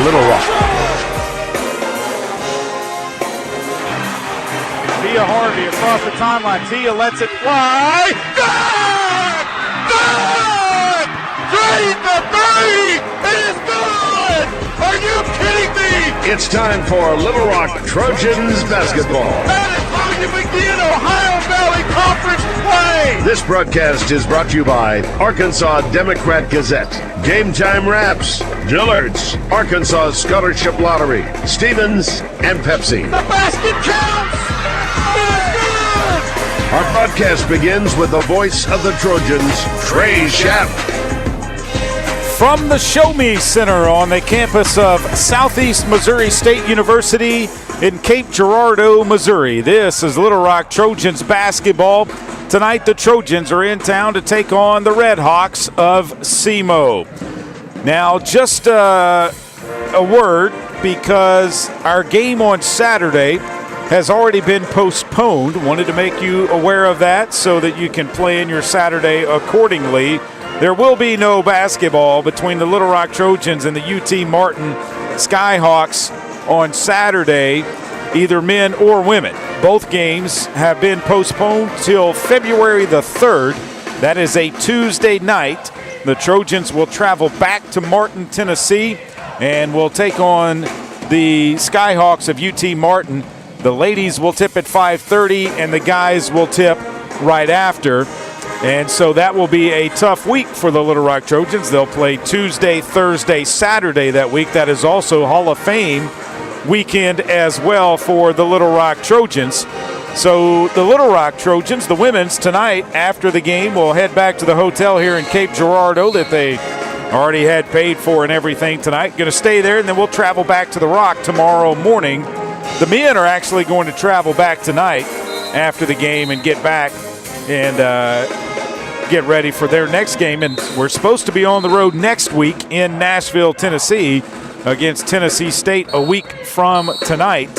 Little Rock. Tia Harvey across the timeline. Tia lets it fly. Good! Good! Drain the three! It is good! Are you kidding me? It's time for Little Rock Trojans basketball. That is how you begin Ohio Valley Conference play! This broadcast is brought to you by Arkansas Democrat Gazette, Game Time Wraps, Dillard's, Arkansas Scholarship Lottery, Stevens, and Pepsi. The basket counts! Our broadcast begins with the voice of the Trojans, Trey Schapp. From the Show Me Center on the campus of Southeast Missouri State University in Cape Girardeau, Missouri, this is Little Rock Trojans basketball. Tonight the Trojans are in town to take on the Red Hawks of SEMO. Now, just a word, because our game on Saturday has already been postponed. Wanted to make you aware of that so that you can plan your Saturday accordingly. There will be no basketball between the Little Rock Trojans and the UT Martin Skyhawks on Saturday, either men or women. Both games have been postponed till February the 3rd. That is a Tuesday night. The Trojans will travel back to Martin, Tennessee, and will take on the Skyhawks of UT Martin. The ladies will tip at 5:30, and the guys will tip right after. And so that will be a tough week for the Little Rock Trojans. They'll play Tuesday, Thursday, Saturday that week. That is also Hall of Fame weekend as well for the Little Rock Trojans. So the Little Rock Trojans, the women's, tonight after the game will head back to the hotel here in Cape Girardeau that they already had paid for and everything tonight. Going to stay there, and then we'll travel back to the Rock tomorrow morning. The men are actually going to travel back tonight after the game and get back and get ready for their next game. And we're supposed to be on the road next week in Nashville, Tennessee against Tennessee State a week from tonight.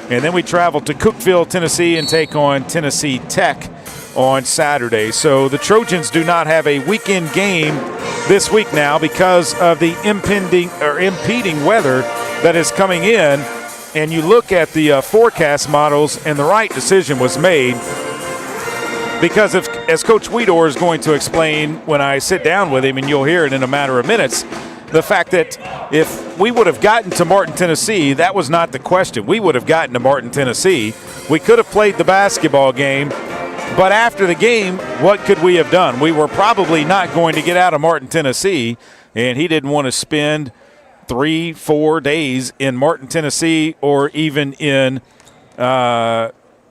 And then we travel to Cookeville, Tennessee and take on Tennessee Tech on Saturday. So the Trojans do not have a weekend game this week now because of the impeding weather that is coming in. And you look at the forecast models, and the right decision was made because as Coach Weedor is going to explain when I sit down with him, and you'll hear it in a matter of minutes, the fact that if we would have gotten to Martin, Tennessee, that was not the question. We would have gotten to Martin, Tennessee. We could have played the basketball game, but after the game, what could we have done? We were probably not going to get out of Martin, Tennessee, and he didn't want to spend 3-4 days in Martin, Tennessee, or even in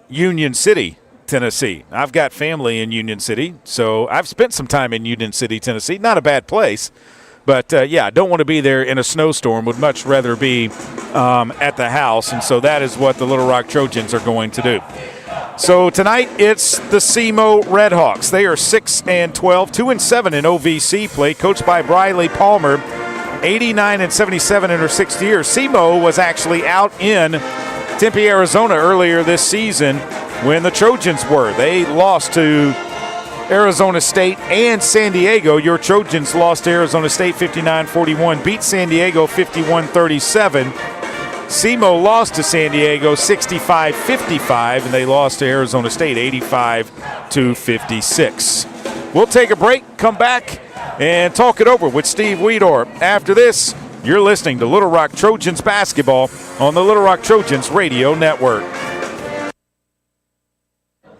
Union City, Tennessee. I've got family in Union City, so I've spent some time in Union City, Tennessee. Not a bad place, but I don't want to be there in a snowstorm. Would much rather be at the house, and so that is what the Little Rock Trojans are going to do. So tonight it's the SEMO Redhawks. They are 6-12, 2-7 in OVC play, coached by Briley Palmer. 89-77 in her 6th year. SEMO was actually out in Tempe, Arizona earlier this season when the Trojans were. They lost to Arizona State and San Diego. Your Trojans lost to Arizona State 59-41, beat San Diego 51-37. SEMO lost to San Diego 65-55, and they lost to Arizona State 85-56. We'll take a break, come back, and talk it over with Steve Weedor. After this, you're listening to Little Rock Trojans basketball on the Little Rock Trojans Radio Network.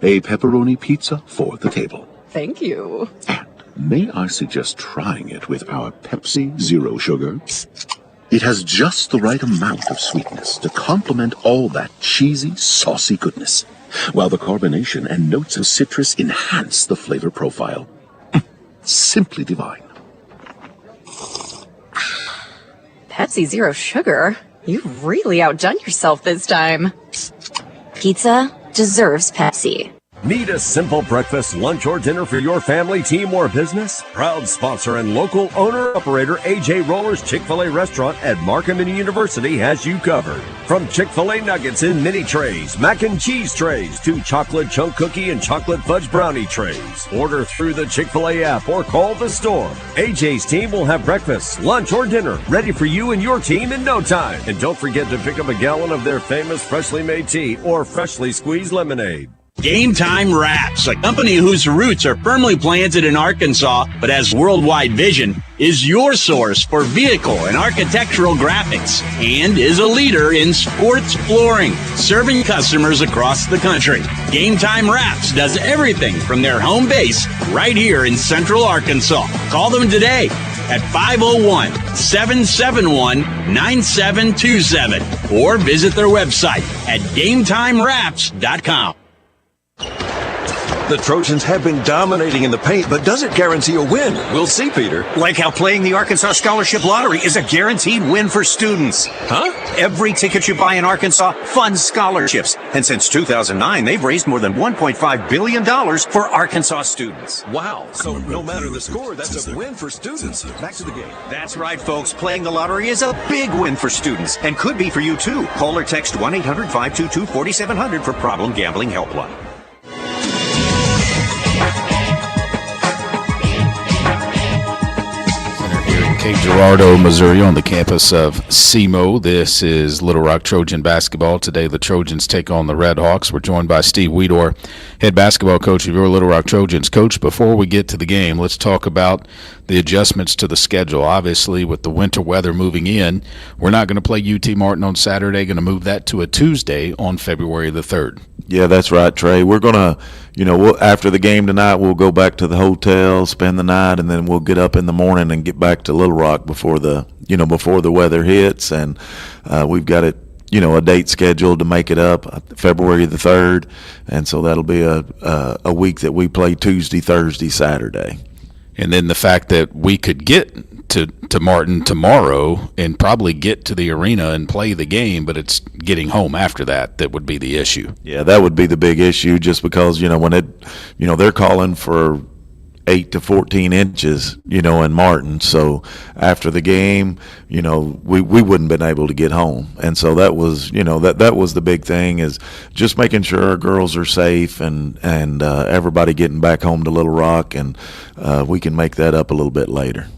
A pepperoni pizza for the table. Thank you. And may I suggest trying it with our Pepsi Zero Sugar? It has just the right amount of sweetness to complement all that cheesy, saucy goodness, while the carbonation and notes of citrus enhance the flavor profile. Simply divine. Pepsi Zero Sugar? You've really outdone yourself this time. Pizza deserves Pepsi. Need a simple breakfast, lunch, or dinner for your family, team, or business? Proud sponsor and local owner-operator AJ Roller's Chick-fil-A restaurant at Markham University has you covered. From Chick-fil-A nuggets in mini trays, mac and cheese trays, to chocolate chunk cookie and chocolate fudge brownie trays. Order through the Chick-fil-A app or call the store. AJ's team will have breakfast, lunch, or dinner ready for you and your team in no time. And don't forget to pick up a gallon of their famous freshly made tea or freshly squeezed lemonade. Game Time Wraps, a company whose roots are firmly planted in Arkansas but has worldwide vision, is your source for vehicle and architectural graphics and is a leader in sports flooring, serving customers across the country. Game Time Wraps does everything from their home base right here in Central Arkansas. Call them today at 501-771-9727 or visit their website at GameTimeWraps.com. The Trojans have been dominating in the paint, but does it guarantee a win? We'll see, Peter. Like how playing the Arkansas Scholarship Lottery is a guaranteed win for students. Huh? Every ticket you buy in Arkansas funds scholarships. And since 2009, they've raised more than $1.5 billion for Arkansas students. Wow. So no matter the score, that's a win for students. Back to the game. That's right, folks. Playing the lottery is a big win for students and could be for you, too. Call or text 1-800-522-4700 for Problem Gambling Helpline. Cape Girardeau, Missouri, on the campus of SEMO. This is Little Rock Trojan basketball. Today, the Trojans take on the Red Hawks. We're joined by Steve Weedor, head basketball coach of your Little Rock Trojans. Coach, before we get to the game, let's talk about the adjustments to the schedule. Obviously, with the winter weather moving in, we're not going to play UT Martin on Saturday. Going to move that to a Tuesday on February the 3rd. Yeah, that's right, Trey. We're going to, after the game tonight, we'll go back to the hotel, spend the night, and then we'll get up in the morning and get back to Little Rock before the weather hits. And we've got it, a date scheduled to make it up, February the 3rd. And so that'll be a week that we play Tuesday, Thursday, Saturday. And then the fact that we could get to Martin tomorrow and probably get to the arena and play the game, but it's getting home after that would be the issue. Yeah, that would be the big issue, just because when they're calling for 8 to 14 inches, in Martin. So after the game, we wouldn't been able to get home. And so that was, that was the big thing, is just making sure our girls are safe and everybody getting back home to Little Rock, and we can make that up a little bit later.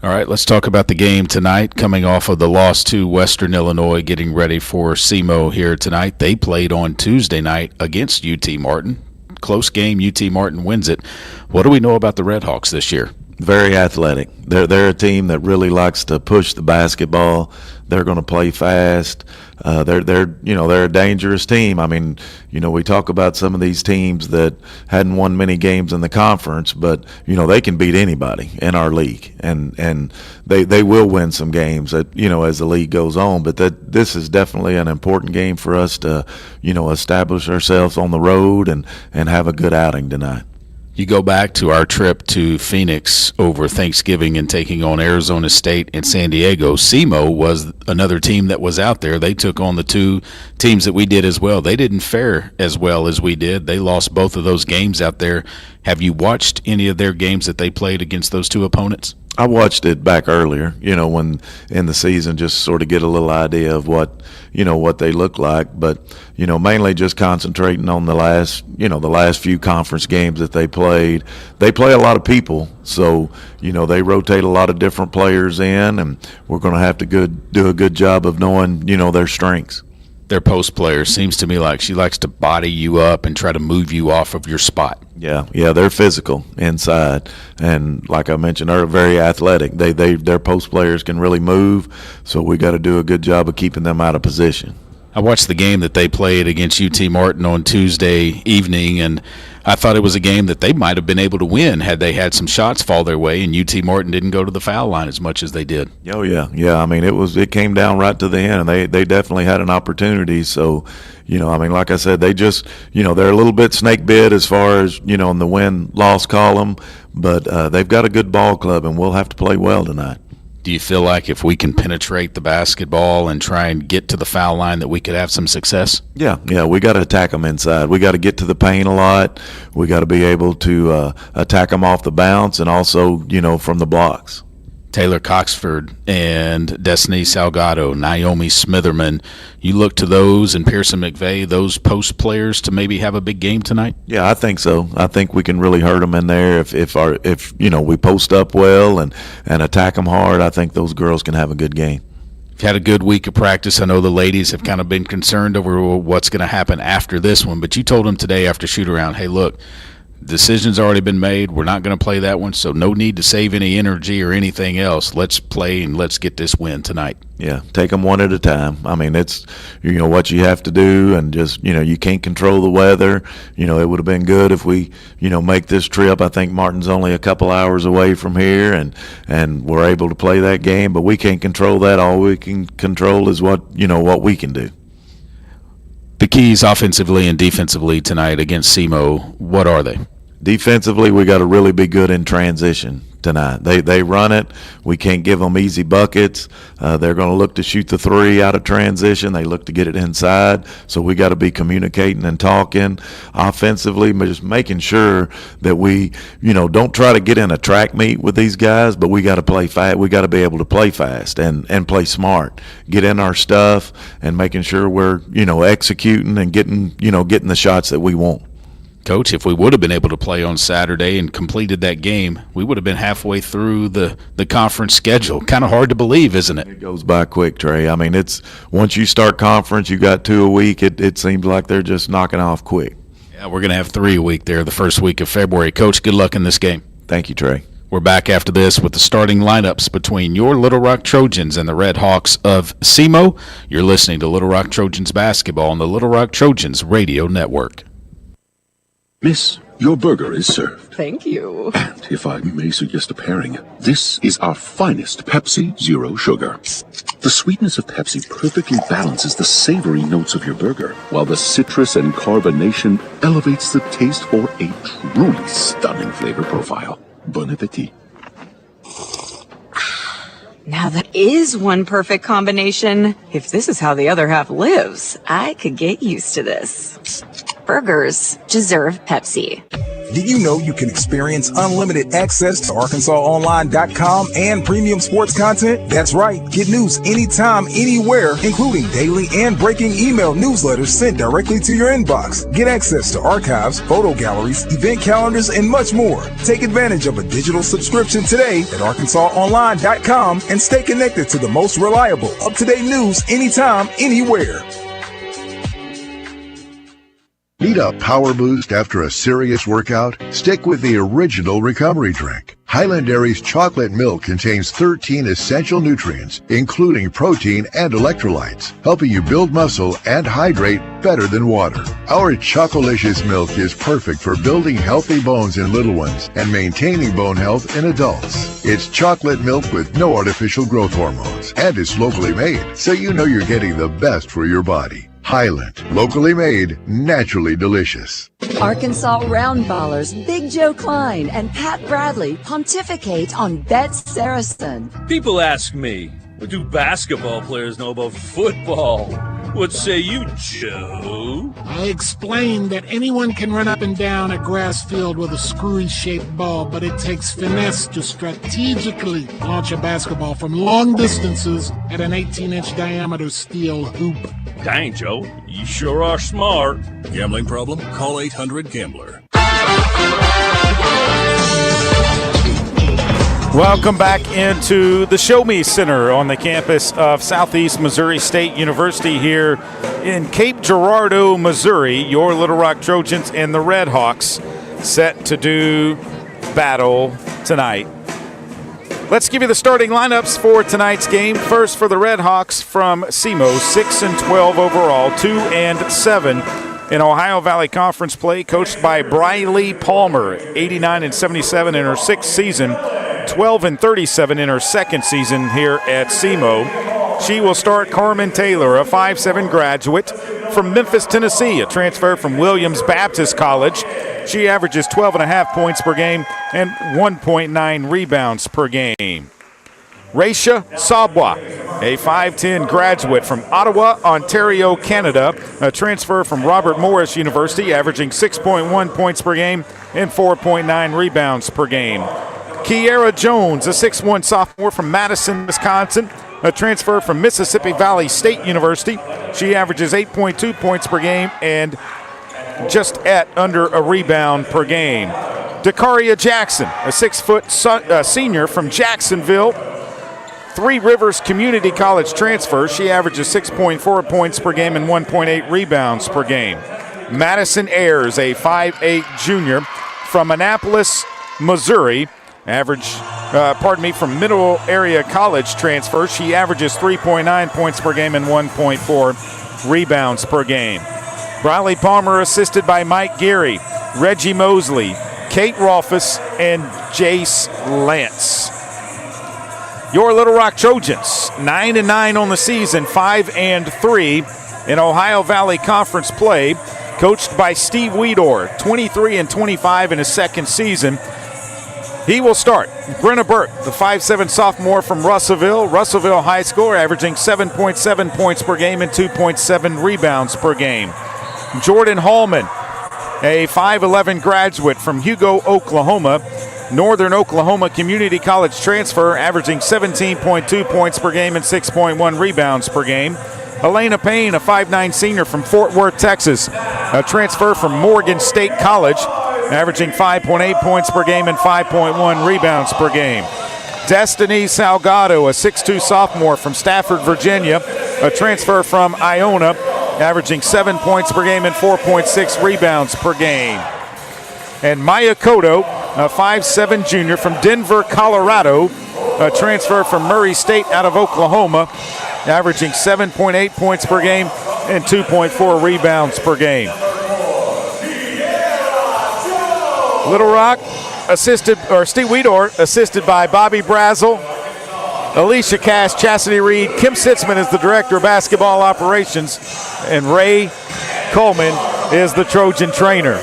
All right, let's talk about the game tonight, coming off of the loss to Western Illinois, getting ready for SEMO here tonight. They played on Tuesday night against UT Martin. Close game, UT Martin wins it. What do we know about the Red Hawks this year? Very athletic. They're a team that really likes to push the basketball. They're going to play fast. They're a dangerous team. I mean, we talk about some of these teams that hadn't won many games in the conference, but they can beat anybody in our league, and they will win some games as the league goes on. But this is definitely an important game for us to establish ourselves on the road and have a good outing tonight. You go back to our trip to Phoenix over Thanksgiving and taking on Arizona State and San Diego. SEMO was another team that was out there. They took on the two teams that we did as well. They didn't fare as well as we did. They lost both of those games out there. Have you watched any of their games that they played against those two opponents? I watched it back earlier, when in the season, just sort of get a little idea of what they look like. But, mainly just concentrating on the last few conference games that they played. They play a lot of people, so, they rotate a lot of different players in, and we're going to have to do a good job of knowing, their strengths. Their post player seems to me like she likes to body you up and try to move you off of your spot. Yeah, they're physical inside, and like I mentioned, they're very athletic. Their post players can really move, so we got to do a good job of keeping them out of position. I watched the game that they played against UT Martin on Tuesday evening, and I thought it was a game that they might have been able to win had they had some shots fall their way, and UT Martin didn't go to the foul line as much as they did. Oh, yeah. I mean, it came down right to the end, and they definitely had an opportunity. So, like I said, they just, they're a little bit snake bit as far as, in the win-loss column, but they've got a good ball club, and we'll have to play well tonight. Do you feel like if we can penetrate the basketball and try and get to the foul line that we could have some success? Yeah, we got to attack them inside. We got to get to the paint a lot. We got to be able to attack them off the bounce and also, from the blocks. Taylor Coxford and Destiny Salgado, Naomi Smitherman, you look to those and Pearson McVeigh, those post players to maybe have a big game tonight? Yeah, I think so. I think we can really hurt them in there if we post up well and attack them hard. I think those girls can have a good game. You've had a good week of practice. I know the ladies have kind of been concerned over what's going to happen after this one, but you told them today after shoot around, hey, look, decision's already been made. We're not going to play that one, so no need to save any energy or anything else. Let's play and let's get this win tonight. Yeah, take them one at a time. I mean, it's what you have to do, and just you can't control the weather. It would have been good if we make this trip. I think Martin's only a couple hours away from here, and we're able to play that game. But we can't control that. All we can control is what we can do. The keys offensively and defensively tonight against SEMO, what are they? Defensively, we got to really be good in transition tonight. They run it. We can't give them easy buckets. They're going to look to shoot the three out of transition. They look to get it inside. So we got to be communicating and talking. Offensively, just making sure that we, don't try to get in a track meet with these guys, but we got to play fast. We got to be able to play fast and play smart. Get in our stuff and making sure we're, executing and getting the shots that we want. Coach, if we would have been able to play on Saturday and completed that game, we would have been halfway through the conference schedule. Kind of hard to believe, isn't it? It goes by quick, Trey. I mean, it's once you start conference, you got 2 a week. It seems like they're just knocking off quick. Yeah, we're going to have 3 a week there the first week of February. Coach, good luck in this game. Thank you, Trey. We're back after this with the starting lineups between your Little Rock Trojans and the Red Hawks of SEMO. You're listening to Little Rock Trojans basketball on the Little Rock Trojans Radio Network. Miss, your burger is served. Thank you. And if I may suggest a pairing, this is our finest Pepsi Zero Sugar. The sweetness of Pepsi perfectly balances the savory notes of your burger, while the citrus and carbonation elevates the taste for a truly stunning flavor profile. Bon appetit. Now that is one perfect combination. If this is how the other half lives, I could get used to this. Burgers deserve Pepsi. Did you know you can experience unlimited access to ArkansasOnline.com and premium sports content? That's right. Get news anytime, anywhere, including daily and breaking email newsletters sent directly to your inbox. Get access to archives, photo galleries, event calendars, and much more. Take advantage of a digital subscription today at ArkansasOnline.com and stay connected to the most reliable, up-to-date news anytime, anywhere. Need a power boost after a serious workout? Stick with the original recovery drink. Highland Dairy's chocolate milk contains 13 essential nutrients, including protein and electrolytes, helping you build muscle and hydrate better than water. Our Chocolicious milk is perfect for building healthy bones in little ones and maintaining bone health in adults. It's chocolate milk with no artificial growth hormones, and it's locally made, so you know you're getting the best for your body. Highland, locally made, naturally delicious. Arkansas Roundballers Big Joe Klein and Pat Bradley pontificate on Bet Saracen. People ask me, what do basketball players know about football? What say you, Joe? I explained that anyone can run up and down a grass field with a screwy-shaped ball, but it takes finesse to strategically launch a basketball from long distances at an 18-inch diameter steel hoop. Dang, Joe, you sure are smart. Gambling problem? Call 800-GAMBLER. Welcome back into the Show Me Center on the campus of Southeast Missouri State University here in Cape Girardeau, Missouri. Your Little Rock Trojans and the Red Hawks set to do battle tonight. Let's give you the starting lineups for tonight's game. First for the Red Hawks from SEMO, 6-12 overall, 2-7 in Ohio Valley Conference play, coached by Briley Palmer, 89-77 in her sixth season, 12-37 in her second season here at SEMO. She will start Carmen Taylor, a 5'7" graduate from Memphis, Tennessee, a transfer from Williams Baptist College. She averages 12.5 points per game and 1.9 rebounds per game. Raisha Sabwa, a 5'10 graduate from Ottawa, Ontario, Canada, a transfer from Robert Morris University, averaging 6.1 points per game and 4.9 rebounds per game. Kiera Jones, a 6'1 sophomore from Madison, Wisconsin, a transfer from Mississippi Valley State University. She averages 8.2 points per game and just at under a rebound per game. Dakaria Jackson, a 6-foot senior from Jacksonville, Three Rivers Community College transfer. She averages 6.4 points per game and 1.8 rebounds per game. Madison Ayers, a 5'8 junior from Annapolis, Missouri, from Middle Area College transfer. She averages 3.9 points per game and 1.4 rebounds per game. Briley Palmer assisted by Mike Geary, Reggie Mosley, Kate Rolfus, and Jace Lance. Your Little Rock Trojans, 9-9 on the season, 5-3 in Ohio Valley Conference play, coached by Steve Weedor, 23-25 in his second season. He will start. Brenna Burke, the 5'7 sophomore from Russellville High School, averaging 7.7 points per game and 2.7 rebounds per game. Jordan Hallman, a 5'11 graduate from Hugo, Oklahoma, Northern Oklahoma Community College transfer, averaging 17.2 points per game and 6.1 rebounds per game. Elena Payne, a 5'9 senior from Fort Worth, Texas, a transfer from Morgan State College, averaging 5.8 points per game and 5.1 rebounds per game. Destiny Salgado, a 6'2 sophomore from Stafford, Virginia, a transfer from Iona, averaging 7 points per game and 4.6 rebounds per game. And Maya Cotto, a 5'7 junior from Denver, Colorado, a transfer from Murray State out of Oklahoma, averaging 7.8 points per game and 2.4 rebounds per game. Little Rock Steve Weedor assisted by Bobby Brazel, Alicia Cash, Chastity Reed, Kim Sitzman is the director of basketball operations, and Ray Coleman is the Trojan trainer.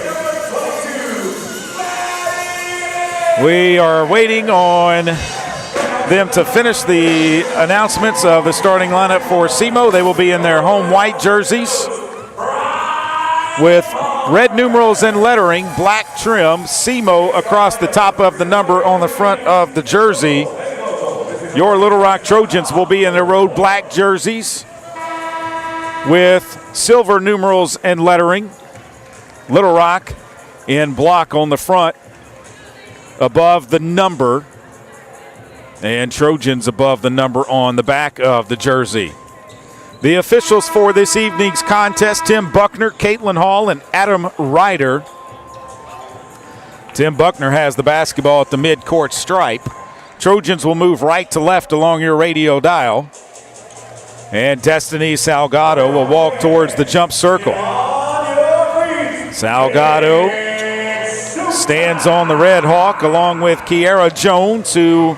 We are waiting on them to finish the announcements of the starting lineup for SEMO. They will be in their home white jerseys with red numerals and lettering, black trim, SEMO across the top of the number on the front of the jersey. Your Little Rock Trojans will be in their road black jerseys with silver numerals and lettering. Little Rock in block on the front above the number, and Trojans above the number on the back of the jersey. The officials for this evening's contest, Tim Buckner, Caitlin Hall, and Adam Ryder. Tim Buckner has the basketball at the midcourt stripe. Trojans will move right to left along your radio dial. And Destiny Salgado will walk towards the jump circle. Salgado stands on the Red Hawk along with Kiera Jones, who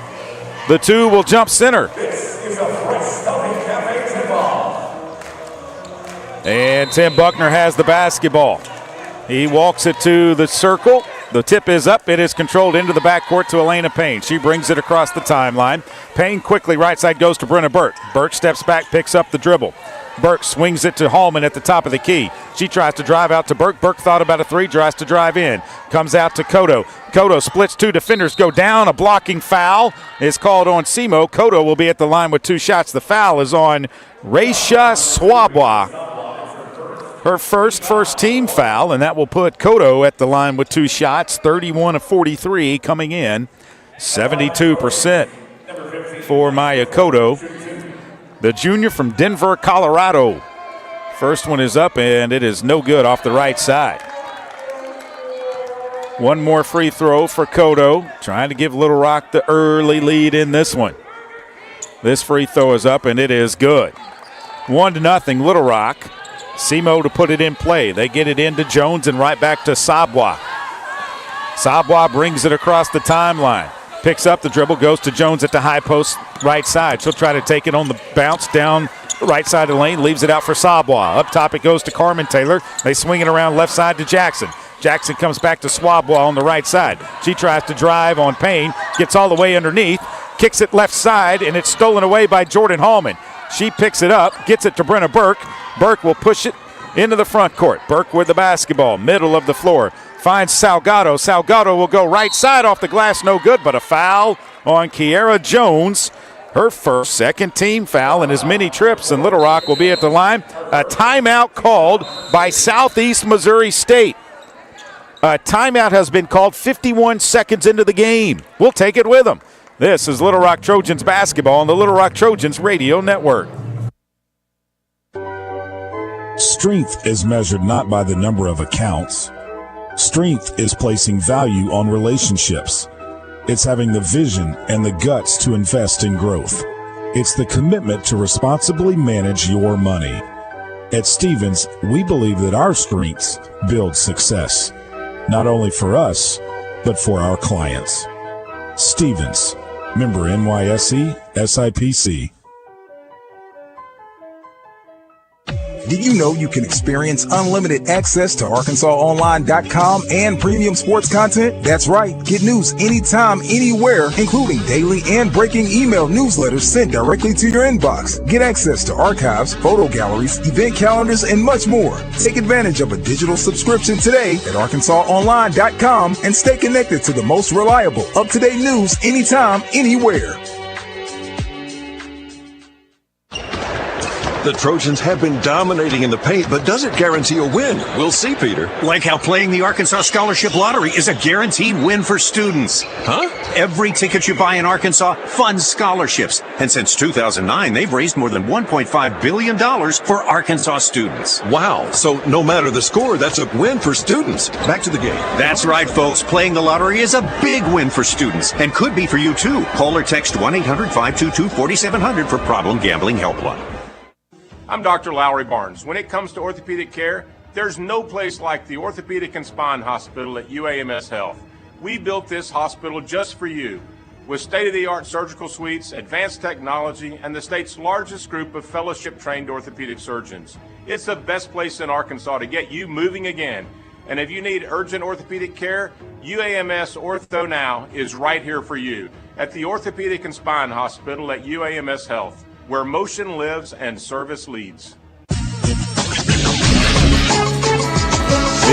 the two will jump center. And Tim Buckner has the basketball. He walks it to the circle. The tip is up. It is controlled into the backcourt to Elena Payne. She brings it across the timeline. Payne quickly right side goes to Brenna Burke. Burke steps back, picks up the dribble. Burke swings it to Hallman at the top of the key. She tries to drive out to Burke. Burke thought about a three, tries to drive in. Comes out to Cotto. Cotto splits two defenders, go down. A blocking foul is called on SEMO. Cotto will be at the line with two shots. The foul is on Raisha Swabwa. Her first team foul, and that will put Cotto at the line with two shots, 31 of 43 coming in, 72% for Maya Cotto, the junior from Denver, Colorado. First one is up, and it is no good off the right side. One more free throw for Cotto, trying to give Little Rock the early lead in this one. This free throw is up, and it is good. 1-0 Little Rock. SEMO to put it in play. They get it into Jones and right back to Sabwa. Sabwa brings it across the timeline. Picks up the dribble, goes to Jones at the high post right side. She'll try to take it on the bounce down the right side of the lane, leaves it out for Sabwa. Up top it goes to Carmen Taylor. They swing it around left side to Jackson. Jackson comes back to Swabwa on the right side. She tries to drive on Payne, gets all the way underneath, kicks it left side, and it's stolen away by Jordan Hallman. She picks it up, gets it to Brenna Burke. Burke will push it into the front court. Burke with the basketball, middle of the floor. Finds Salgado. Salgado will go right side off the glass, no good, but a foul on Kiara Jones. Her first, second team foul in as many trips, and Little Rock will be at the line. A timeout called by Southeast Missouri State. A timeout has been called 51 seconds into the game. We'll take it with them. This is Little Rock Trojans basketball on the Little Rock Trojans Radio Network. Strength is measured not by the number of accounts. Strength is placing value on relationships. It's having the vision and the guts to invest in growth. It's the commitment to responsibly manage your money. At Stevens, we believe that our strengths build success, not only for us, but for our clients. Stevens, member NYSE, SIPC. Did you know you can experience unlimited access to ArkansasOnline.com and premium sports content? That's right. Get news anytime, anywhere, including daily and breaking email newsletters sent directly to your inbox. Get access to archives, photo galleries, event calendars, and much more. Take advantage of a digital subscription today at ArkansasOnline.com and stay connected to the most reliable, up-to-date news anytime, anywhere. The Trojans have been dominating in the paint, but does it guarantee a win? We'll see, Peter. Like how playing the Arkansas Scholarship Lottery is a guaranteed win for students. Huh? Every ticket you buy in Arkansas funds scholarships. And since 2009, they've raised more than $1.5 billion for Arkansas students. Wow. So no matter the score, that's a win for students. Back to the game. That's right, folks. Playing the lottery is a big win for students and could be for you, too. Call or text 1-800-522-4700 for Problem Gambling Helpline. I'm Dr. Lowry Barnes. When it comes to orthopedic care, there's no place like the Orthopedic and Spine Hospital at UAMS Health. We built this hospital just for you, with state-of-the-art surgical suites, advanced technology, and the state's largest group of fellowship-trained orthopedic surgeons. It's the best place in Arkansas to get you moving again. And if you need urgent orthopedic care, UAMS Ortho Now is right here for you at the Orthopedic and Spine Hospital at UAMS Health, where motion lives and service leads. The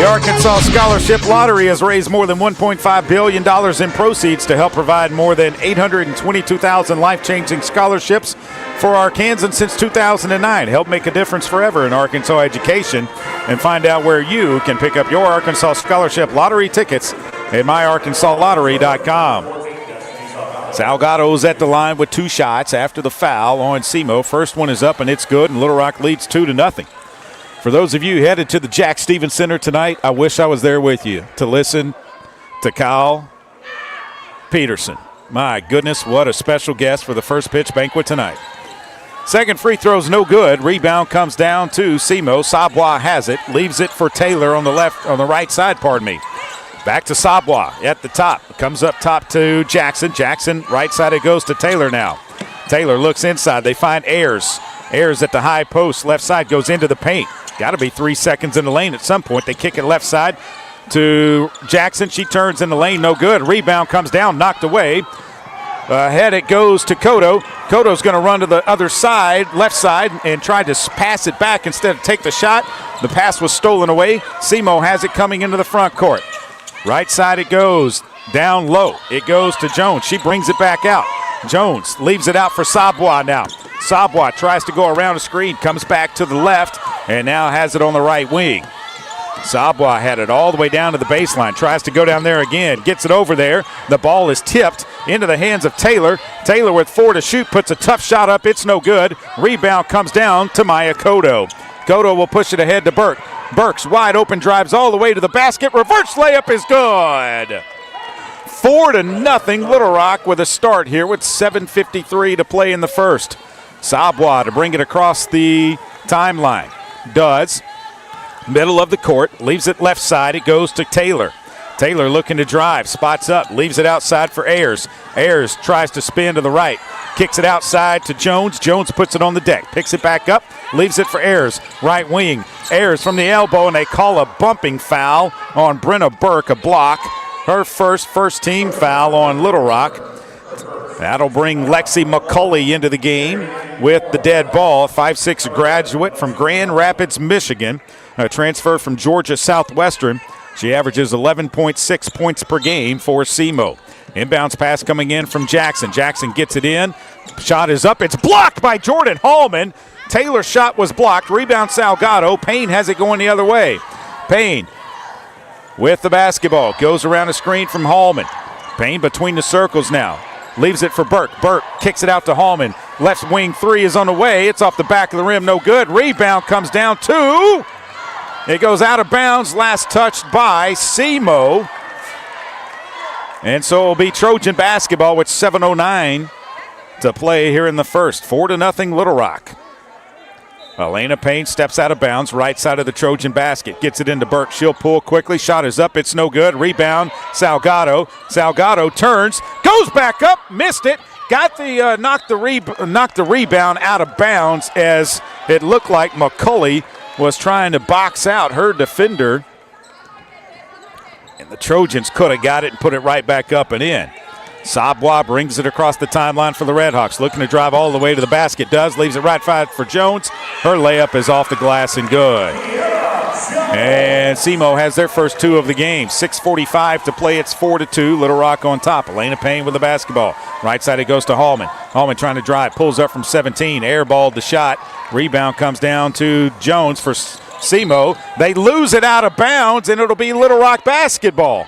Arkansas Scholarship Lottery has raised more than $1.5 billion in proceeds to help provide more than 822,000 life-changing scholarships for Arkansans since 2009. Help make a difference forever in Arkansas education, and find out where you can pick up your Arkansas Scholarship Lottery tickets at myarkansaslottery.com. Salgado's at the line with 2 shots after the foul on SEMO. First one is up and it's good, and Little Rock leads 2-0. For those of you headed to the Jack Stevens Center tonight, I wish I was there with you to listen to Kyle Peterson. My goodness, what a special guest for the first pitch banquet tonight. Second free throw's no good. Rebound comes down to SEMO. Sabwa has it, leaves it for Taylor on the right side, Back to Sabwa at the top. Comes up top to Jackson. Jackson, right side, it goes to Taylor now. Taylor looks inside. They find Ayers. Ayers at the high post. Left side goes into the paint. Got to be 3 seconds in the lane at some point. They kick it left side to Jackson. She turns in the lane. No good. Rebound comes down. Knocked away. Ahead it goes to Cotto. Cotto's going to run to the other side, left side, and try to pass it back instead of take the shot. The pass was stolen away. SEMO has it coming into the front court. Right side it goes, down low. It goes to Jones. She brings it back out. Jones leaves it out for Sabwa now. Sabwa tries to go around a screen, comes back to the left, and now has it on the right wing. Sabwa had it all the way down to the baseline, tries to go down there again, gets it over there. The ball is tipped into the hands of Taylor. Taylor with 4 to shoot, puts a tough shot up. It's no good. Rebound comes down to Maya Cotto. Cotto will push it ahead to Burke. Burks wide open, drives all the way to the basket. Reverse layup is good. 4-0 Little Rock with a start here with 7:53 to play in the first. Sabwa to bring it across the timeline. Does. Middle of the court, leaves it left side. It goes to Taylor. Taylor looking to drive, spots up, leaves it outside for Ayers. Ayers tries to spin to the right, kicks it outside to Jones. Jones puts it on the deck, picks it back up, leaves it for Ayers. Right wing, Ayers from the elbow, and they call a bumping foul on Brenna Burke, a block. Her first team foul on Little Rock. That'll bring Lexi McCulley into the game with the dead ball. 5'6" graduate from Grand Rapids, Michigan. A transfer from Georgia Southwestern. She averages 11.6 points per game for SEMO. Inbounds pass coming in from Jackson. Jackson gets it in. Shot is up. It's blocked by Jordan Hallman. Taylor's shot was blocked. Rebound Salgado. Payne has it going the other way. Payne with the basketball. Goes around a screen from Hallman. Payne between the circles now. Leaves it for Burke. Burke kicks it out to Hallman. Left wing three is on the way. It's off the back of the rim. No good. Rebound comes down to. It goes out of bounds. Last touched by SEMO. And so it'll be Trojan basketball with 7:09 to play here in the first. 4-0 Little Rock. Elena Payne steps out of bounds, right side of the Trojan basket. Gets it into Burke. She'll pull quickly. Shot is up. It's no good. Rebound, Salgado. Salgado turns, goes back up, missed it. Got the knocked the rebound out of bounds as it looked like McCulley was trying to box out her defender. And the Trojans could have got it and put it right back up and in. Sabwa brings it across the timeline for the Redhawks. Looking to drive all the way to the basket. Does. Leaves it right side for Jones. Her layup is off the glass and good. And SEMO has their first two of the game. 6:45 to play. It's 4-2. Little Rock on top. Elena Payne with the basketball. Right side it goes to Hallman. Hallman trying to drive. Pulls up from 17. Airballed the shot. Rebound comes down to Jones for SEMO. They lose it out of bounds, and it'll be Little Rock basketball.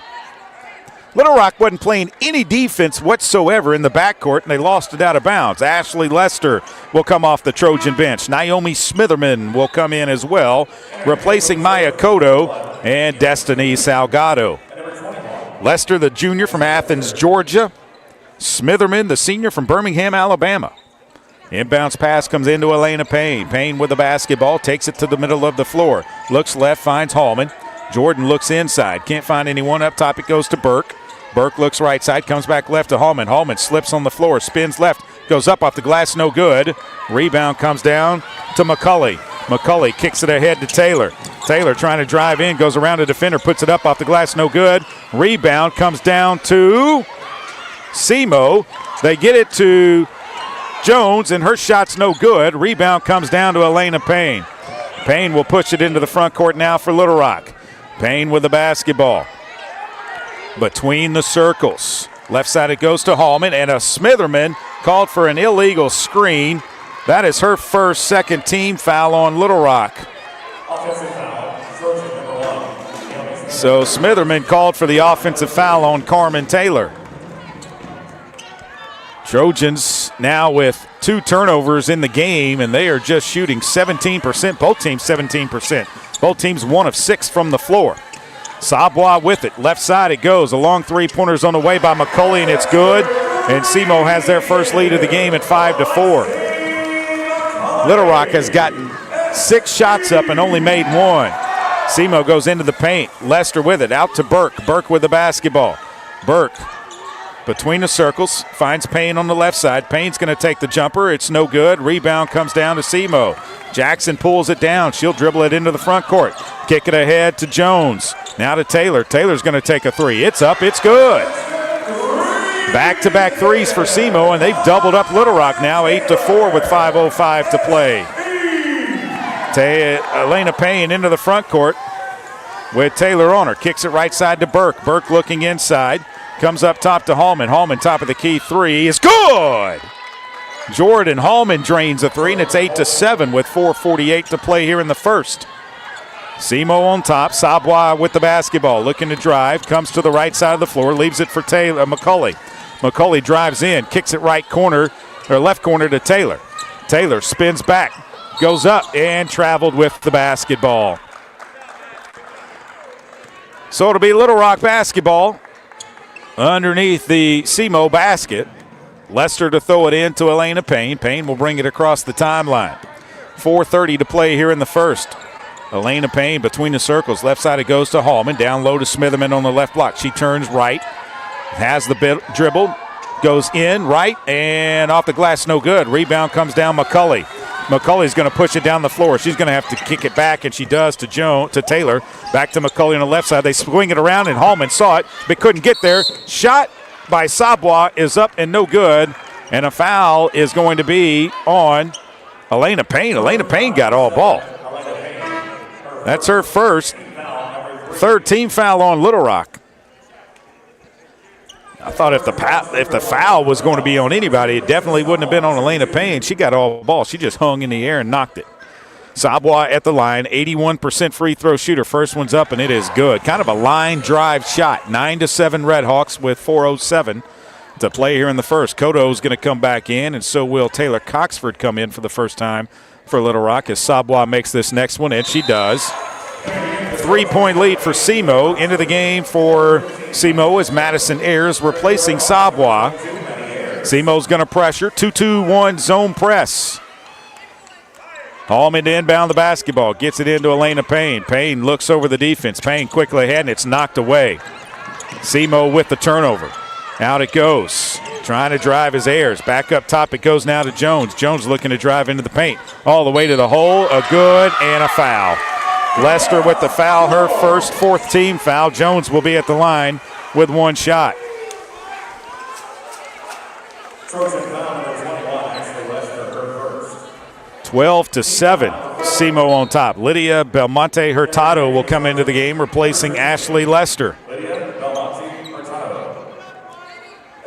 Little Rock wasn't playing any defense whatsoever in the backcourt, and they lost it out of bounds. Ashley Lester will come off the Trojan bench. Naomi Smitherman will come in as well, replacing Maya Cotto and Destiny Salgado. Lester, the junior from Athens, Georgia. Smitherman, the senior from Birmingham, Alabama. Inbounds pass comes into Elena Payne. Payne with the basketball, takes it to the middle of the floor. Looks left, finds Hallman. Jordan looks inside. Can't find anyone. Up top it goes to Burke. Burke looks right side, comes back left to Hallman. Hallman slips on the floor, spins left, goes up off the glass, no good. Rebound comes down to McCulley. McCulley kicks it ahead to Taylor. Taylor trying to drive in, goes around a defender, puts it up off the glass, no good. Rebound comes down to SEMO. They get it to Jones, and her shot's no good. Rebound comes down to Elena Payne. Payne will push it into the front court now for Little Rock. Payne with the basketball. Between the circles. Left side it goes to Hallman, and a Smitherman called for an illegal screen. That is her first second team foul on Little Rock. So Smitherman called for the offensive foul on Carmen Taylor. Trojans now with 2 turnovers in the game, and they are just shooting 17%. Both teams 17%. Both teams 1 of 6 from the floor. Sabwa with it. Left side it goes. A long three-pointers on the way by McCulley, and it's good. And SEMO has their first lead of the game at 5-4. Little Rock has gotten 6 shots up and only made 1. SEMO goes into the paint. Lester with it. Out to Burke. Burke with the basketball. Burke between the circles. Finds Payne on the left side. Payne's going to take the jumper. It's no good. Rebound comes down to SEMO. Jackson pulls it down. She'll dribble it into the front court. Kick it ahead to Jones. Now to Taylor. Taylor's going to take a three. It's up. It's good. Back-to-back threes for SEMO, and they've doubled up Little Rock now, 8-4 with 5:05 to play. Elena Payne into the front court with Taylor on her. Kicks it right side to Burke. Burke looking inside. Comes up top to Hallman. Hallman, top of the key three is good. Jordan Hallman drains a three, and it's 8-7 with 4:48 to play here in the first. SEMO on top. Sabwa with the basketball, looking to drive. Comes to the right side of the floor, leaves it for Taylor McCulley. McCulley drives in, kicks it right corner, or left corner to Taylor. Taylor spins back, goes up, and traveled with the basketball. So it'll be Little Rock basketball underneath the SEMO basket. Lester to throw it in to Elena Payne. Payne will bring it across the timeline. 4:30 to play here in the first. Elena Payne between the circles. Left side it goes to Hallman. Down low to Smitherman on the left block. She turns right. Has the dribble. Goes in right and off the glass. No good. Rebound comes down McCulley. McCulley's going to push it down the floor. She's going to have to kick it back, and she does to Taylor. Back to McCulley on the left side. They swing it around, and Hallman saw it but couldn't get there. Shot by Sabwa is up and no good. And a foul is going to be on Elena Payne. Elena Payne got all ball. That's her first. Third team foul on Little Rock. I thought if the foul was going to be on anybody, it definitely wouldn't have been on Elena Payne. She got all ball. She just hung in the air and knocked it. Sabwa at the line, 81% free throw shooter. First one's up, and it is good. Kind of a line drive shot. 9-7 Redhawks with 4:07 to play here in the first. Kodo's going to come back in, and so will Taylor Coxford come in for the first time for Little Rock as Sabwa makes this next one, and she does. 3-point lead for SEMO. Into the game for SEMO is Madison Ayers replacing Sabwa. SEMO's going to pressure. 2-2-1 zone press. Hallman to inbound the basketball. Gets it into Elena Payne. Payne looks over the defense. Payne quickly ahead, and it's knocked away. SEMO with the turnover. Out it goes. Trying to drive is Ayers. Back up top it goes now to Jones. Jones looking to drive into the paint. All the way to the hole. A good and a foul. Lester with the foul, her first, fourth team foul. Jones will be at the line with one shot. 12-7. SEMO on top. Lydia Belmonte Hurtado will come into the game, replacing Ashley Lester.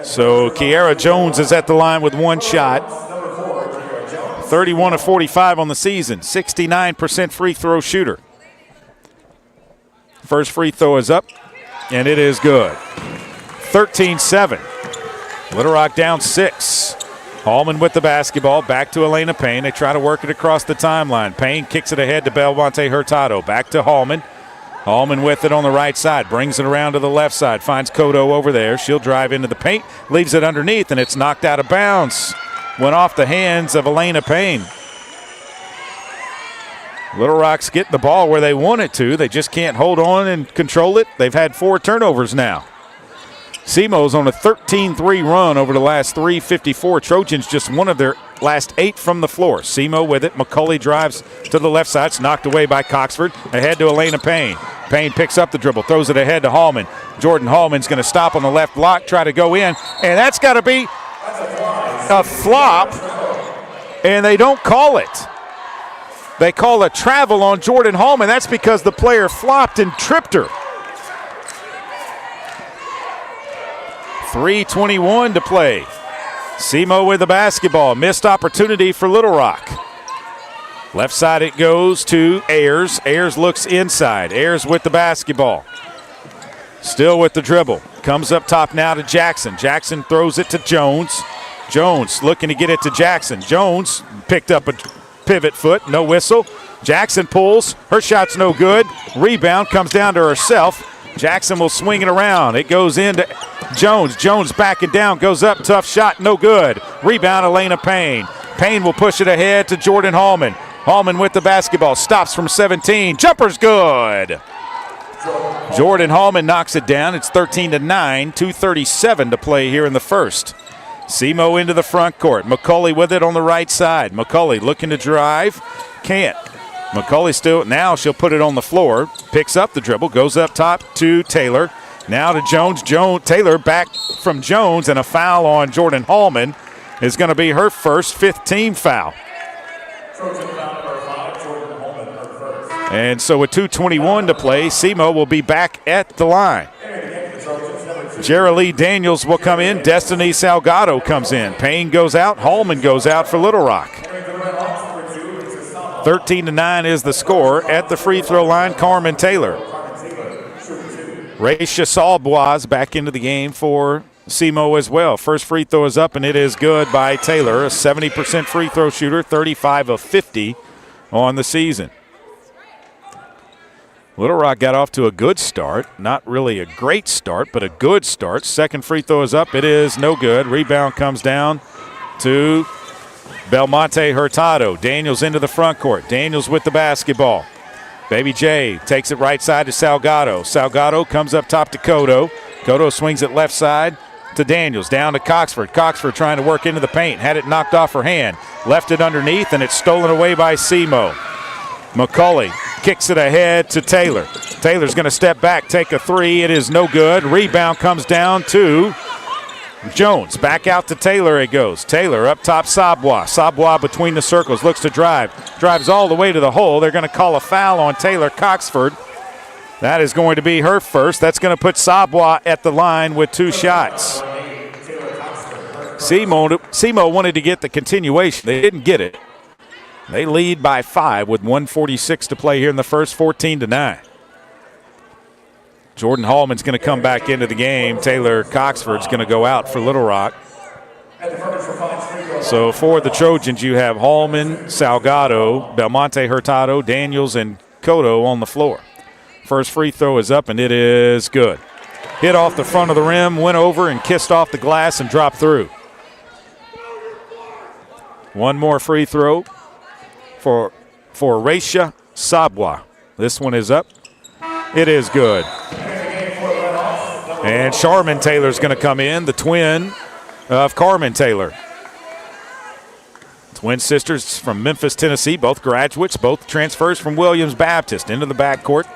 So Kiara Jones is at the line with one shot. 31-45 on the season. 69% free throw shooter. First free throw is up, and it is good. 13-7. Little Rock down 6. Hallman with the basketball. Back to Elena Payne. They try to work it across the timeline. Payne kicks it ahead to Belmonte Hurtado. Back to Hallman. Hallman with it on the right side. Brings it around to the left side. Finds Kodo over there. She'll drive into the paint. Leaves it underneath, and it's knocked out of bounds. Went off the hands of Elena Payne. Little Rock's getting the ball where they want it to. They just can't hold on and control it. They've had 4 turnovers now. SEMO's on a 13-3 run over the last 3:54. Trojans just one of their last 8 from the floor. SEMO with it. McCulley drives to the left side. It's knocked away by Coxford. Ahead to Elena Payne. Payne picks up the dribble, throws it ahead to Hallman. Jordan Hallman's going to stop on the left block, try to go in, and that's got to be a flop, and they don't call it. They call a travel on Jordan Hallman. That's because the player flopped and tripped her. 3:21 to play. SEMO with the basketball. Missed opportunity for Little Rock. Left side it goes to Ayers. Ayers looks inside. Ayers with the basketball. Still with the dribble. Comes up top now to Jackson. Jackson throws it to Jones. Jones looking to get it to Jackson. Jones picked up a pivot foot. No whistle. Jackson pulls. Her shot's no good. Rebound comes down to herself. Jackson will swing it around. It goes into Jones. Jones backing down. Goes up. Tough shot. No good. Rebound Elena Payne. Payne will push it ahead to Jordan Hallman. Hallman with the basketball. Stops from 17. Jumper's good. Jordan Hallman knocks it down. It's 13-9. 2:37 to play here in the first. SEMO into the front court. McCulley with it on the right side. McCulley looking to drive. Can't. McCulley still, now she'll put it on the floor. Picks up the dribble. Goes up top to Taylor. Now to Jones. Taylor back from Jones, and a foul on Jordan Hallman is going to be her first, 5th team foul. And so with 2:21 to play, SEMO will be back at the line. Jerilee Daniels will come in. Destiny Salgado comes in. Payne goes out. Hallman goes out for Little Rock. 13-9 is the score. At the free throw line, Carmen Taylor. Raisha Salbois back into the game for SEMO as well. First free throw is up, and it is good by Taylor. A 70% free throw shooter, 35 of 50 on the season. Little Rock got off to a good start. Not really a great start, but a good start. Second free throw is up. It is no good. Rebound comes down to Belmonte Hurtado. Daniels into the front court. Daniels with the basketball. Baby J takes it right side to Salgado. Salgado comes up top to Kodo. Kodo swings it left side to Daniels. Down to Coxford. Coxford trying to work into the paint. Had it knocked off her hand. Left it underneath, and it's stolen away by SEMO. McCulley kicks it ahead to Taylor. Taylor's going to step back, take a three. It is no good. Rebound comes down to Jones back out to Taylor it goes. Taylor up top Sabwa. Sabwa between the circles, looks to drive. Drives all the way to the hole. They're going to call a foul on Taylor Coxford. That is going to be her first. That's going to put Sabwa at the line with 2 shots. SEMO wanted to get the continuation. They didn't get it. They lead by 5 with 1:46 to play here in the first, 14-9. Jordan Hallman's going to come back into the game. Taylor Coxford's going to go out for Little Rock. So for the Trojans, you have Hallman, Salgado, Belmonte Hurtado, Daniels, and Cotto on the floor. First free throw is up, and it is good. Hit off the front of the rim, went over and kissed off the glass and dropped through. One more free throw for Raisha Sabwa. This one is up. It is good. And Charmin Taylor's going to come in, the twin of Carmen Taylor. Twin sisters from Memphis, Tennessee, both graduates, both transfers from Williams Baptist into the backcourt.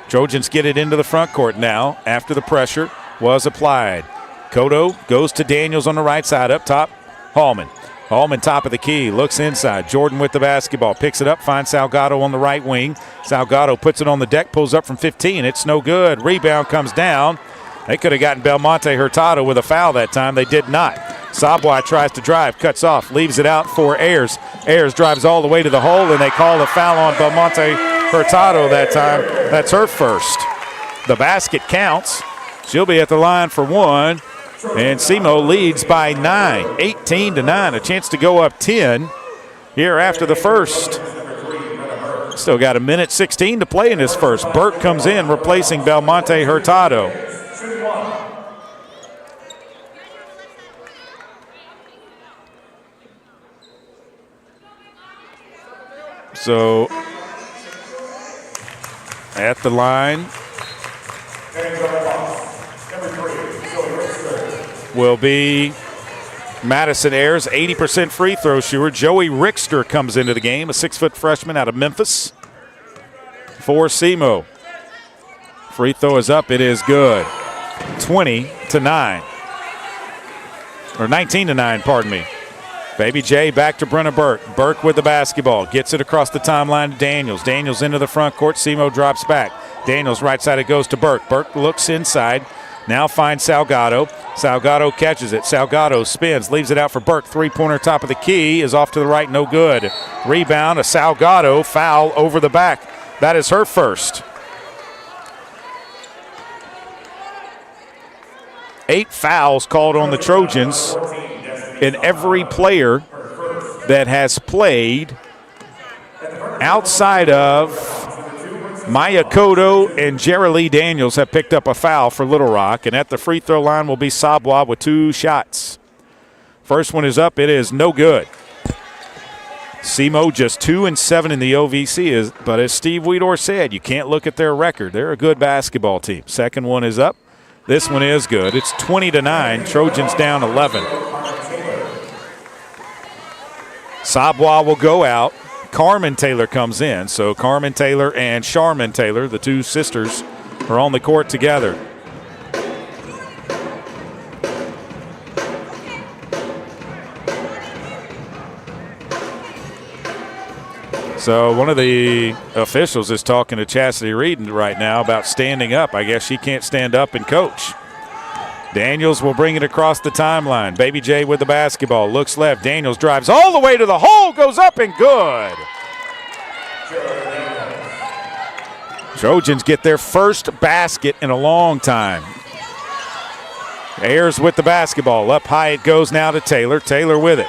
Trojans get it into the front court now after the pressure was applied. Cotto goes to Daniels on the right side, up top, Hallman. Hallman top of the key, looks inside. Jordan with the basketball, picks it up, finds Salgado on the right wing. Salgado puts it on the deck, pulls up from 15. It's no good. Rebound comes down. They could have gotten Belmonte Hurtado with a foul that time. They did not. Sabwa tries to drive, cuts off, leaves it out for Ayers. Ayers drives all the way to the hole, and they call the foul on Belmonte Hurtado that time. That's her first. The basket counts. She'll be at the line for 1. And SEMO leads by 9, 18-9. A chance to go up 10 here after the first. Still got 1:16 to play in this first. Burke comes in, replacing Belmonte Hurtado. So at the line will be Madison Ayers, 80% free throw shooter. Joey Rickster comes into the game, a 6-foot freshman out of Memphis for SEMO. Free throw is up. It is good. 20-9. Or 19-9, pardon me. Baby J back to Brenna Burke. Burke with the basketball. Gets it across the timeline to Daniels. Daniels into the front court. SEMO drops back. Daniels right side, it goes to Burke. Burke looks inside. Now finds Salgado. Salgado catches it. Salgado spins, leaves it out for Burke. Three-pointer top of the key is off to the right, no good. Rebound, a Salgado foul over the back. That is her first. 8 fouls called on the Trojans, and every player that has played outside of Maya Cotto and Jerry Lee Daniels have picked up a foul for Little Rock, and at the free throw line will be Sabwa with 2 shots. First one is up. It is no good. SEMO just 2-7 in the OVC, but as Steve Weedor said, you can't look at their record. They're a good basketball team. Second one is up. This one is good. It's 20-9. Trojans down 11. Sabwa will go out. Carmen Taylor comes in. So Carmen Taylor and Charmin Taylor, the 2 sisters, are on the court together. So one of the officials is talking to Chastity Reed right now about standing up. I guess she can't stand up and coach. Daniels will bring it across the timeline. Baby J with the basketball. Looks left. Daniels drives all the way to the hole. Goes up and good. Trojans get their first basket in a long time. Ayers with the basketball. Up high it goes now to Taylor. Taylor with it.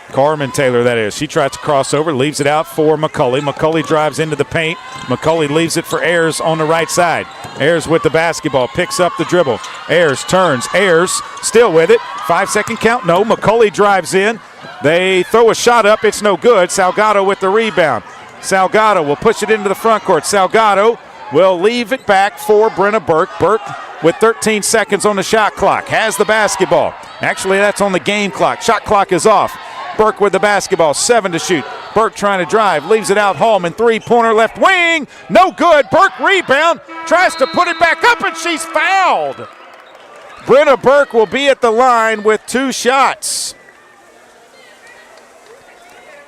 Carmen Taylor, that is. She tries to cross over, leaves it out for McCulley. McCulley drives into the paint. McCulley leaves it for Ayers on the right side. Ayers with the basketball, picks up the dribble. Ayers turns. Ayers still with it. 5-second count. No, McCulley drives in. They throw a shot up. It's no good. Salgado with the rebound. Salgado will push it into the front court. Salgado will leave it back for Brenna Burke. Burke with 13 seconds on the shot clock has the basketball. Actually, that's on the game clock. Shot clock is off. Burke with the basketball, 7 to shoot. Burke trying to drive, leaves it out. Hallman, three-pointer left wing, no good. Burke rebound, tries to put it back up, and she's fouled. Brenna Burke will be at the line with 2 shots.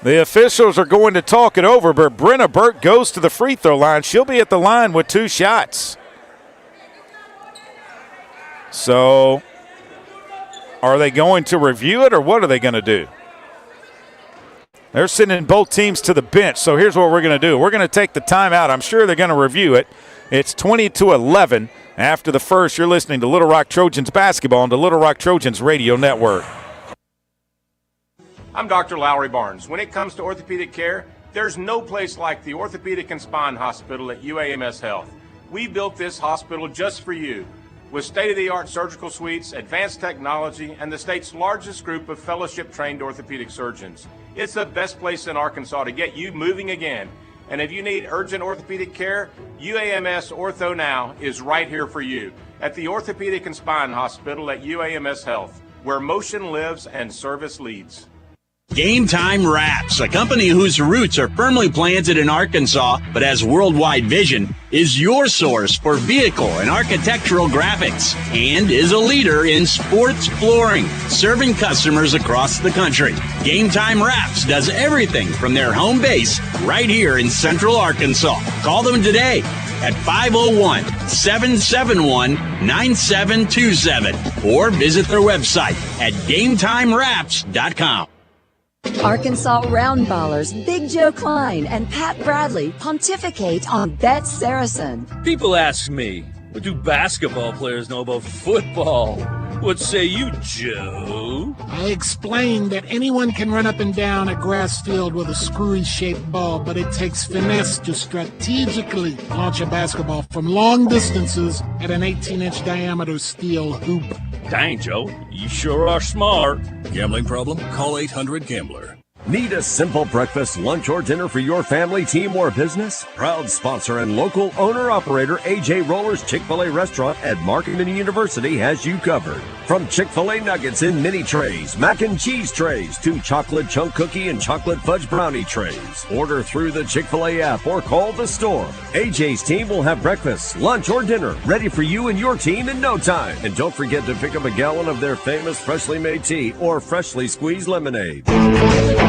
The officials are going to talk it over, but Brenna Burke goes to the free throw line. She'll be at the line with 2 shots. So, are they going to review it, or what are they going to do? They're sending both teams to the bench, so here's what we're going to do. We're going to take the timeout. I'm sure they're going to review it. It's 20-11 after the first. You're listening to Little Rock Trojans basketball on the Little Rock Trojans Radio Network. I'm Dr. Lowry Barnes. When it comes to orthopedic care, there's no place like the Orthopedic and Spine Hospital at UAMS Health. We built this hospital just for you, with state-of-the-art surgical suites, advanced technology, and the state's largest group of fellowship-trained orthopedic surgeons. It's the best place in Arkansas to get you moving again. And if you need urgent orthopedic care, UAMS Ortho Now is right here for you at the Orthopedic and Spine Hospital at UAMS Health, where motion lives and service leads. Game Time Wraps, a company whose roots are firmly planted in Arkansas but has worldwide vision, is your source for vehicle and architectural graphics and is a leader in sports flooring, serving customers across the country. Game Time Wraps does everything from their home base right here in Central Arkansas. Call them today at 501-771-9727 or visit their website at GameTimeWraps.com. Arkansas Roundballers Big Joe Klein and Pat Bradley pontificate on Bet Saracen. People ask me, what do basketball players know about football? What say you, Joe? I explained that anyone can run up and down a grass field with a screwy-shaped ball, but it takes finesse to strategically launch a basketball from long distances at an 18-inch diameter steel hoop. Dang, Joe, you sure are smart. Gambling problem? Call 800-GAMBLER. Need a simple breakfast, lunch, or dinner for your family, team, or business? Proud sponsor and local owner-operator AJ Roller's Chick-fil-A restaurant at Markham University has you covered. From Chick-fil-A nuggets in mini trays, mac and cheese trays, to chocolate chunk cookie and chocolate fudge brownie trays. Order through the Chick-fil-A app or call the store. AJ's team will have breakfast, lunch, or dinner ready for you and your team in no time. And don't forget to pick up a gallon of their famous freshly made tea or freshly squeezed lemonade.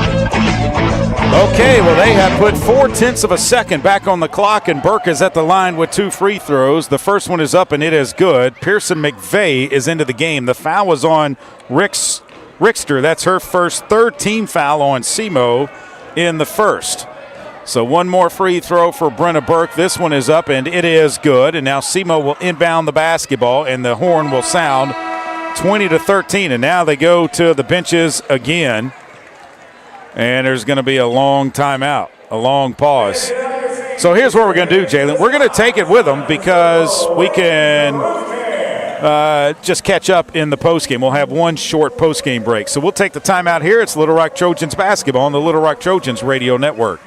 Okay, well, they have put 0.4 of a second back on the clock, and Burke is at the line with 2 free throws. The first one is up, and it is good. Pearson McVeigh is into the game. The foul was on Rickster. That's her first third-team foul on SEMO in the first. So one more free throw for Brenna Burke. This one is up, and it is good. And now SEMO will inbound the basketball, and the horn will sound 20-13. And now they go to the benches again. And there's going to be a long timeout, a long pause. So here's what we're going to do, Jalen. We're going to take it with them because we can just catch up in the postgame. We'll have one short postgame break. So we'll take the timeout here. It's Little Rock Trojans basketball on the Little Rock Trojans Radio Network.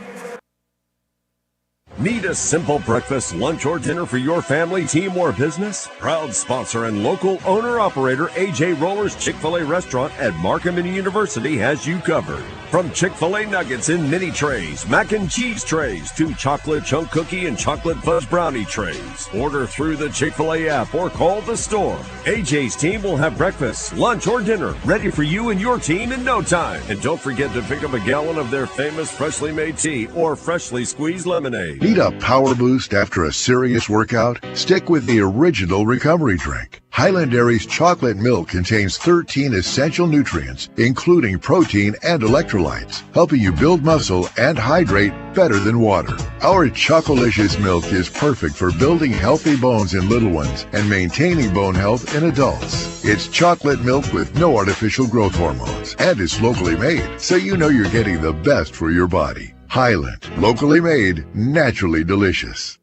Need a simple breakfast, lunch, or dinner for your family, team, or business? Proud sponsor and local owner-operator AJ Roller's Chick-fil-A restaurant at Markham University has you covered. From Chick-fil-A nuggets in mini trays, mac and cheese trays, to chocolate chunk cookie and chocolate fudge brownie trays. Order through the Chick-fil-A app or call the store. AJ's team will have breakfast, lunch, or dinner ready for you and your team in no time. And don't forget to pick up a gallon of their famous freshly made tea or freshly squeezed lemonade. Need a power boost after a serious workout? Stick with the original recovery drink. Highland Dairy's chocolate milk contains 13 essential nutrients, including protein and electrolytes, helping you build muscle and hydrate better than water. Our Chocolicious milk is perfect for building healthy bones in little ones and maintaining bone health in adults. It's chocolate milk with no artificial growth hormones, and it's locally made, so you know you're getting the best for your body. Highland, locally made, naturally delicious.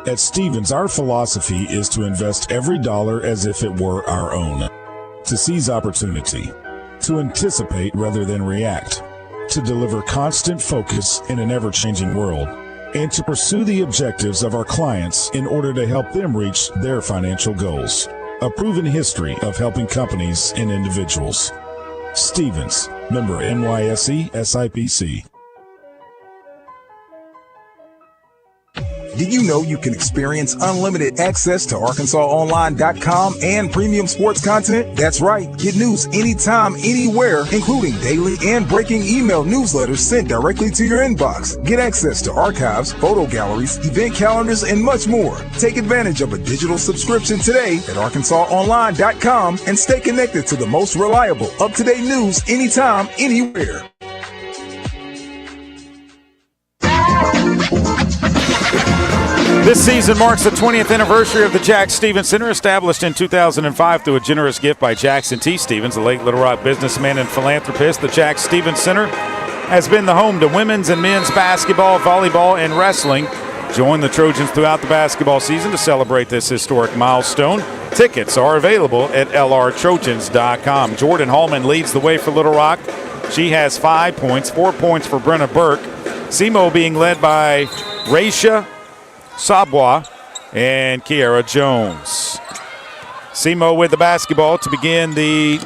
At Stevens, our philosophy is to invest every dollar as if it were our own, to seize opportunity, to anticipate rather than react, to deliver constant focus in an ever-changing world, and to pursue the objectives of our clients in order to help them reach their financial goals. A proven history of helping companies and individuals. Stevens, member NYSE SIPC. Did you know you can experience unlimited access to ArkansasOnline.com and premium sports content? That's right. Get news anytime, anywhere, including daily and breaking email newsletters sent directly to your inbox. Get access to archives, photo galleries, event calendars, and much more. Take advantage of a digital subscription today at ArkansasOnline.com and stay connected to the most reliable, up-to-date news anytime, anywhere. This season marks the 20th anniversary of the Jack Stevens Center, established in 2005 through a generous gift by Jackson T. Stevens, a late Little Rock businessman and philanthropist. The Jack Stevens Center has been the home to women's and men's basketball, volleyball, and wrestling. Join the Trojans throughout the basketball season to celebrate this historic milestone. Tickets are available at lrtrojans.com. Jordan Hallman leads the way for Little Rock. She has 5 points, 4 points for Brenna Burke. SEMO being led by Raisha Sabwa and Kiara Jones. SEMO with the basketball to begin the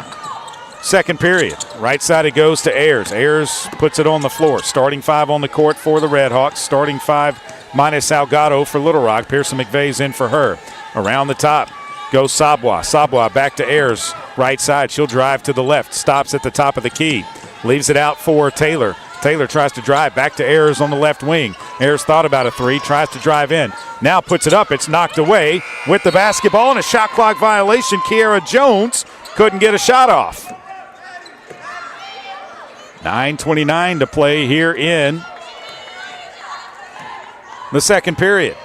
second period. Right side it goes to Ayers. Ayers puts it on the floor. Starting five on the court for the Redhawks. Starting five minus Salgado for Little Rock. Pearson McVeigh's in for her. Around the top goes Sabwa. Sabwa back to Ayers. Right side. She'll drive to the left. Stops at the top of the key. Leaves it out for Taylor. Taylor tries to drive back to Ayers on the left wing. Ayers thought about a three, tries to drive in. Now puts it up. It's knocked away with the basketball and a shot clock violation. Kiara Jones couldn't get a shot off. 9:29 to play here in the second period.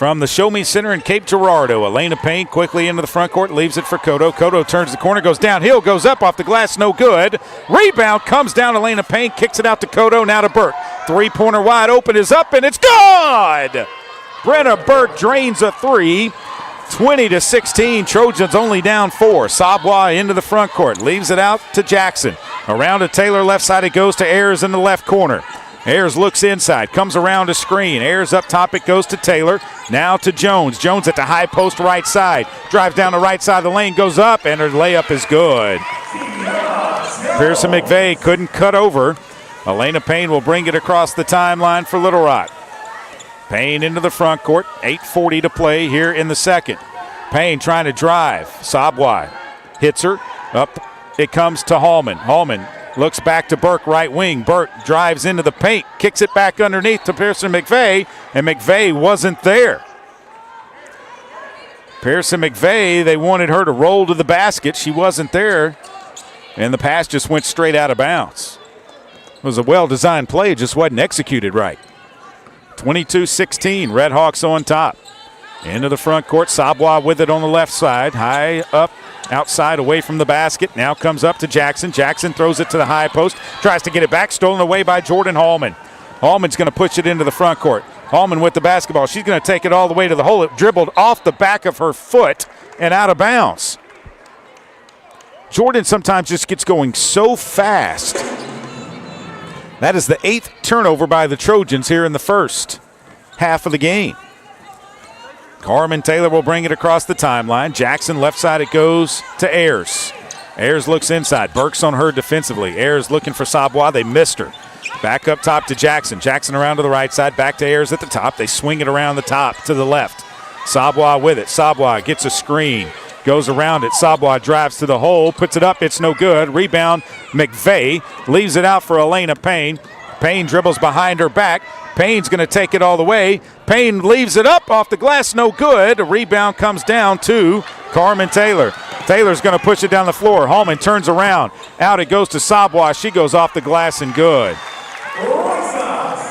From the Show Me Center in Cape Girardeau, Elena Payne quickly into the front court, leaves it for Cotto. Cotto turns the corner, goes downhill, goes up off the glass, no good. Rebound comes down, Elena Payne kicks it out to Cotto, now to Burke. Three-pointer wide open is up, and it's good! Brenna Burke drains a three. 20-16, Trojans only down four. Sabwa into the front court, leaves it out to Jackson. Around to Taylor, left side it goes to Ayers in the left corner. Ayers looks inside, comes around a screen. Ayers up top, it goes to Taylor. Now to Jones. Jones at the high post right side. Drives down the right side of the lane, goes up, and her layup is good. Pearson McVeigh couldn't cut over. Elena Payne will bring it across the timeline for Little Rock. Payne into the front court. 8:40 to play here in the second. Payne trying to drive. Sabwa hits her. Up it comes to Hallman. Hallman looks back to Burke, right wing. Burke drives into the paint, kicks it back underneath to Pearson McVeigh, and McVeigh wasn't there. Pearson McVeigh, they wanted her to roll to the basket. She wasn't there, and the pass just went straight out of bounds. It was a well-designed play, it just wasn't executed right. 22-16, Redhawks on top. Into the front court, Sabwa with it on the left side, high up. Outside away from the basket. Now comes up to Jackson. Jackson throws it to the high post. Tries to get it back. Stolen away by Jordan Hallman. Hallman's going to push it into the front court. Hallman with the basketball. She's going to take it all the way to the hole. It dribbled off the back of her foot and out of bounds. Jordan sometimes just gets going so fast. That is the 8th turnover by the Trojans here in the first half of the game. Carmen Taylor will bring it across the timeline. Jackson, left side it goes to Ayers. Ayers looks inside. Burke's on her defensively. Ayers looking for Sabwa. They missed her. Back up top to Jackson. Jackson around to the right side. Back to Ayers at the top. They swing it around the top to the left. Sabwa with it. Sabwa gets a screen. Goes around it. Sabwa drives to the hole. Puts it up. It's no good. Rebound. McVeigh leaves it out for Elena Payne. Payne dribbles behind her back. Payne's going to take it all the way. Payne leaves it up off the glass, no good. A rebound comes down to Carmen Taylor. Taylor's going to push it down the floor. Hallman turns around. Out it goes to Sabwa. She goes off the glass and good.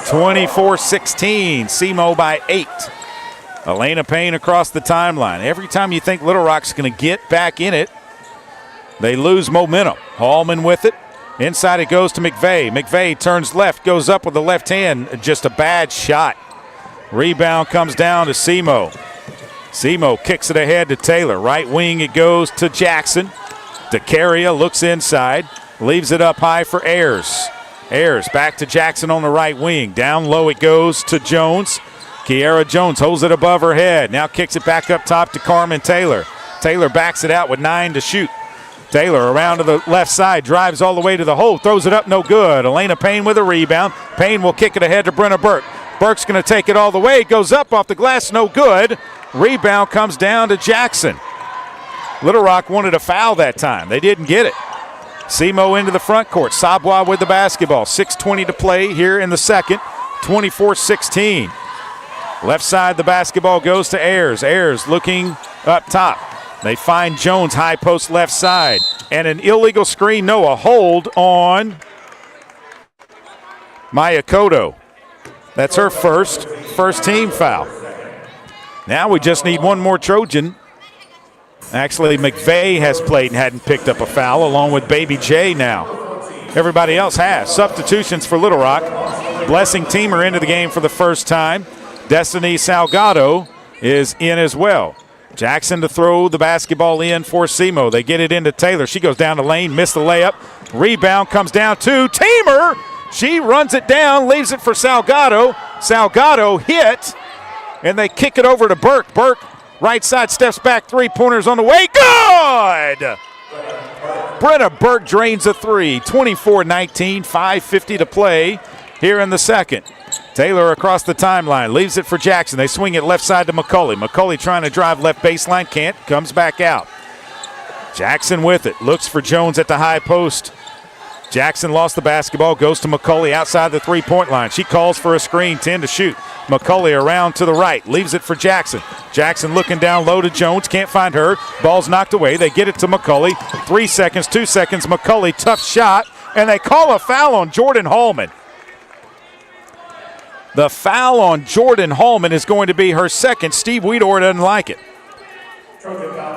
24-16, SEMO by 8. Elena Payne across the timeline. Every time you think Little Rock's going to get back in it, they lose momentum. Hallman with it. Inside it goes to McVeigh. McVeigh turns left, goes up with the left hand. Just a bad shot. Rebound comes down to SEMO. SEMO kicks it ahead to Taylor. Right wing it goes to Jackson. DeCaria looks inside. Leaves it up high for Ayers. Ayers back to Jackson on the right wing. Down low it goes to Jones. Kiara Jones holds it above her head. Now kicks it back up top to Carmen Taylor. Taylor backs it out with 9 to shoot. Taylor around to the left side, drives all the way to the hole, throws it up, no good. Elena Payne with a rebound. Payne will kick it ahead to Brenna Burke. Burke's going to take it all the way. Goes up off the glass, no good. Rebound comes down to Jackson. Little Rock wanted a foul that time. They didn't get it. SEMO into the front court. Sabwa with the basketball. 6:20 to play here in the second. 24-16. Left side, the basketball goes to Ayers. Ayers looking up top. They find Jones, high post left side. And an illegal screen, no, a hold on Maya Cotto. That's her first team foul. Now we just need one more Trojan. Actually, McVeigh has played and hadn't picked up a foul, along with Baby J now. Everybody else has. Substitutions for Little Rock. Blessing Teamer into the game for the first time. Destiny Salgado is in as well. Jackson to throw the basketball in for SEMO. They get it into Taylor. She goes down the lane, missed the layup. Rebound comes down to Teamer. She runs it down, leaves it for Salgado. Salgado hit, and they kick it over to Burke. Burke, right side, steps back, three-pointers on the way. Good! Brenna Burke drains a three. 24-19, 5:50 to play here in the second. Taylor across the timeline, leaves it for Jackson. They swing it left side to McCulley. McCulley trying to drive left baseline, can't, comes back out. Jackson with it, looks for Jones at the high post. Jackson lost the basketball, goes to McCulley outside the three-point line. She calls for a screen, 10 to shoot. McCulley around to the right, leaves it for Jackson. Jackson looking down low to Jones, can't find her. Ball's knocked away, they get it to McCulley. 3 seconds, 2 seconds, McCulley, tough shot, and they call a foul on Jordan Hallman. The foul on Jordan Hallman is going to be her second. Steve Weedor doesn't like it.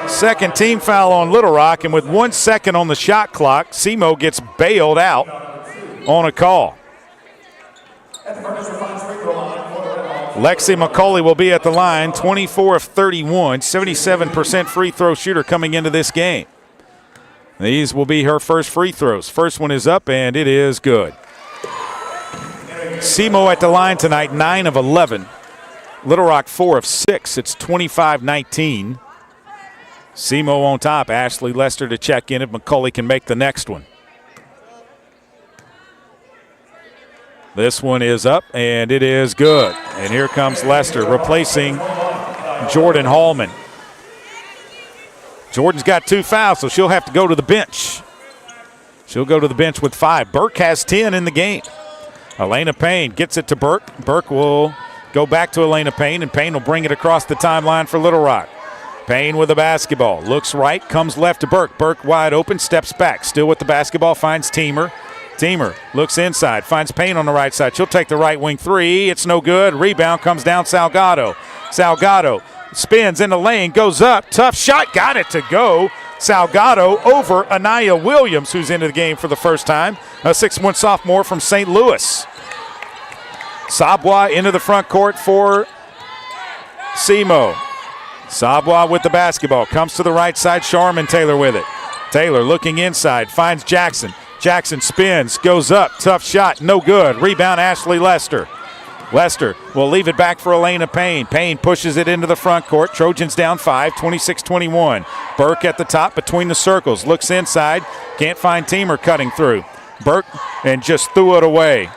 Second team foul on Little Rock, and with 1 second on the shot clock, SEMO gets bailed out on a call. Lexi McCulley will be at the line, 24 of 31, 77% free throw shooter coming into this game. These will be her first free throws. First one is up, and it is good. SEMO at the line tonight, 9 of 11. Little Rock 4 of 6. It's 25-19. SEMO on top. Ashley Lester to check in if McCulley can make the next one. This one is up, and it is good. And here comes Lester replacing Jordan Hallman. Jordan's got 2 fouls, so she'll have to go to the bench. She'll go to the bench with 5. Burke has 10 in the game. Elena Payne gets it to Burke. Burke will go back to Elena Payne, and Payne will bring it across the timeline for Little Rock. Payne with the basketball. Looks right, comes left to Burke. Burke wide open, steps back. Still with the basketball, finds Teamer. Teamer looks inside, finds Payne on the right side. She'll take the right wing three. It's no good. Rebound comes down Salgado. Salgado spins in the lane, goes up. Tough shot, got it to go. Salgado over Anaya Williams, who's into the game for the first time. A 6'1" sophomore from St. Louis. Sabwa into the front court for SEMO. Sabwa with the basketball. Comes to the right side. Sharman Taylor with it. Taylor looking inside. Finds Jackson. Jackson spins. Goes up. Tough shot. No good. Rebound Ashley Lester. Lester will leave it back for Elena Payne. Payne pushes it into the front court. Trojans down 5, 26-21. Burke at the top between the circles. Looks inside. Can't find Teamer cutting through. Burke and just threw it away.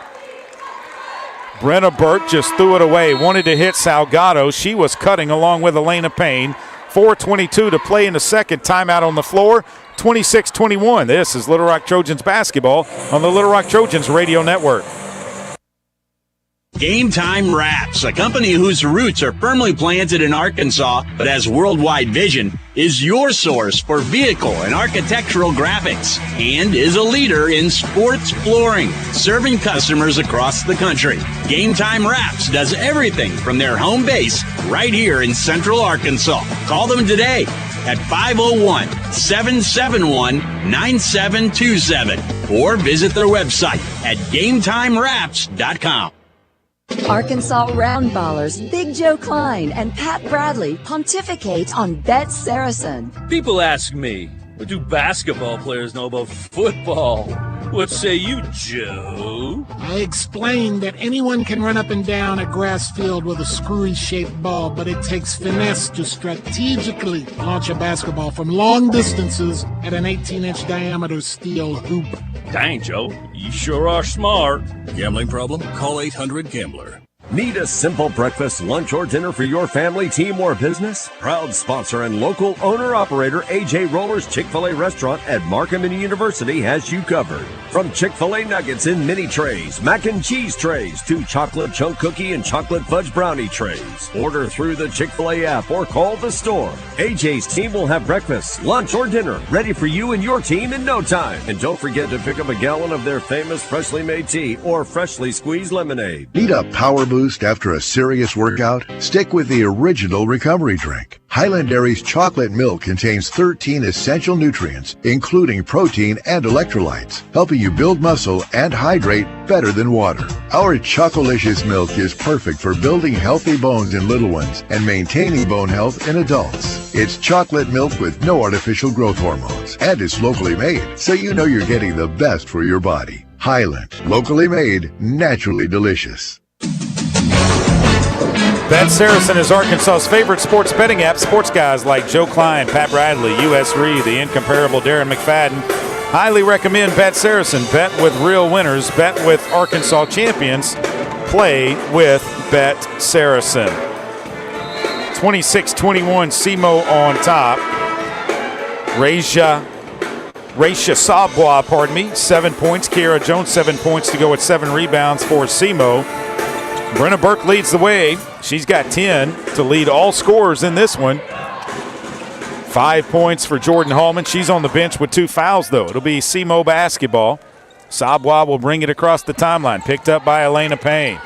Brenna Burke just threw it away. Wanted to hit Salgado. She was cutting along with Elena Payne. 4:22 to play in the second. Timeout on the floor. 26-21. This is Little Rock Trojans basketball on the Little Rock Trojans radio network. Game Time Wraps, a company whose roots are firmly planted in Arkansas but has worldwide vision, is your source for vehicle and architectural graphics and is a leader in sports flooring, serving customers across the country. Game Time Wraps does everything from their home base right here in Central Arkansas. Call them today at 501-771-9727 or visit their website at GameTimeWraps.com. Arkansas Roundballers Big Joe Klein and Pat Bradley pontificate on Bet Saracen. People ask me, what do basketball players know about football? What say you, Joe? I explained that anyone can run up and down a grass field with a screwy-shaped ball, but it takes finesse to strategically launch a basketball from long distances at an 18-inch diameter steel hoop. Dang, Joe, you sure are smart. Gambling problem? Call 800-GAMBLER. Need a simple breakfast, lunch, or dinner for your family, team, or business? Proud sponsor and local owner-operator AJ Roller's Chick-fil-A restaurant at Markham University has you covered. From Chick-fil-A nuggets in mini trays, mac and cheese trays, to chocolate chunk cookie and chocolate fudge brownie trays. Order through the Chick-fil-A app or call the store. AJ's team will have breakfast, lunch, or dinner ready for you and your team in no time. And don't forget to pick up a gallon of their famous freshly made tea or freshly squeezed lemonade. Need a power boost after a serious workout? Stick with the original recovery drink. Highland Dairy's chocolate milk contains 13 essential nutrients, including protein and electrolytes, helping you build muscle and hydrate better than water. Our Chocolicious milk is perfect for building healthy bones in little ones and maintaining bone health in adults. It's chocolate milk with no artificial growth hormones, and it's locally made, so you know you're getting the best for your body. Highland, locally made, naturally delicious. Bet Saracen is Arkansas's favorite sports betting app. Sports guys like Joe Klein, Pat Bradley, U.S. Reed, the incomparable Darren McFadden. Highly recommend Bet Saracen. Bet with real winners. Bet with Arkansas champions. Play with Bet Saracen. 26-21, SEMO on top. Raisha Sabwa, 7 points. Kiara Jones, 7 points to go with 7 rebounds for SEMO. Brenna Burke leads the way. She's got 10 to lead all scorers in this one. 5 points for Jordan Hallman. She's on the bench with 2 fouls, though. It'll be SEMO basketball. Sabwa will bring it across the timeline. Picked up by Elena Payne.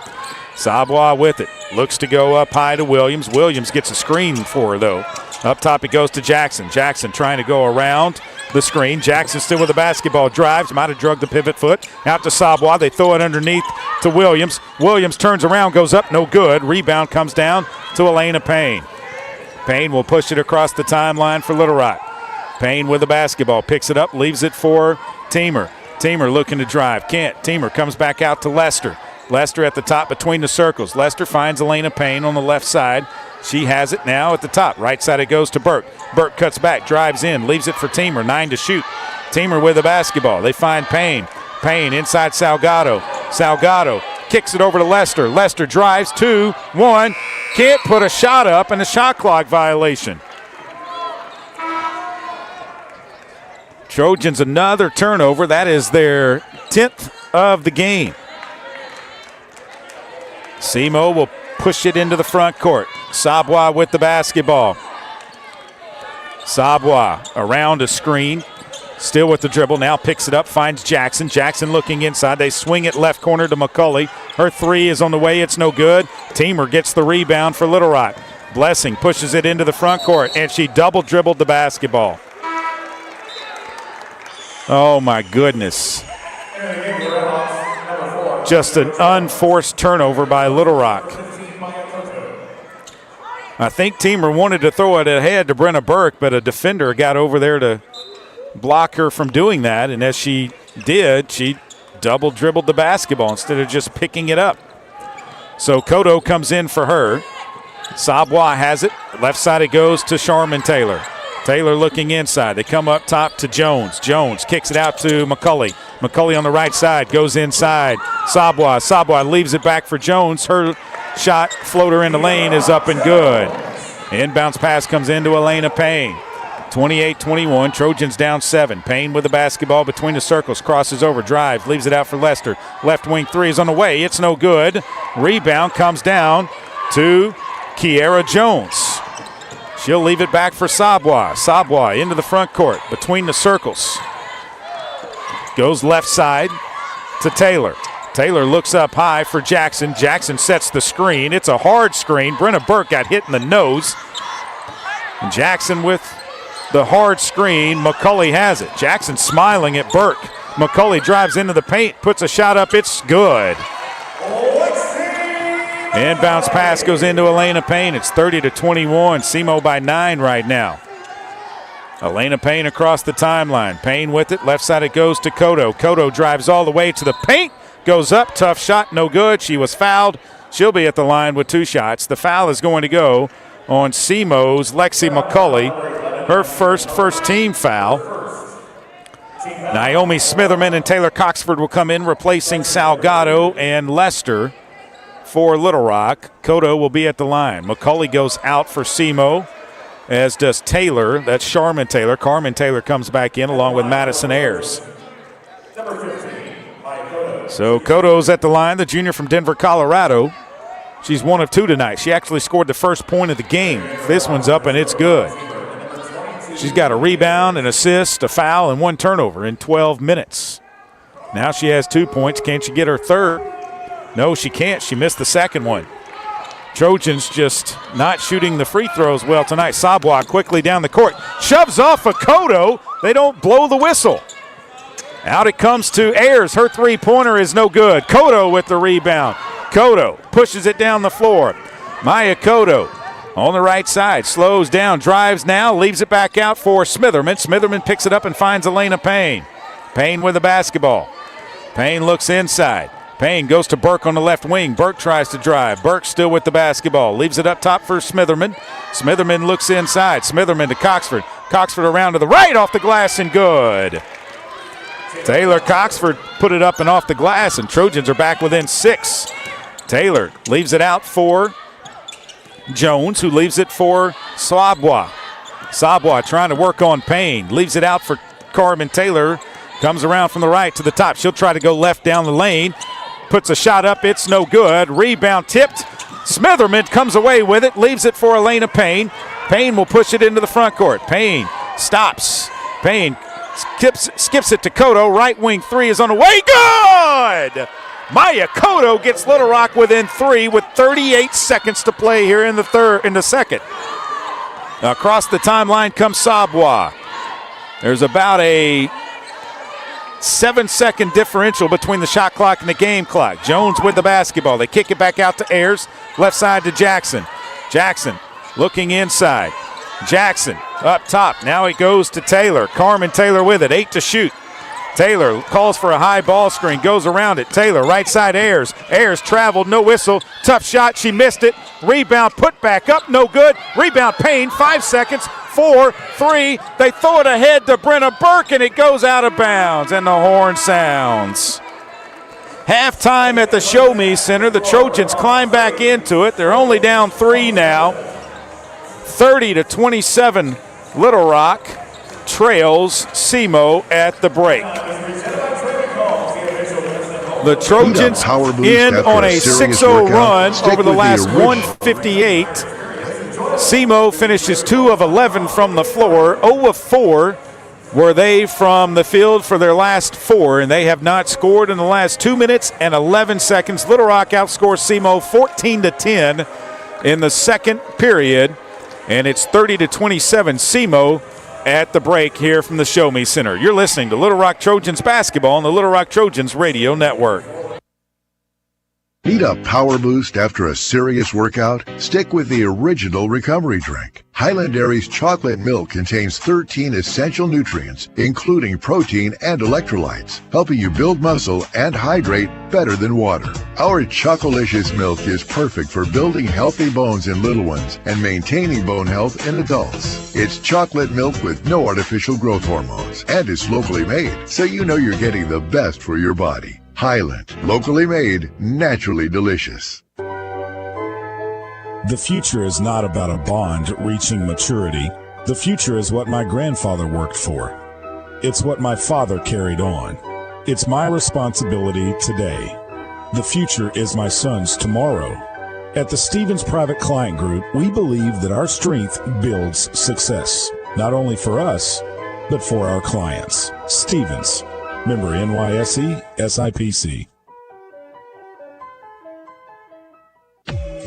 Sabwa with it. Looks to go up high to Williams. Williams gets a screen for her, though. Up top it goes to Jackson. Jackson trying to go around the screen. Jackson still with the basketball. Drives. Might have drugged the pivot foot. Out to Sabwa. They throw it underneath to Williams. Williams turns around, goes up. No good. Rebound comes down to Elena Payne. Payne will push it across the timeline for Little Rock. Payne with the basketball. Picks it up. Leaves it for Teamer. Teamer looking to drive. Can't. Teamer comes back out to Lester. Lester at the top between the circles. Lester finds Elena Payne on the left side. She has it now at the top. Right side it goes to Burke. Burke cuts back, drives in, leaves it for Teamer. 9 to shoot. Teamer with the basketball. They find Payne. Payne inside Salgado. Salgado kicks it over to Lester. Lester drives 2-1. Can't put a shot up, and a shot clock violation. Trojans another turnover. That is their 10th of the game. SEMO will push it into the front court. Sabwa with the basketball. Sabwa around a screen. Still with the dribble. Now picks it up. Finds Jackson. Jackson looking inside. They swing it left corner to McCulley. Her 3 is on the way. It's no good. Teamer gets the rebound for Little Rock. Blessing pushes it into the front court, and she double dribbled the basketball. Oh, my goodness. Just an unforced turnover by Little Rock. I think Teamer wanted to throw it ahead to Brenna Burke, but a defender got over there to block her from doing that. And as she did, she double dribbled the basketball instead of just picking it up. So Kodo comes in for her. Sabwa has it. Left side it goes to Sharman Taylor. Taylor looking inside. They come up top to Jones. Jones kicks it out to McCulley. McCulley on the right side goes inside. Sabwa leaves it back for Jones. Her shot floater in the lane is up and good. Inbounds pass comes into Elena Payne. 28-21. Trojans down 7. Payne with the basketball between the circles. Crosses over. Drives. Leaves it out for Lester. Left wing 3 is on the way. It's no good. Rebound comes down to Kiara Jones. She'll leave it back for Sabwa. Sabwa into the front court between the circles. Goes left side to Taylor. Taylor looks up high for Jackson. Jackson sets the screen. It's a hard screen. Brenna Burke got hit in the nose. And Jackson with the hard screen. McCulley has it. Jackson smiling at Burke. McCulley drives into the paint, puts a shot up. It's good. Inbounds pass goes into Elena Payne. It's 30-21. SEMO by 9 right now. Elena Payne across the timeline. Payne with it. Left side it goes to Kodo. Kodo drives all the way to the paint. Goes up. Tough shot. No good. She was fouled. She'll be at the line with 2 shots. The foul is going to go on SEMO's Lexi McCulley. Her first team foul. Naomi Smitherman and Taylor Coxford will come in replacing Salgado and Lester for Little Rock. Cotto will be at the line. McCauley goes out for SEMO, as does Taylor. That's Sharman Taylor. Carmen Taylor comes back in along with Madison Ayers. So Cotto's at the line, the junior from Denver, Colorado. She's 1 of 2 tonight. She actually scored the first point of the game. This one's up, and it's good. She's got a rebound, an assist, a foul, and 1 turnover in 12 minutes. Now she has 2 points. Can she get her third? No, she can't. She missed the second one. Trojans just not shooting the free throws well tonight. Sabwa quickly down the court. Shoves off a Cotto. They don't blow the whistle. Out it comes to Ayers. Her three-pointer is no good. Cotto with the rebound. Cotto pushes it down the floor. Maya Cotto on the right side. Slows down, drives now, leaves it back out for Smitherman. Smitherman picks it up and finds Elena Payne. Payne with the basketball. Payne looks inside. Payne goes to Burke on the left wing. Burke tries to drive. Burke still with the basketball. Leaves it up top for Smitherman. Smitherman looks inside. Smitherman to Coxford. Coxford around to the right, off the glass, and good. Taylor Coxford put it up and off the glass, and Trojans are back within 6. Taylor leaves it out for Jones, who leaves it for Sabwa. Sabwa trying to work on Payne. Leaves it out for Carmen Taylor. Comes around from the right to the top. She'll try to go left down the lane. Puts a shot up. It's no good. Rebound tipped. Smitherman comes away with it. Leaves it for Elena Payne. Payne will push it into the front court. Payne stops. Payne skips it to Cotto. Right wing three is on the way. Good! Maya Cotto gets Little Rock within 3 with 38 seconds to play here in the second. Across the timeline comes Sabwa. There's about a 7-second differential between the shot clock and the game clock. Jones with the basketball. They kick it back out to Ayers. Left side to Jackson. Jackson looking inside. Jackson up top. Now it goes to Taylor. Carmen Taylor with it. 8 to shoot. Taylor calls for a high ball screen. Goes around it. Taylor right side Ayers. Ayers traveled. No whistle. Tough shot. She missed it. Rebound put back up. No good. Rebound Payne. 5 seconds. 4, 3. They throw it ahead to Brenna Burke, and it goes out of bounds, and the horn sounds. Halftime at the Show Me Center. The Trojans climb back into it. They're only down 3 now. 30-27, Little Rock trails SEMO at the break. The Trojans in on a 6-0 run over the last 158. SEMO finishes 2 of 11 from the floor. 0 of 4 were they from the field for their last 4, and they have not scored in the last 2 minutes and 11 seconds. Little Rock outscores SEMO 14-10 in the second period, and it's 30-27 SEMO at the break here from the Show Me Center. You're listening to Little Rock Trojans basketball on the Little Rock Trojans radio network. Need a power boost after a serious workout? Stick with the original recovery drink. Highland Dairy's chocolate milk contains 13 essential nutrients, including protein and electrolytes, helping you build muscle and hydrate better than water. Our Chocolicious milk is perfect for building healthy bones in little ones and maintaining bone health in adults. It's chocolate milk with no artificial growth hormones, and it's locally made, so you know you're getting the best for your body. Highland, locally made, naturally delicious. The future is not about a bond reaching maturity. The future is what my grandfather worked for. It's what my father carried on. It's my responsibility today. The future is my son's tomorrow. At the Stevens Private Client Group, we believe that our strength builds success, not only for us, but for our clients. Stevens, member NYSE, SIPC.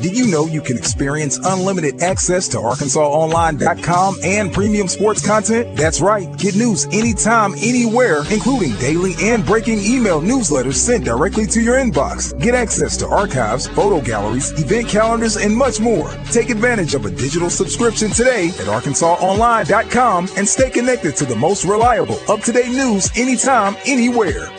Did you know you can experience unlimited access to ArkansasOnline.com and premium sports content? That's right. Get news anytime, anywhere, including daily and breaking email newsletters sent directly to your inbox. Get access to archives, photo galleries, event calendars, and much more. Take advantage of a digital subscription today at ArkansasOnline.com and stay connected to the most reliable, up-to-date news anytime, anywhere.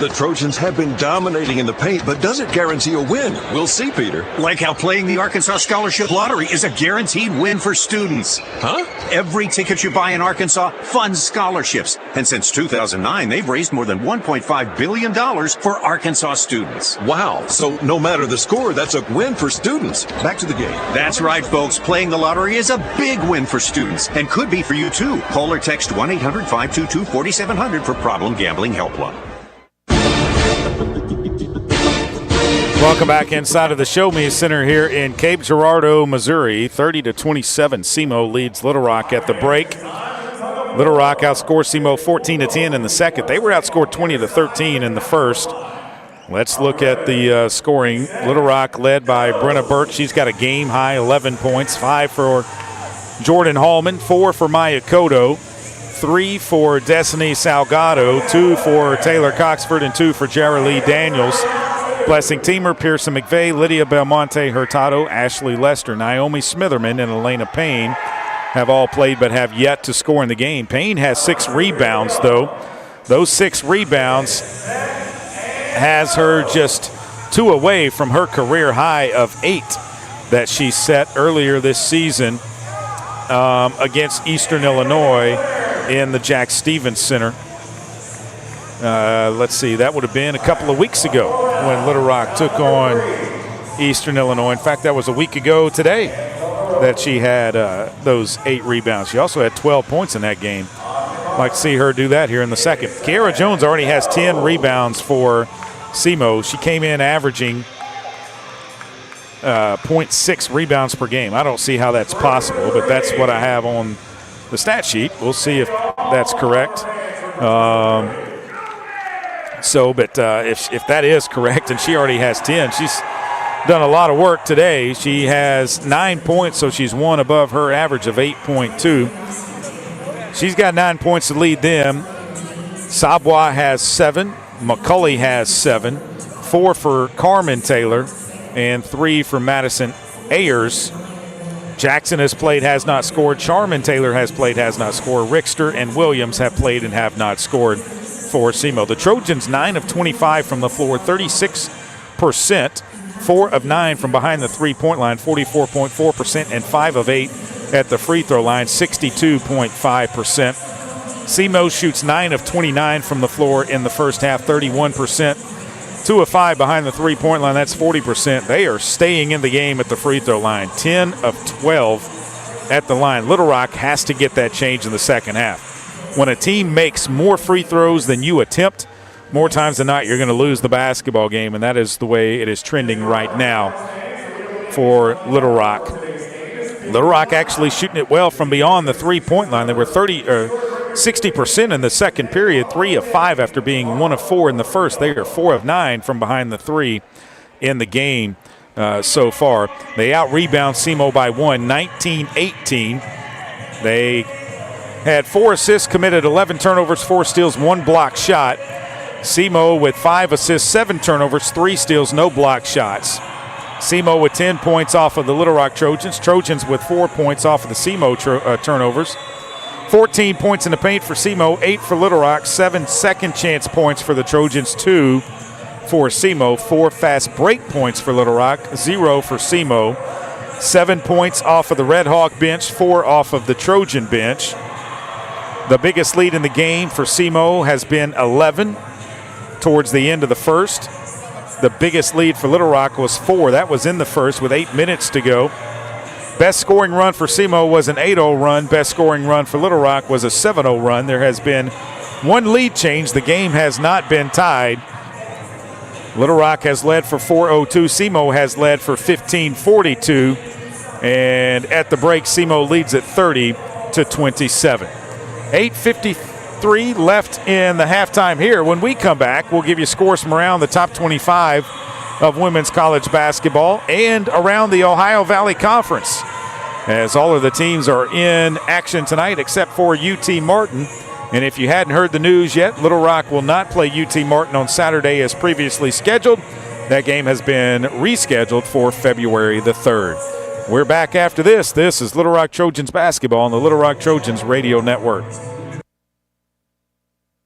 The Trojans have been dominating in the paint, but does it guarantee a win? We'll see, Peter. Like how playing the Arkansas Scholarship Lottery is a guaranteed win for students. Huh? Every ticket you buy in Arkansas funds scholarships. And since 2009, they've raised more than $1.5 billion for Arkansas students. Wow. So no matter the score, that's a win for students. Back to the game. That's right, folks. Playing the lottery is a big win for students and could be for you, too. Call or text 1-800-522-4700 for Problem Gambling Helpline. Welcome back inside of the Show Me Center here in Cape Girardeau, Missouri. 30-27, SEMO leads Little Rock at the break. Little Rock outscored SEMO 14-10 in the second. They were outscored 20-13 in the first. Let's look at the scoring. Little Rock led by Brenna Burt. She's got a game-high 11 points, 5 for Jordan Hallman, 4 for Maya Cotto, 3 for Destiny Salgado, 2 for Taylor Coxford, and 2 for Jara Lee Daniels. Blessing Teamer, Pearson McVeigh, Lydia Belmonte Hurtado, Ashley Lester, Naomi Smitherman, and Elena Payne have all played but have yet to score in the game. Payne has 6 rebounds, though. Those 6 rebounds has her just 2 away from her career high of 8 that she set earlier this season against Eastern Illinois in the Jack Stevens Center. Let's see, that would have been a couple of weeks ago when Little Rock took on Eastern Illinois. In fact, that was a week ago today that she had those 8 rebounds. She also had 12 points in that game. I'd like to see her do that here in the second. Kiara Jones already has 10 rebounds for SEMO. She came in averaging 0.6 rebounds per game. I don't see how that's possible, but that's what I have on the stat sheet. We'll see if that's correct. If that is correct, and she already has 10, she's done a lot of work today. She has 9 points, so she's 1 above her average of 8.2. She's got 9 points to lead them. Sabwa has 7. McCulley has 7. 4 for Carmen Taylor, and 3 for Madison Ayers. Jackson has played, has not scored. Charmin Taylor has played, has not scored. Rickster and Williams have played and have not scored for SEMO. The Trojans 9 of 25 from the floor, 36%, 4 of 9 from behind the three-point line, 44.4%, and 5 of 8 at the free throw line, 62.5%. SEMO shoots 9 of 29 from the floor in the first half, 31%. 2 of 5 behind the three-point line, that's 40%. They are staying in the game at the free throw line, 10 of 12 at the line. Little Rock has to get that change in the second half. When a team makes more free throws than you attempt, more times than not, you're going to lose the basketball game, and that is the way it is trending right now for Little Rock. Little Rock actually shooting it well from beyond the three-point line. They were 60% in the second period, 3 of 5 after being 1 of 4 in the first. They are 4 of 9 from behind the three in the game so far. They out-rebound SEMO by 1, 19-18. They had 4 assists, committed 11 turnovers, 4 steals, 1 block shot. SEMO with 5 assists, 7 turnovers, 3 steals, no block shots. SEMO with 10 points off of the Little Rock Trojans. Trojans with 4 points off of the SEMO turnovers. 14 points in the paint for SEMO, 8 for Little Rock, 7 second chance points for the Trojans, 2 for SEMO, 4 fast break points for Little Rock, 0 for SEMO. 7 points off of the Red Hawk bench, 4 off of the Trojan bench. The biggest lead in the game for SEMO has been 11 towards the end of the first. The biggest lead for Little Rock was 4. That was in the first with 8 minutes to go. Best scoring run for SEMO was an 8-0 run. Best scoring run for Little Rock was a 7-0 run. There has been 1 lead change. The game has not been tied. Little Rock has led for 4:02. SEMO has led for 15:42. And at the break, SEMO leads at 30-27. 8:53 left in the halftime here. When we come back, we'll give you scores from around the top 25 of women's college basketball and around the Ohio Valley Conference, as all of the teams are in action tonight except for UT Martin. And if you hadn't heard the news yet, Little Rock will not play UT Martin on Saturday as previously scheduled. That game has been rescheduled for February the 3rd. We're back after this. This is Little Rock Trojans basketball on the Little Rock Trojans Radio Network.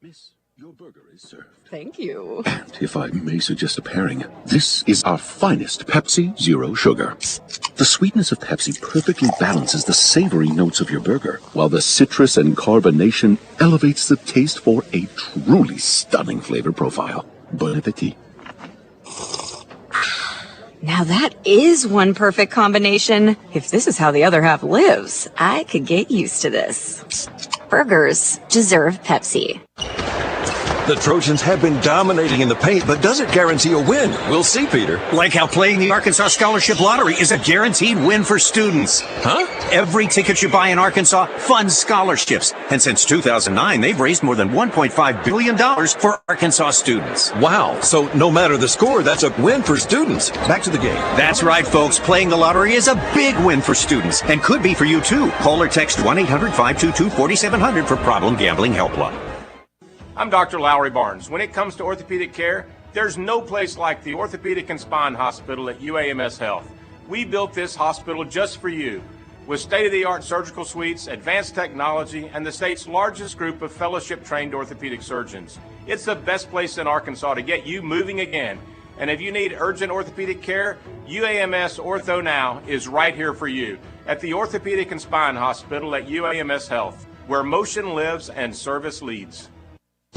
Miss, your burger is served. Thank you. If I may suggest a pairing, this is our finest Pepsi Zero Sugar. The sweetness of Pepsi perfectly balances the savory notes of your burger, while the citrus and carbonation elevates the taste for a truly stunning flavor profile. Bon appetit. Now that is one perfect combination. If this is how the other half lives, I could get used to this. Burgers deserve Pepsi. The Trojans have been dominating in the paint, but does it guarantee a win? We'll see, Peter. Like how playing the Arkansas Scholarship Lottery is a guaranteed win for students. Huh? Every ticket you buy in Arkansas funds scholarships. And since 2009, they've raised more than $1.5 billion for Arkansas students. Wow. So no matter the score, that's a win for students. Back to the game. That's right, folks. Playing the lottery is a big win for students and could be for you, too. Call or text 1-800-522-4700 for Problem Gambling Helpline. I'm Dr. Lowry Barnes. When it comes to orthopedic care, there's no place like the Orthopedic and Spine Hospital at UAMS Health. We built this hospital just for you, with state-of-the-art surgical suites, advanced technology, and the state's largest group of fellowship-trained orthopedic surgeons. It's the best place in Arkansas to get you moving again. And if you need urgent orthopedic care, UAMS Ortho Now is right here for you at the Orthopedic and Spine Hospital at UAMS Health, where motion lives and service leads.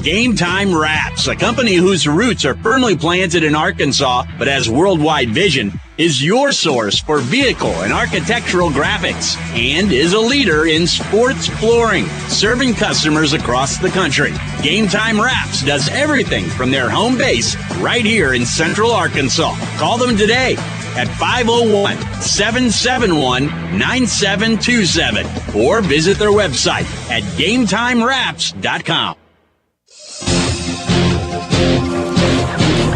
Game Time Wraps, a company whose roots are firmly planted in Arkansas but has worldwide vision, is your source for vehicle and architectural graphics and is a leader in sports flooring, serving customers across the country. Game Time Wraps does everything from their home base right here in Central Arkansas. Call them today at 501-771-9727 or visit their website at GameTimeWraps.com.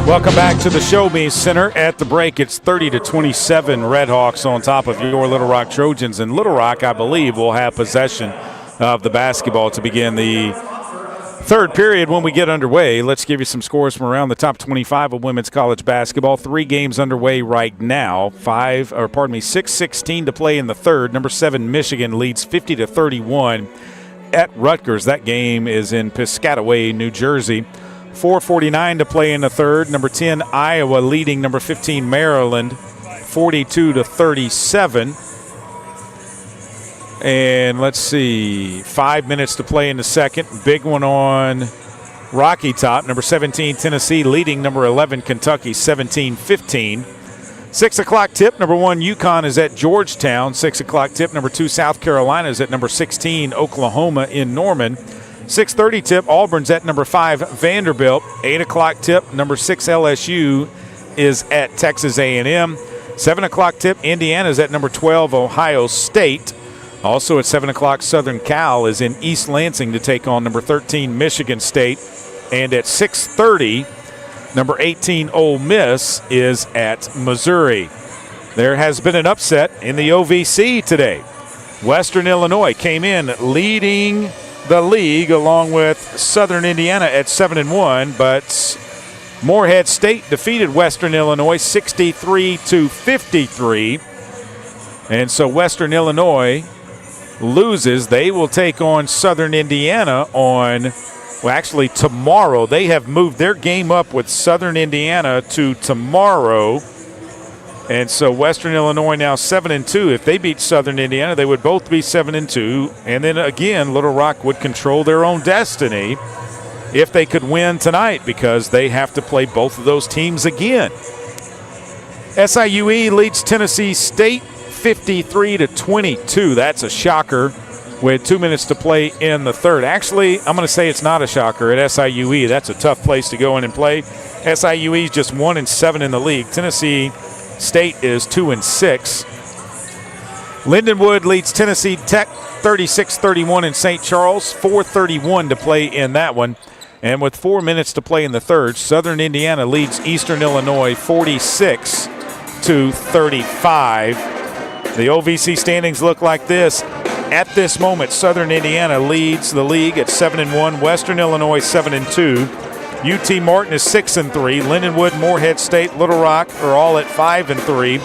Welcome back to the Show Me Center. At the break, it's 30-27 Redhawks on top of your Little Rock Trojans. And Little Rock, I believe, will have possession of the basketball to begin the third period when we get underway. Let's give you some scores from around the top 25 of women's college basketball. 3 games underway right now. 6:16 to play in the third. Number 7 Michigan leads 50-31 at Rutgers. That game is in Piscataway, New Jersey. 4:49 to play in the third. Number 10 Iowa leading number 15 Maryland 42-37. And let's see, 5 minutes to play in the second. Big one on Rocky Top. Number 17 Tennessee leading number 11 Kentucky 17-15. 6 o'clock tip, number 1 UConn is at Georgetown. 6 o'clock tip, number 2 South Carolina is at number 16 Oklahoma in Norman. 6:30 tip, Auburn's at number 5 Vanderbilt. 8 o'clock tip, number 6 LSU is at Texas A&M. 7 o'clock tip, Indiana's at number 12 Ohio State. Also at 7 o'clock, Southern Cal is in East Lansing to take on number 13 Michigan State. And at 6:30, number 18 Ole Miss is at Missouri. There has been an upset in the OVC today. Western Illinois came in leading the league along with Southern Indiana at 7-1, but Morehead State defeated Western Illinois 63-53. And so Western Illinois loses. They will take on Southern Indiana on, well, actually tomorrow. They have moved their game up with Southern Indiana to tomorrow. And so Western Illinois now 7-2. If they beat Southern Indiana, they would both be 7-2. And then again, Little Rock would control their own destiny if they could win tonight, because they have to play both of those teams again. SIUE leads Tennessee State 53-22. That's a shocker with 2 minutes to play in the third. Actually, I'm going to say it's not a shocker at SIUE. That's a tough place to go in and play. SIUE is just 1-7 in the league. Tennessee State is 2-6. Lindenwood leads Tennessee Tech 36-31 in St. Charles. 4:31 to play in that one. And with 4 minutes to play in the third, Southern Indiana leads Eastern Illinois 46-35. The OVC standings look like this. At this moment, Southern Indiana leads the league at 7-1. Western Illinois 7-2. UT Martin is 6-3. Lindenwood, Morehead State, Little Rock are all at 5-3.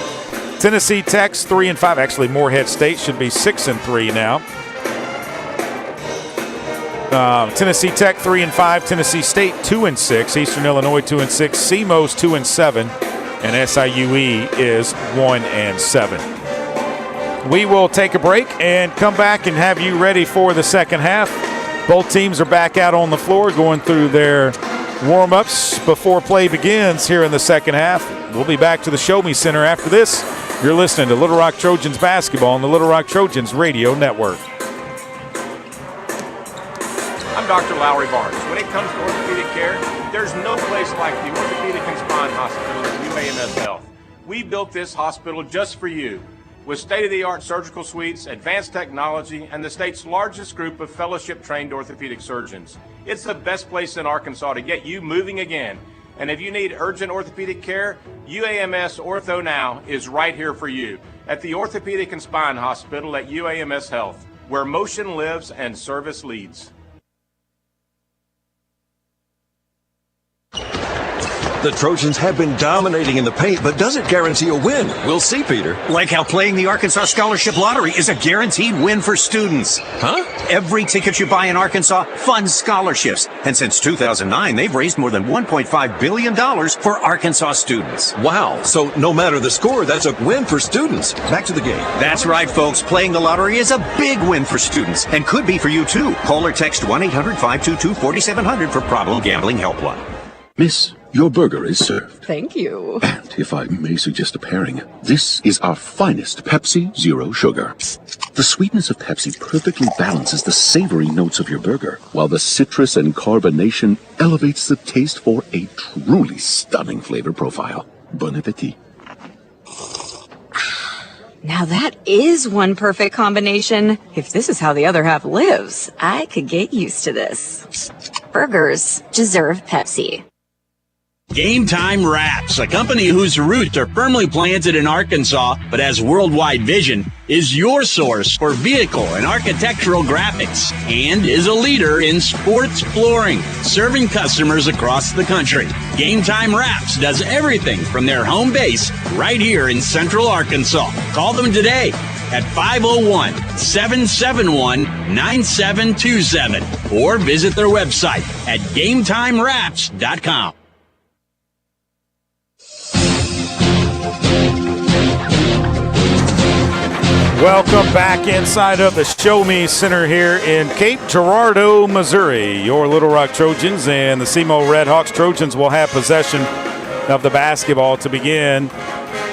Tennessee Tech's 3-5. Actually, Morehead State should be 6-3 now. Tennessee Tech 3-5, Tennessee State 2-6, Eastern Illinois 2-6, SEMO's 2-7, and SIUE is 1-7. We will take a break and come back and have you ready for the second half. Both teams are back out on the floor going through their warm-ups before play begins here in the second half. We'll be back to the Show Me Center after this. You're listening to Little Rock Trojans basketball on the Little Rock Trojans Radio Network. I'm Dr. Lowry Barnes. When it comes to orthopedic care, there's no place like the Orthopedic and Spine Hospital at UAMS Health. We built this hospital just for you, with state-of-the-art surgical suites, advanced technology, and the state's largest group of fellowship-trained orthopedic surgeons. It's the best place in Arkansas to get you moving again. And if you need urgent orthopedic care, UAMS Ortho Now is right here for you at the Orthopedic and Spine Hospital at UAMS Health, where motion lives and service leads. The Trojans have been dominating in the paint, but does it guarantee a win? We'll see, Peter. Like how playing the Arkansas Scholarship Lottery is a guaranteed win for students. Huh? Every ticket you buy in Arkansas funds scholarships. And since 2009, they've raised more than $1.5 billion for Arkansas students. Wow. So no matter the score, that's a win for students. Back to the game. That's right, folks. Playing the lottery is a big win for students and could be for you, too. Call or text 1-800-522-4700 for Problem Gambling Helpline. Miss, your burger is served. Thank you. And if I may suggest a pairing, this is our finest Pepsi Zero Sugar. The sweetness of Pepsi perfectly balances the savory notes of your burger, while the citrus and carbonation elevates the taste for a truly stunning flavor profile. Bon appetit. Now that is one perfect combination. If this is how the other half lives, I could get used to this. Burgers deserve Pepsi. Game Time Wraps, a company whose roots are firmly planted in Arkansas but has worldwide vision, is your source for vehicle and architectural graphics and is a leader in sports flooring, serving customers across the country. Game Time Wraps does everything from their home base right here in Central Arkansas. Call them today at 501-771-9727 or visit their website at GameTimeWraps.com. Welcome back inside of the Show Me Center here in Cape Girardeau, Missouri. Your Little Rock Trojans and the SEMO Redhawks Trojans will have possession of the basketball to begin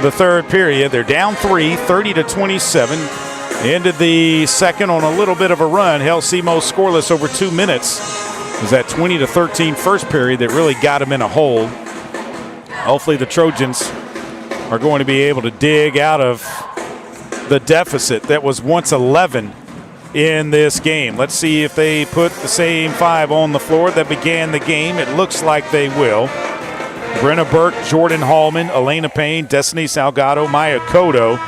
the third period. They're down 3, 30-27. Ended the second on a little bit of a run. Held SEMO scoreless over 2 minutes. It was that 20-13 first period that really got them in a hole. Hopefully the Trojans are going to be able to dig out of the deficit that was once 11 in this game. Let's see if they put the same 5 on the floor that began the game. It looks like they will. Brenna Burke, Jordan Hallman, Elena Payne, Destiny Salgado, Maya Cotto.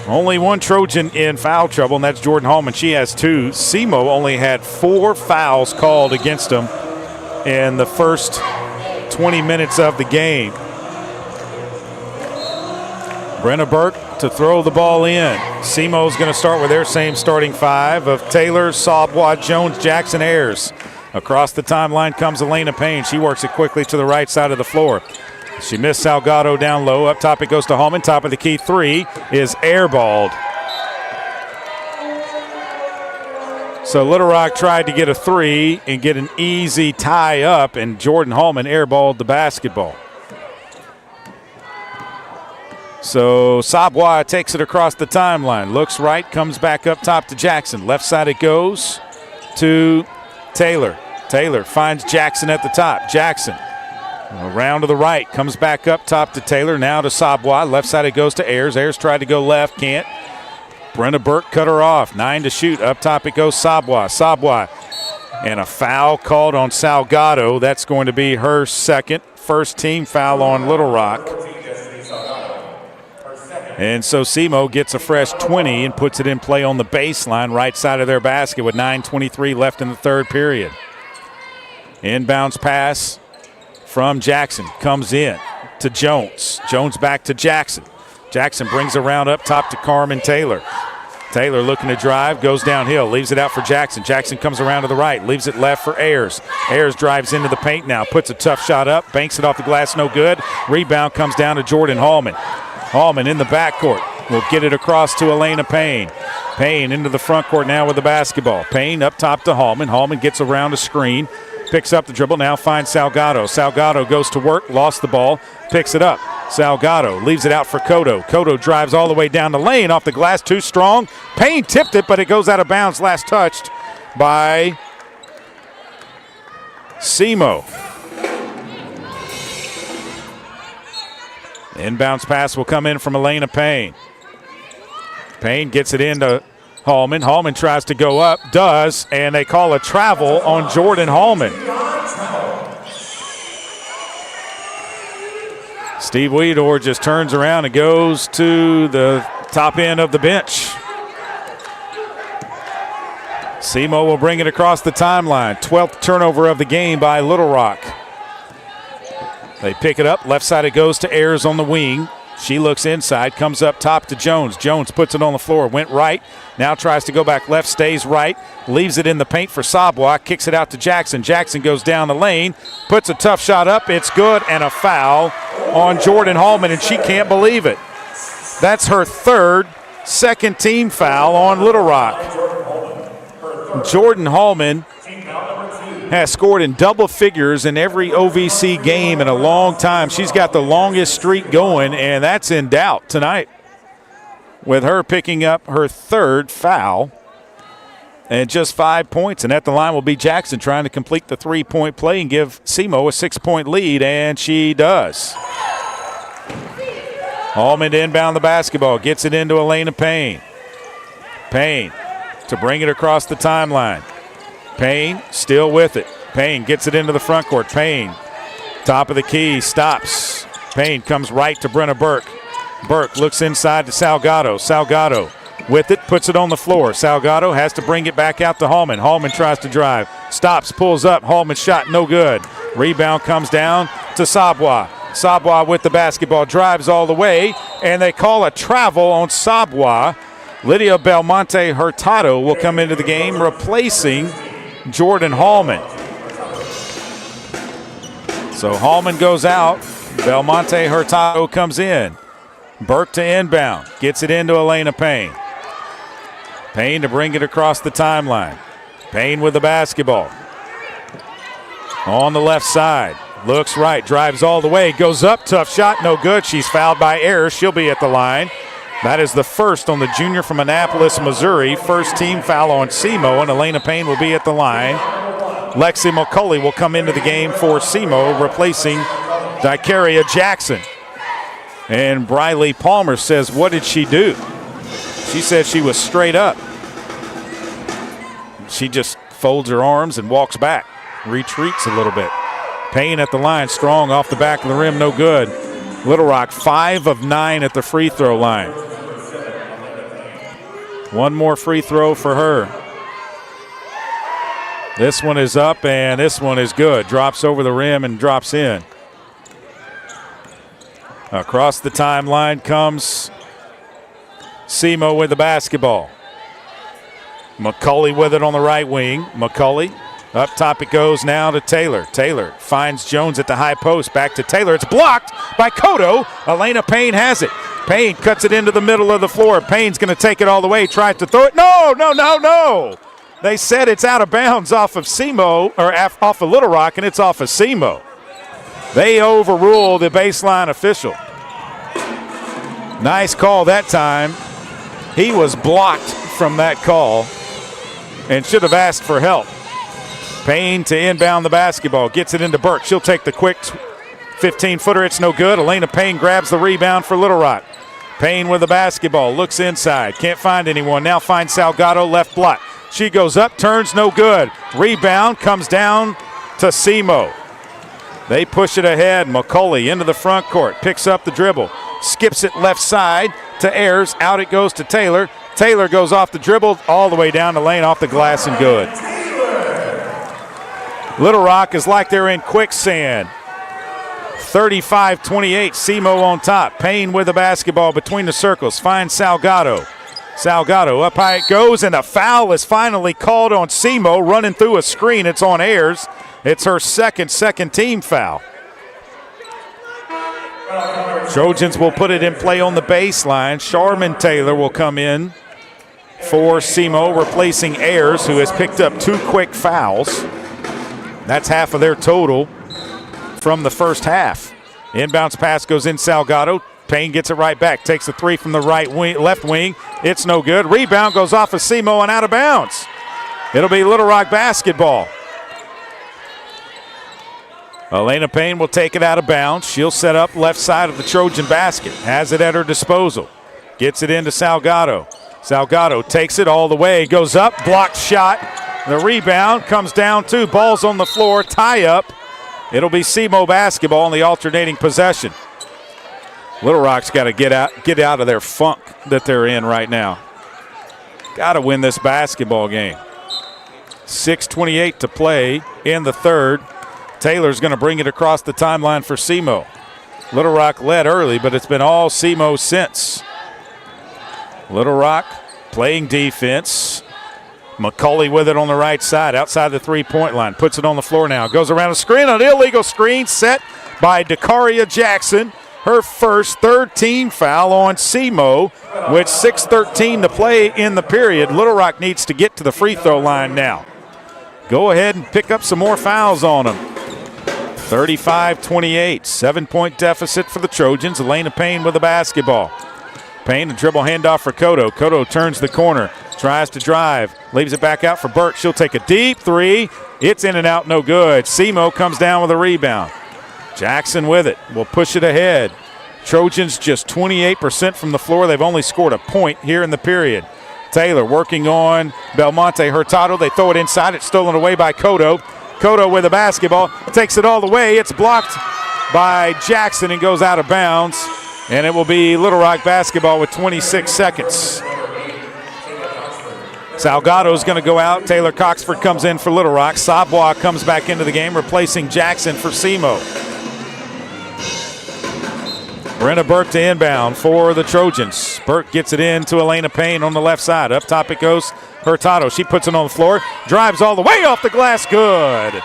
Only one Trojan in foul trouble, and that's Jordan Hallman. She has 2. SEMO only had 4 fouls called against them in the first 20 minutes of the game. Brenna Burke to throw the ball in. SEMO's going to start with their same starting 5 of Taylor, Sabwa, Jones, Jackson, Ayers. Across the timeline comes Elena Payne. She works it quickly to the right side of the floor. She missed Salgado down low. Up top it goes to Hallman. Top of the key 3 is airballed. So Little Rock tried to get a 3 and get an easy tie up, and Jordan Hallman airballed the basketball. So Sabwa takes it across the timeline. Looks right, comes back up top to Jackson. Left side it goes to Taylor. Taylor finds Jackson at the top. Jackson around to the right, comes back up top to Taylor. Now to Sabwa. Left side it goes to Ayers. Ayers tried to go left, can't. Brenna Burke cut her off. 9 to shoot. Up top it goes Sabwa. Sabwa. And a foul called on Salgado. That's going to be her second. First team foul on Little Rock. And so SEMO gets a fresh 20 and puts it in play on the baseline right side of their basket with 9:23 left in the third period. Inbounds pass from Jackson comes in to Jones. Jones back to Jackson. Jackson brings around up top to Carmen Taylor. Taylor looking to drive, goes downhill, leaves it out for Jackson. Jackson comes around to the right, leaves it left for Ayers. Ayers drives into the paint now, puts a tough shot up, banks it off the glass, no good. Rebound comes down to Jordan Hallman. Hallman in the backcourt will get it across to Elena Payne. Payne into the front court now with the basketball. Payne up top to Hallman. Hallman gets around a screen, picks up the dribble, now finds Salgado. Salgado goes to work, lost the ball, picks it up. Salgado leaves it out for Cotto. Cotto drives all the way down the lane, off the glass, too strong. Payne tipped it, but it goes out of bounds, last touched by SEMO. Inbounds pass will come in from Elena Payne. Payne gets it into Hallman. Hallman tries to go up, does, and they call a travel on Jordan Hallman. Steve Weedor just turns around and goes to the top end of the bench. SEMO will bring it across the timeline. 12th turnover of the game by Little Rock. They pick it up. Left side it goes to Ayers on the wing. She looks inside, comes up top to Jones. Jones puts it on the floor, went right, now tries to go back left, stays right, leaves it in the paint for Sabwa, kicks it out to Jackson. Jackson goes down the lane, puts a tough shot up, it's good, and a foul on Jordan Hallman, and she can't believe it. That's her third second team foul on Little Rock. Jordan Hallman has scored in double figures in every OVC game in a long time. She's got the longest streak going, and that's in doubt tonight with her picking up her third foul and just 5 points. And at the line will be Jackson trying to complete the three-point play and give SEMO a 6-point lead, and she does. Hallman to inbound the basketball, gets it into Elena Payne. Payne to bring it across the timeline. Payne still with it. Payne gets it into the front court. Payne, top of the key, stops. Payne comes right to Brenna Burke. Burke looks inside to Salgado. Salgado with it, puts it on the floor. Salgado has to bring it back out to Hallman. Hallman tries to drive, stops, pulls up. Hallman's shot no good. Rebound comes down to Sabwa. Sabwa with the basketball, drives all the way, and they call a travel on Sabwa. Lydia Belmonte Hurtado will come into the game, replacing Jordan Hallman. So Hallman goes out. Belmonte Hurtado comes in. Burke to inbound. Gets it into Elena Payne. Payne to bring it across the timeline. Payne with the basketball. On the left side. Looks right. Drives all the way. Goes up. Tough shot. No good. She's fouled by Ayers. She'll be at the line. That is the first on the junior from Annapolis, Missouri. First team foul on SEMO, and Elena Payne will be at the line. Lexi McCulley will come into the game for SEMO, replacing Dicaria Jackson. And Briley Palmer says, what did she do? She said she was straight up. She just folds her arms and walks back, retreats a little bit. Payne at the line, strong off the back of the rim, no good. Little Rock 5 of 9 at the free throw line. One more free throw for her. This one is up, and this one is good. Drops over the rim and drops in. Across the timeline comes SEMO with the basketball. McCulley with it on the right wing. McCulley, up top it goes now to Taylor. Taylor finds Jones at the high post. Back to Taylor. It's blocked by Cotto. Elena Payne has it. Payne cuts it into the middle of the floor. Payne's going to take it all the way. Tries to throw it. No. They said it's out of bounds off of SEMO, or off of Little Rock, and it's off of SEMO. They overrule the baseline official. Nice call that time. He was blocked from that call and should have asked for help. Payne to inbound the basketball. Gets it into Burke. She'll take the quick 15-footer. It's no good. Elena Payne grabs the rebound for Little Rock. Payne with the basketball. Looks inside. Can't find anyone. Now finds Salgado. Left block. She goes up. Turns. No good. Rebound comes down to SEMO. They push it ahead. McCulley into the front court. Picks up the dribble. Skips it left side to Ayers. Out it goes to Taylor. Taylor goes off the dribble all the way down the lane, off the glass, and good. Little Rock is like they're in quicksand. 35-28, SEMO on top. Payne with the basketball between the circles. Finds Salgado. Salgado, up high it goes, and a foul is finally called on SEMO, running through a screen. It's on Ayers. It's her second team foul. Trojans will put it in play on the baseline. Charmin Taylor will come in for SEMO, replacing Ayers, who has picked up 2 quick fouls. That's half of their total from the first half. Inbounds pass goes in Salgado. Payne gets it right back, takes a 3 from the left wing. It's no good. Rebound goes off of SEMO and out of bounds. It'll be Little Rock basketball. Elena Payne will take it out of bounds. She'll set up left side of the Trojan basket. Has it at her disposal. Gets it into Salgado. Salgado takes it all the way. Goes up. Blocked shot. The rebound comes down 2. Ball's on the floor. Tie up. It'll be SEMO basketball in the alternating possession. Little Rock's got to get out of their funk that they're in right now. Got to win this basketball game. 6:28 to play in the third. Taylor's going to bring it across the timeline for SEMO. Little Rock led early, but it's been all SEMO since. Little Rock playing defense. McCauley with it on the right side, outside the three-point line. Puts it on the floor now. Goes around a screen, an illegal screen set by Dakaria Jackson. Her third team foul on SEMO with 6:13 to play in the period. Little Rock needs to get to the free throw line now. Go ahead and pick up some more fouls on them. 35-28, 7-point deficit for the Trojans. Elena Payne with the basketball. Payne, a dribble handoff for Cotto. Cotto turns the corner, tries to drive, leaves it back out for Burke. She'll take a deep 3. It's in and out, no good. SEMO comes down with a rebound. Jackson with it, will push it ahead. Trojans just 28% from the floor. They've only scored a point here in the period. Taylor working on Belmonte Hurtado. They throw it inside. It's stolen away by Cotto. Cotto with the basketball. Takes it all the way. It's blocked by Jackson and goes out of bounds. And it will be Little Rock basketball with 26 seconds. Salgado's going to go out. Taylor Coxford comes in for Little Rock. Sabwa comes back into the game, replacing Jackson for SEMO. Brenna Burke to inbound for the Trojans. Burke gets it in to Elena Payne on the left side. Up top it goes Hurtado. She puts it on the floor. Drives all the way off the glass. Good.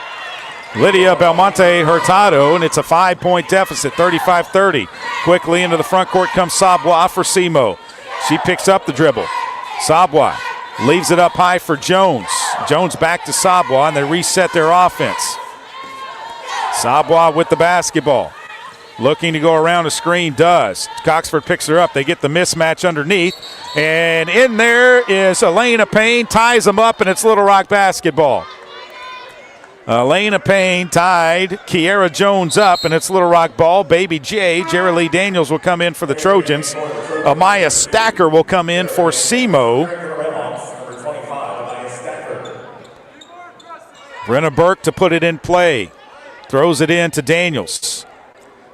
Lydia Belmonte Hurtado, and it's a 5-point deficit, 35-30. Quickly into the front court comes Sabwa for SEMO. She picks up the dribble. Sabwa leaves it up high for Jones. Jones back to Sabwa, and they reset their offense. Sabwa with the basketball. Looking to go around a screen, does. Coxford picks her up. They get the mismatch underneath. And in there is Elena Payne, ties them up, and it's Little Rock basketball. Elena Payne tied Kiera Jones up, and it's Little Rock ball. Baby J, Jerry Lee Daniels will come in for the Trojans. Amaya Stacker will come in for SEMO. Brenna Burke to put it in play. Throws it in to Daniels.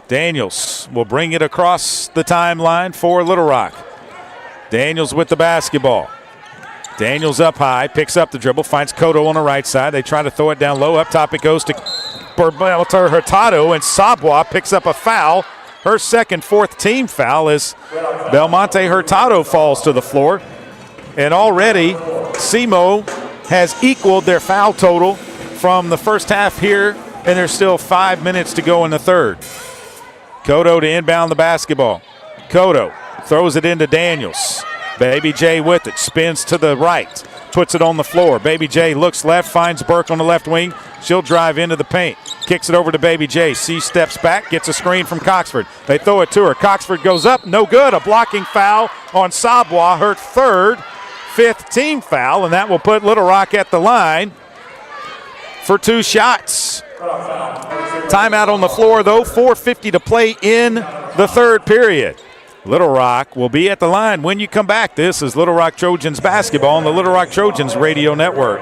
Daniels will bring it across the timeline for Little Rock. Daniels with the basketball. Daniels up high, picks up the dribble, finds Cotto on the right side. They try to throw it down low. Up top it goes to Hurtado, and Sabwa picks up a foul. Her fourth team foul as Belmonte Hurtado falls to the floor. And already SEMO has equaled their foul total from the first half here, and there's still 5 minutes to go in the third. Cotto to inbound the basketball. Cotto throws it into Daniels. Baby J with it, spins to the right, puts it on the floor. Baby J looks left, finds Burke on the left wing. She'll drive into the paint, kicks it over to Baby J. C steps back, gets a screen from Coxford. They throw it to her. Coxford goes up, no good. A blocking foul on Sabwa, her fifth team foul, and that will put Little Rock at the line for 2 shots. Timeout on the floor, though. 4:50 to play in the third period. Little Rock will be at the line when you come back. This is Little Rock Trojans basketball on the Little Rock Trojans radio network.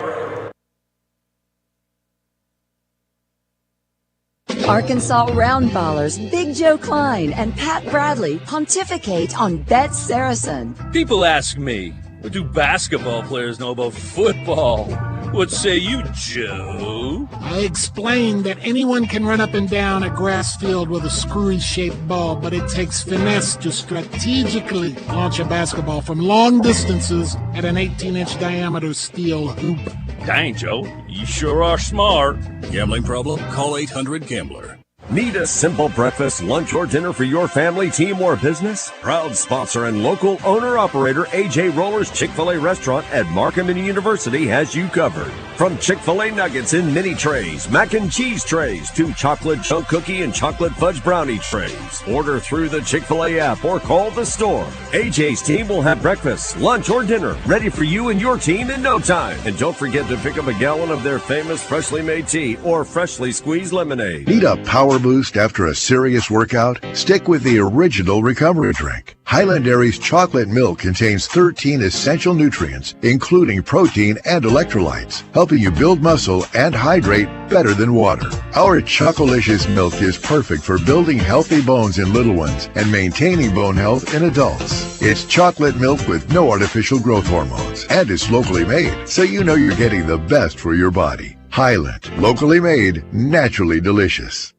Arkansas Roundballers Big Joe Klein and Pat Bradley pontificate on Bet Saracen. People ask me, what do basketball players know about football? What say you, Joe? I explained that anyone can run up and down a grass field with a screwy-shaped ball, but it takes finesse to strategically launch a basketball from long distances at an 18-inch diameter steel hoop. Dang, Joe, you sure are smart. Gambling problem? Call 800-GAMBLER. Need a simple breakfast, lunch, or dinner for your family, team, or business? Proud sponsor and local owner-operator AJ Roller's Chick-fil-A restaurant at Markham University has you covered. From Chick-fil-A nuggets in mini trays, mac and cheese trays, to chocolate chunk cookie and chocolate fudge brownie trays. Order through the Chick-fil-A app or call the store. AJ's team will have breakfast, lunch, or dinner ready for you and your team in no time. And don't forget to pick up a gallon of their famous freshly made tea or freshly squeezed lemonade. Need a power boost after a serious workout? Stick with the original recovery drink. Highland Dairy's chocolate milk contains 13 essential nutrients, including protein and electrolytes, helping you build muscle and hydrate better than water. Our Chocolicious milk is perfect for building healthy bones in little ones and maintaining bone health in adults. It's chocolate milk with no artificial growth hormones, and it's locally made, so you know you're getting the best for your body. Highland, locally made, naturally delicious.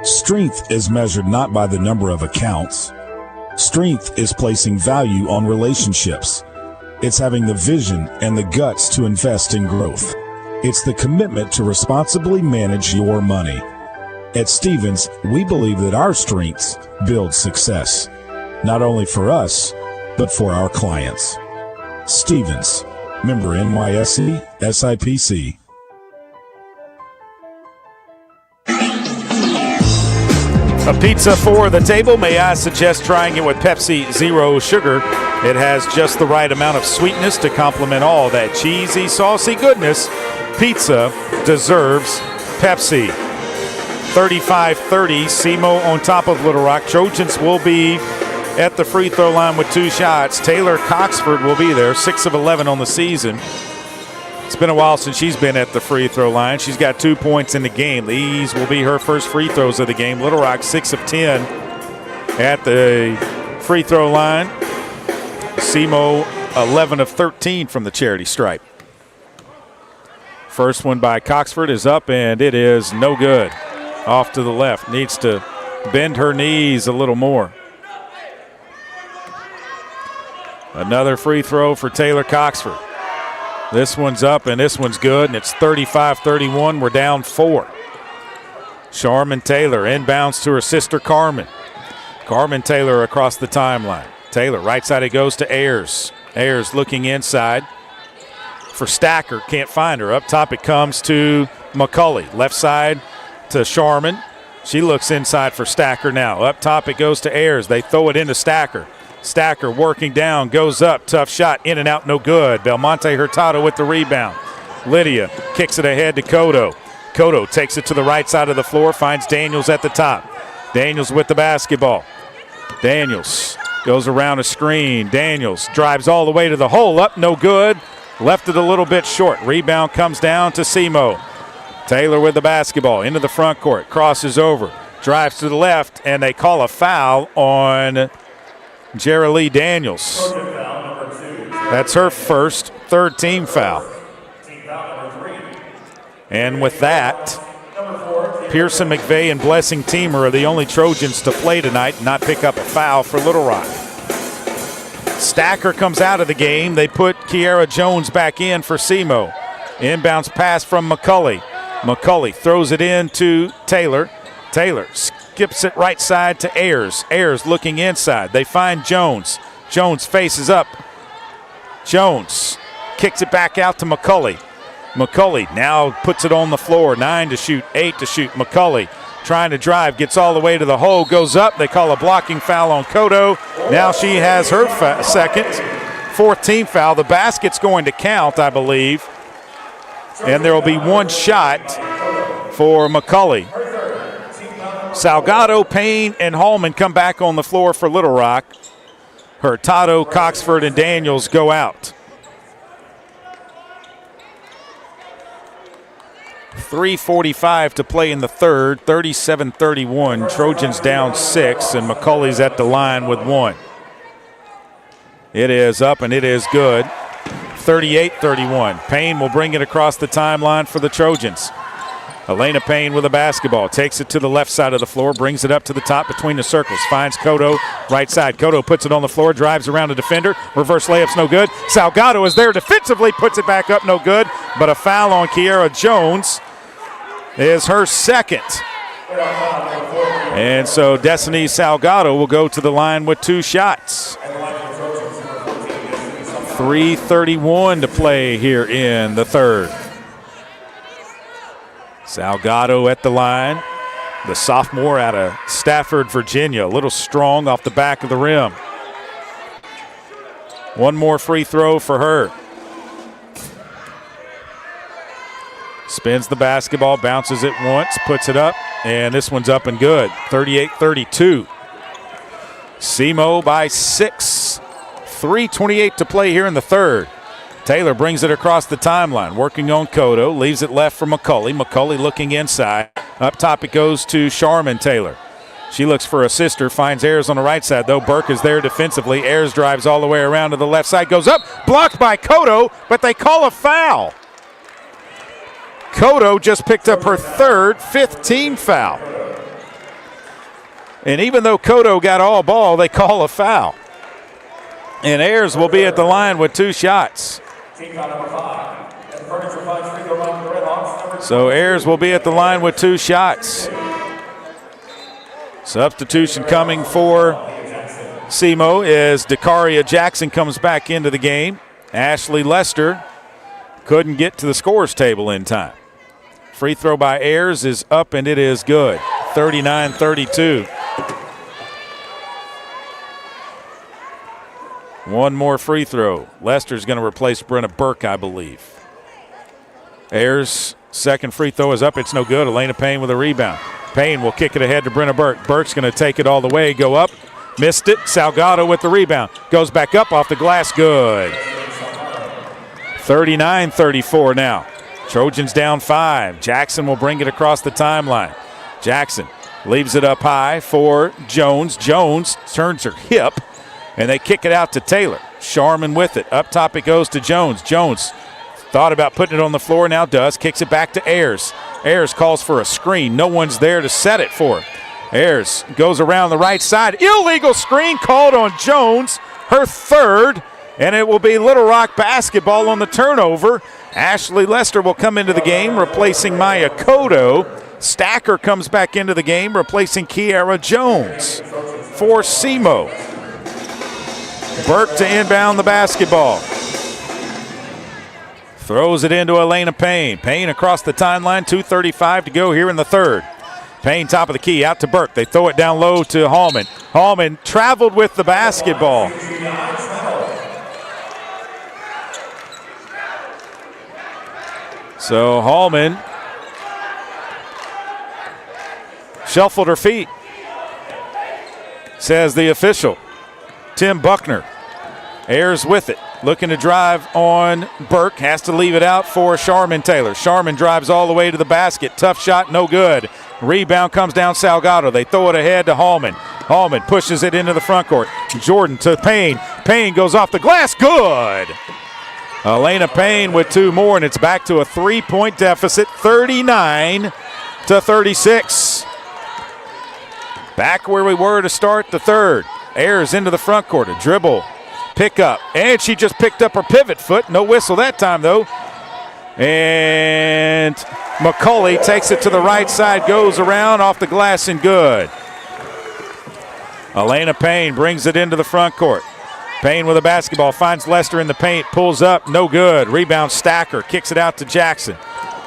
Strength is measured not by the number of accounts. Strength is placing value on relationships. It's having the vision and the guts to invest in growth. It's the commitment to responsibly manage your money. At Stevens, we believe that our strengths build success, not only for us, but for our clients. Stevens, member NYSE, SIPC. A pizza for the table. May I suggest trying it with Pepsi Zero Sugar? It has just the right amount of sweetness to complement all that cheesy, saucy goodness. Pizza deserves Pepsi. 35-30, SEMO on top of Little Rock. Trojans will be at the free throw line with 2 shots. Taylor Coxford will be there, 6 of 11 on the season. It's been a while since she's been at the free throw line. She's got 2 points in the game. These will be her first free throws of the game. Little Rock 6 of 10 at the free throw line. SEMO 11 of 13 from the charity stripe. First one by Coxford is up, and it is no good. Off to the left. Needs to bend her knees a little more. Another free throw for Taylor Coxford. This one's up, and this one's good, and it's 35-31. We're down 4. Charmin Taylor inbounds to her sister Carmen. Carmen Taylor across the timeline. Taylor, right side it goes to Ayers. Ayers looking inside for Stacker. Can't find her. Up top it comes to McCulley. Left side to Charmin. She looks inside for Stacker now. Up top it goes to Ayers. They throw it into Stacker. Stacker working down, goes up, tough shot, in and out, no good. Belmonte Hurtado with the rebound. Lydia kicks it ahead to Cotto. Cotto takes it to the right side of the floor, finds Daniels at the top. Daniels with the basketball. Daniels goes around a screen. Daniels drives all the way to the hole, up, no good. Left it a little bit short. Rebound comes down to SEMO. Taylor with the basketball into the front court, crosses over, drives to the left, and they call a foul on Jerilee Daniels. That's her first, third team foul. And with that, Pearson, McVeigh, and Blessing Teamer are the only Trojans to play tonight and not pick up a foul for Little Rock. Stacker comes out of the game. They put Kiara Jones back in for SEMO. Inbounds pass from McCulley. McCulley throws it in to Taylor. Taylor skips it right side to Ayers. Ayers looking inside. They find Jones. Jones faces up. Jones kicks it back out to McCulley. McCulley now puts it on the floor. 9 to shoot, 8 to shoot. McCulley trying to drive, gets all the way to the hole, goes up. They call a blocking foul on Cotto. Now she has her second, fourth team foul. The basket's going to count, I believe. And there will be one shot for McCulley. Salgado, Payne, and Hallman come back on the floor for Little Rock. Hurtado, Coxford, and Daniels go out. 3:45 to play in the third, 37-31. Trojans down 6, and McCulley's at the line with 1. It is up, and it is good. 38-31. Payne will bring it across the timeline for the Trojans. Elena Payne with a basketball. Takes it to the left side of the floor. Brings it up to the top between the circles. Finds Cotto right side. Cotto puts it on the floor. Drives around a defender. Reverse layup's no good. Salgado is there defensively. Puts it back up. No good. But a foul on Kiara Jones is her second. And so Destiny Salgado will go to the line with 2 shots. 3:31 to play here in the third. Salgado at the line, the sophomore out of Stafford, Virginia. A little strong off the back of the rim. One more free throw for her. Spins the basketball, bounces it once, puts it up, and this one's up and good. 38-32. SEMO by 6. 3:28 to play here in the third. Taylor brings it across the timeline, working on Cotto, leaves it left for McCulley. McCulley looking inside. Up top it goes to Sharman Taylor. She looks for a sister, finds Ayers on the right side, though. Burke is there defensively. Ayers drives all the way around to the left side, goes up, blocked by Cotto, but they call a foul. Cotto just picked up her third, 5th team foul. And even though Cotto got all ball, they call a foul. And Ayers will be at the line with 2 shots. So Ayers will be at the line with 2 shots. Substitution coming for SEMO as Dakaria Jackson comes back into the game. Ashley Lester couldn't get to the scores table in time. Free throw by Ayers is up and it is good. 39-32. One more free throw. Lester's going to replace Brenna Burke, I believe. Ayers' second free throw is up. It's no good. Elena Payne with a rebound. Payne will kick it ahead to Brenna Burke. Burke's going to take it all the way, go up. Missed it. Salgado with the rebound. Goes back up off the glass. Good. 39-34 now. Trojans down 5. Jackson will bring it across the timeline. Jackson leaves it up high for Jones. Jones turns her hip. And they kick it out to Taylor. Sharman with it. Up top it goes to Jones. Jones thought about putting it on the floor, now does. Kicks it back to Ayers. Ayers calls for a screen. No one's there to set it for her. Ayers goes around the right side. Illegal screen called on Jones. Her third. And it will be Little Rock basketball on the turnover. Ashley Lester will come into the game, replacing Maya Cotto. Stacker comes back into the game, replacing Kiara Jones for SEMO. Burke to inbound the basketball. Throws it into Elena Payne. Payne across the timeline, 2:35 to go here in the third. Payne top of the key, out to Burke. They throw it down low to Hallman. Hallman traveled with the basketball. So Hallman shuffled her feet, says the official. Tim Buckner. Ayers with it. Looking to drive on Burke. Has to leave it out for Sharman Taylor. Sharman drives all the way to the basket. Tough shot, no good. Rebound comes down Salgado. They throw it ahead to Hallman. Hallman pushes it into the front court. Jordan to Payne. Payne goes off the glass. Good. Elena Payne with 2 more, and it's back to a 3-point deficit, 39-36. Back where we were to start the third. Ayers into the front court, a dribble, pick up, and she just picked up her pivot foot. No whistle that time, though. And McCulley takes it to the right side, goes around off the glass and good. Elena Payne brings it into the front court. Payne with a basketball, finds Lester in the paint, pulls up, no good. Rebound Stacker, kicks it out to Jackson.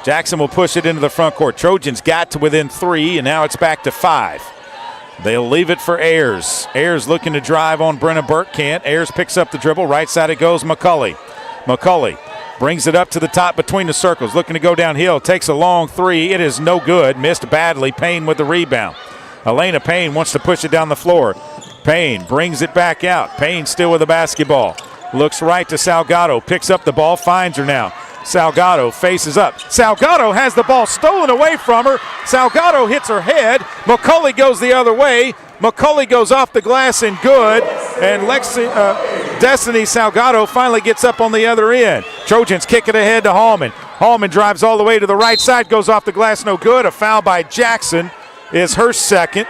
Jackson will push it into the front court. Trojans got to within 3, and now it's back to 5. They'll leave it for Ayers. Ayers looking to drive on Brenna Burke, can't. Ayers picks up the dribble. Right side it goes, McCulley. McCulley brings it up to the top between the circles. Looking to go downhill. Takes a long 3. It is no good. Missed badly. Payne with the rebound. Elena Payne wants to push it down the floor. Payne brings it back out. Payne still with the basketball. Looks right to Salgado. Picks up the ball. Finds her now. Salgado faces up. Salgado has the ball stolen away from her. Salgado hits her head. McCulley goes the other way. McCulley goes off the glass and good. And Destiny Salgado finally gets up on the other end. Trojans kick it ahead to Hallman. Hallman drives all the way to the right side, goes off the glass, no good. A foul by Jackson is her second.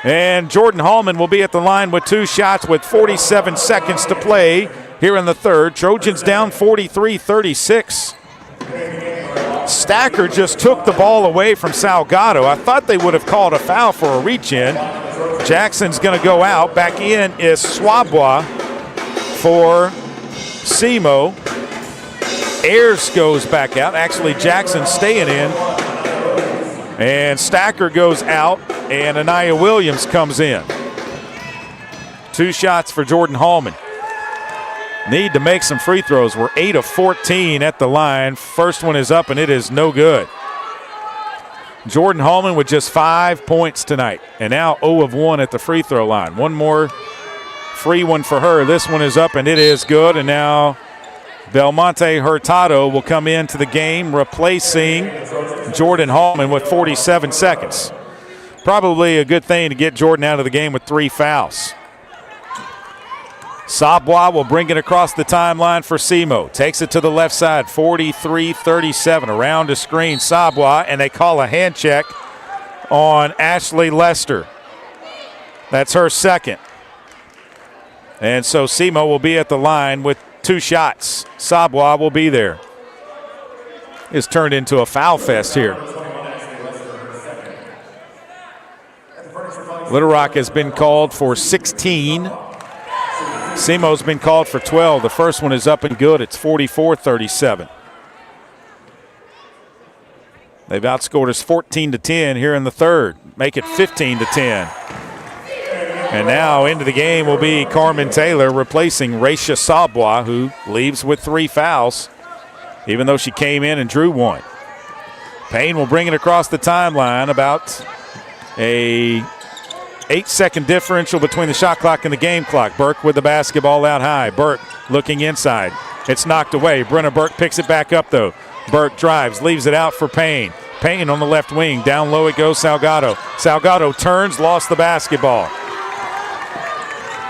And Jordan Hallman will be at the line with 2 shots with 47 seconds to play here in the third. Trojans down 43-36. Stacker just took the ball away from Salgado. I thought they would have called a foul for a reach-in. Jackson's going to go out. Back in is Swabwa for SEMO. Ayers goes back out. Actually, Jackson staying in. And Stacker goes out, and Anaya Williams comes in. 2 shots for Jordan Hallman. Need to make some free throws. We're 8 of 14 at the line. First one is up, and it is no good. Jordan Hallman with just 5 points tonight, and now 0 of 1 at the free throw line. One more free one for her. This one is up, and it is good. And now Belmonte Hurtado will come into the game, replacing Jordan Hallman with 47 seconds. Probably a good thing to get Jordan out of the game with 3 fouls. Sabwa will bring it across the timeline for SEMO. Takes it to the left side, 43-37. Around a screen, Sabwa, and they call a hand check on Ashley Lester. That's her second. And so SEMO will be at the line with 2 shots. Sabwa will be there. It's turned into a foul fest here. Little Rock has been called for 16. SEMO's been called for 12. The first one is up and good. It's 44-37. They've outscored us 14-10 here in the third. Make it 15-10. And now into the game will be Carmen Taylor replacing Raisha Sabwa, who leaves with 3 fouls, even though she came in and drew 1. Payne will bring it across the timeline. About a 8-second differential between the shot clock and the game clock. Burke with the basketball out high. Burke looking inside. It's knocked away. Brenna Burke picks it back up, though. Burke drives, leaves it out for Payne. Payne on the left wing. Down low it goes Salgado. Salgado turns, lost the basketball.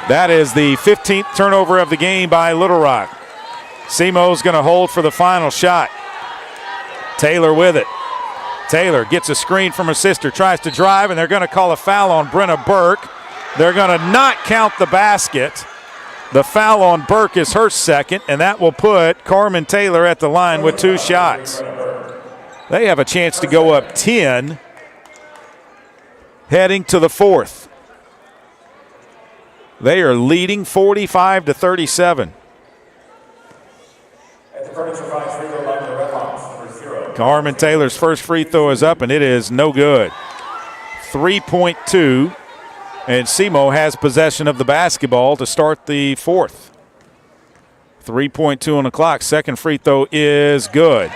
That is the 15th turnover of the game by Little Rock. SEMO's going to hold for the final shot. Taylor with it. Taylor gets a screen from her sister, tries to drive, and they're going to call a foul on Brenna Burke. They're going to not count the basket. The foul on Burke is her second, and that will put Carmen Taylor at the line with 2 shots. They have a chance to go up 10 heading to the fourth. They are leading 45-37. Carmen Taylor's first free throw is up, and it is no good. 3.2, and SEMO has possession of the basketball to start the fourth. 3.2 on the clock. Second free throw is good.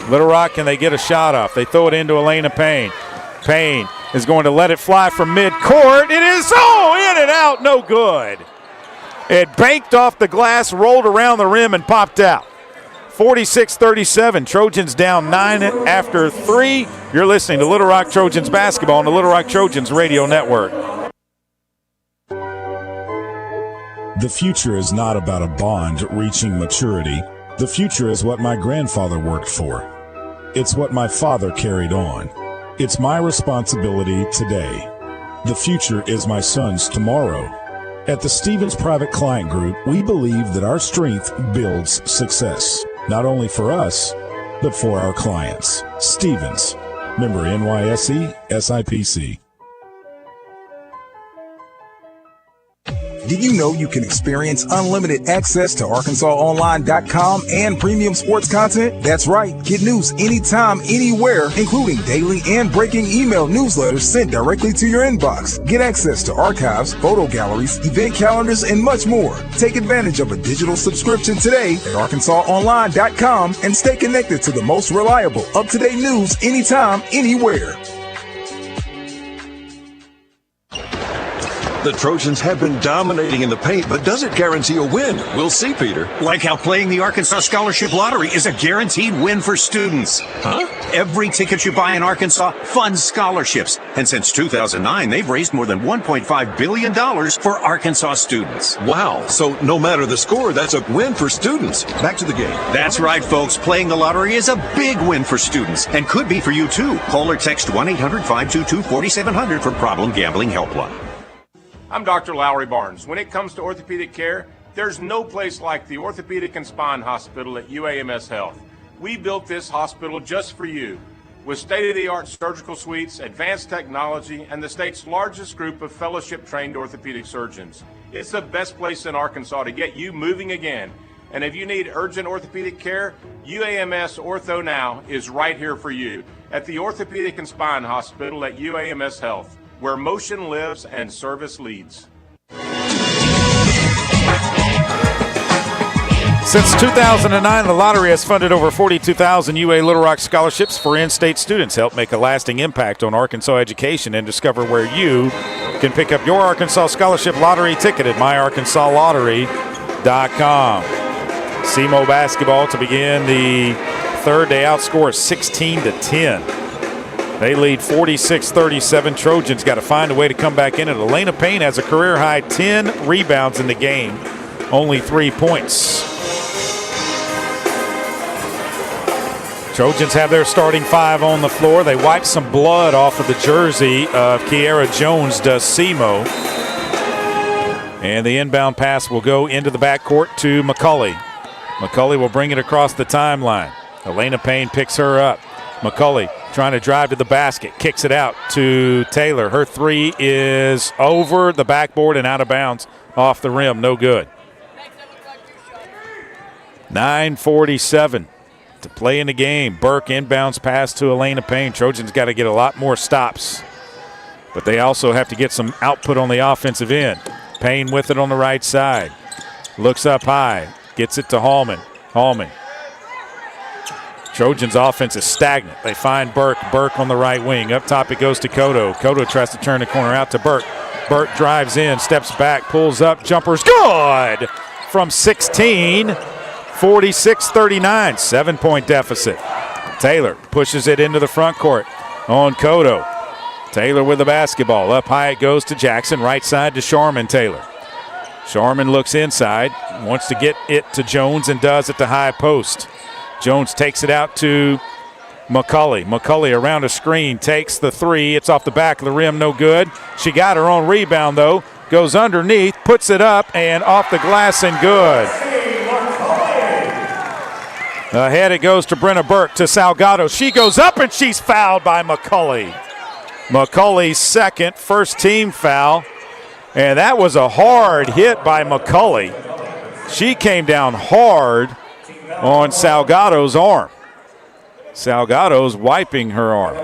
Little Rock, can they get a shot off? They throw it into Elena Payne. Payne is going to let it fly from midcourt. It is in and out, no good. It banked off the glass, rolled around the rim, and popped out. 46-37, Trojans down 9 after 3. You're listening to Little Rock Trojans basketball on the Little Rock Trojans radio network. The future is not about a bond reaching maturity. The future is what my grandfather worked for. It's what my father carried on. It's my responsibility today. The future is my son's tomorrow. At the Stevens Private Client Group, we believe that our strength builds success, not only for us, but for our clients. Stevens, member NYSE, SIPC. Did you know you can experience unlimited access to ArkansasOnline.com and premium sports content? That's right. Get news anytime, anywhere, including daily and breaking email newsletters sent directly to your inbox. Get access to archives, photo galleries, event calendars, and much more. Take advantage of a digital subscription today at ArkansasOnline.com and stay connected to the most reliable, up-to-date news anytime, anywhere. The Trojans have been dominating in the paint, but does it guarantee a win? We'll see, Peter. Like how playing the Arkansas Scholarship Lottery is a guaranteed win for students. Huh? Every ticket you buy in Arkansas funds scholarships. And since 2009, they've raised more than $1.5 billion for Arkansas students. Wow. So no matter the score, that's a win for students. Back to the game. That's right, folks. Playing the lottery is a big win for students and could be for you, too. Call or text 1-800-522-4700 for Problem Gambling Helpline. I'm Dr. Lowry Barnes. When it comes to orthopedic care, there's no place like the Orthopedic and Spine Hospital at UAMS Health. We built this hospital just for you, with state-of-the-art surgical suites, advanced technology, and the state's largest group of fellowship-trained orthopedic surgeons. It's the best place in Arkansas to get you moving again. And if you need urgent orthopedic care, UAMS Ortho Now is right here for you at the Orthopedic and Spine Hospital at UAMS Health, where motion lives and service leads. Since 2009, the lottery has funded over 42,000 UA Little Rock scholarships for in-state students. Help make a lasting impact on Arkansas education and discover where you can pick up your Arkansas Scholarship Lottery ticket at myarkansaslottery.com. SEMO basketball to begin the third. They outscore 16-10. They lead 46-37. Trojans got to find a way to come back in it. Elena Payne has a career-high 10 rebounds in the game, only 3 points. Trojans have their starting five on the floor. They wipe some blood off of the jersey of Kiara Jones, does SEMO. And the inbound pass will go into the backcourt to McCulley. McCulley will bring it across the timeline. Elena Payne picks her up. McCulley trying to drive to the basket, kicks it out to Taylor. Her three is over the backboard and out of bounds off the rim. No good. 9:47 to play in the game. Burke inbounds pass to Elena Payne. Trojans got to get a lot more stops, but they also have to get some output on the offensive end. Payne with it on the right side. Looks up high. Gets it to Hallman. Hallman. Trojans offense is stagnant. They find Burke. Burke on the right wing. Up top it goes to Cotto. Cotto tries to turn the corner out to Burke. Burke drives in, steps back, pulls up, jumper's good from 16. 46-39, 7-point deficit. Taylor pushes it into the front court on Cotto. Taylor with the basketball. Up high it goes to Jackson. Right side to Sharman Taylor. Sharman looks inside, wants to get it to Jones and does at the high post. Jones takes it out to McCulley. McCulley around a screen, takes the three. It's off the back of the rim, no good. She got her own rebound though. Goes underneath, puts it up and off the glass and good. Ahead it goes to Brenna Burke to Salgado. She goes up and she's fouled by McCulley. McCulley's second, first team foul. And that was a hard hit by McCulley. She came down hard on Salgado's arm. Salgado's wiping her arm. I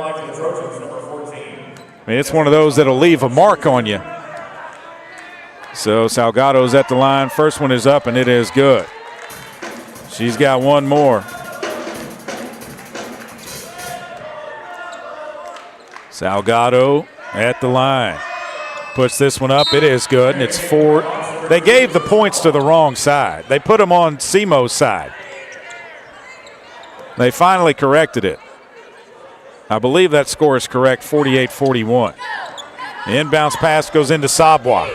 mean, it's one of those that'll leave a mark on you. So Salgado's at the line. First one is up and it is good. She's got one more. Salgado at the line. Puts this one up. It is good, and it's 4. They gave the points to the wrong side. They put them on SEMO's side. They finally corrected it. I believe that score is correct, 48-41. The inbounds pass goes into Sabwa.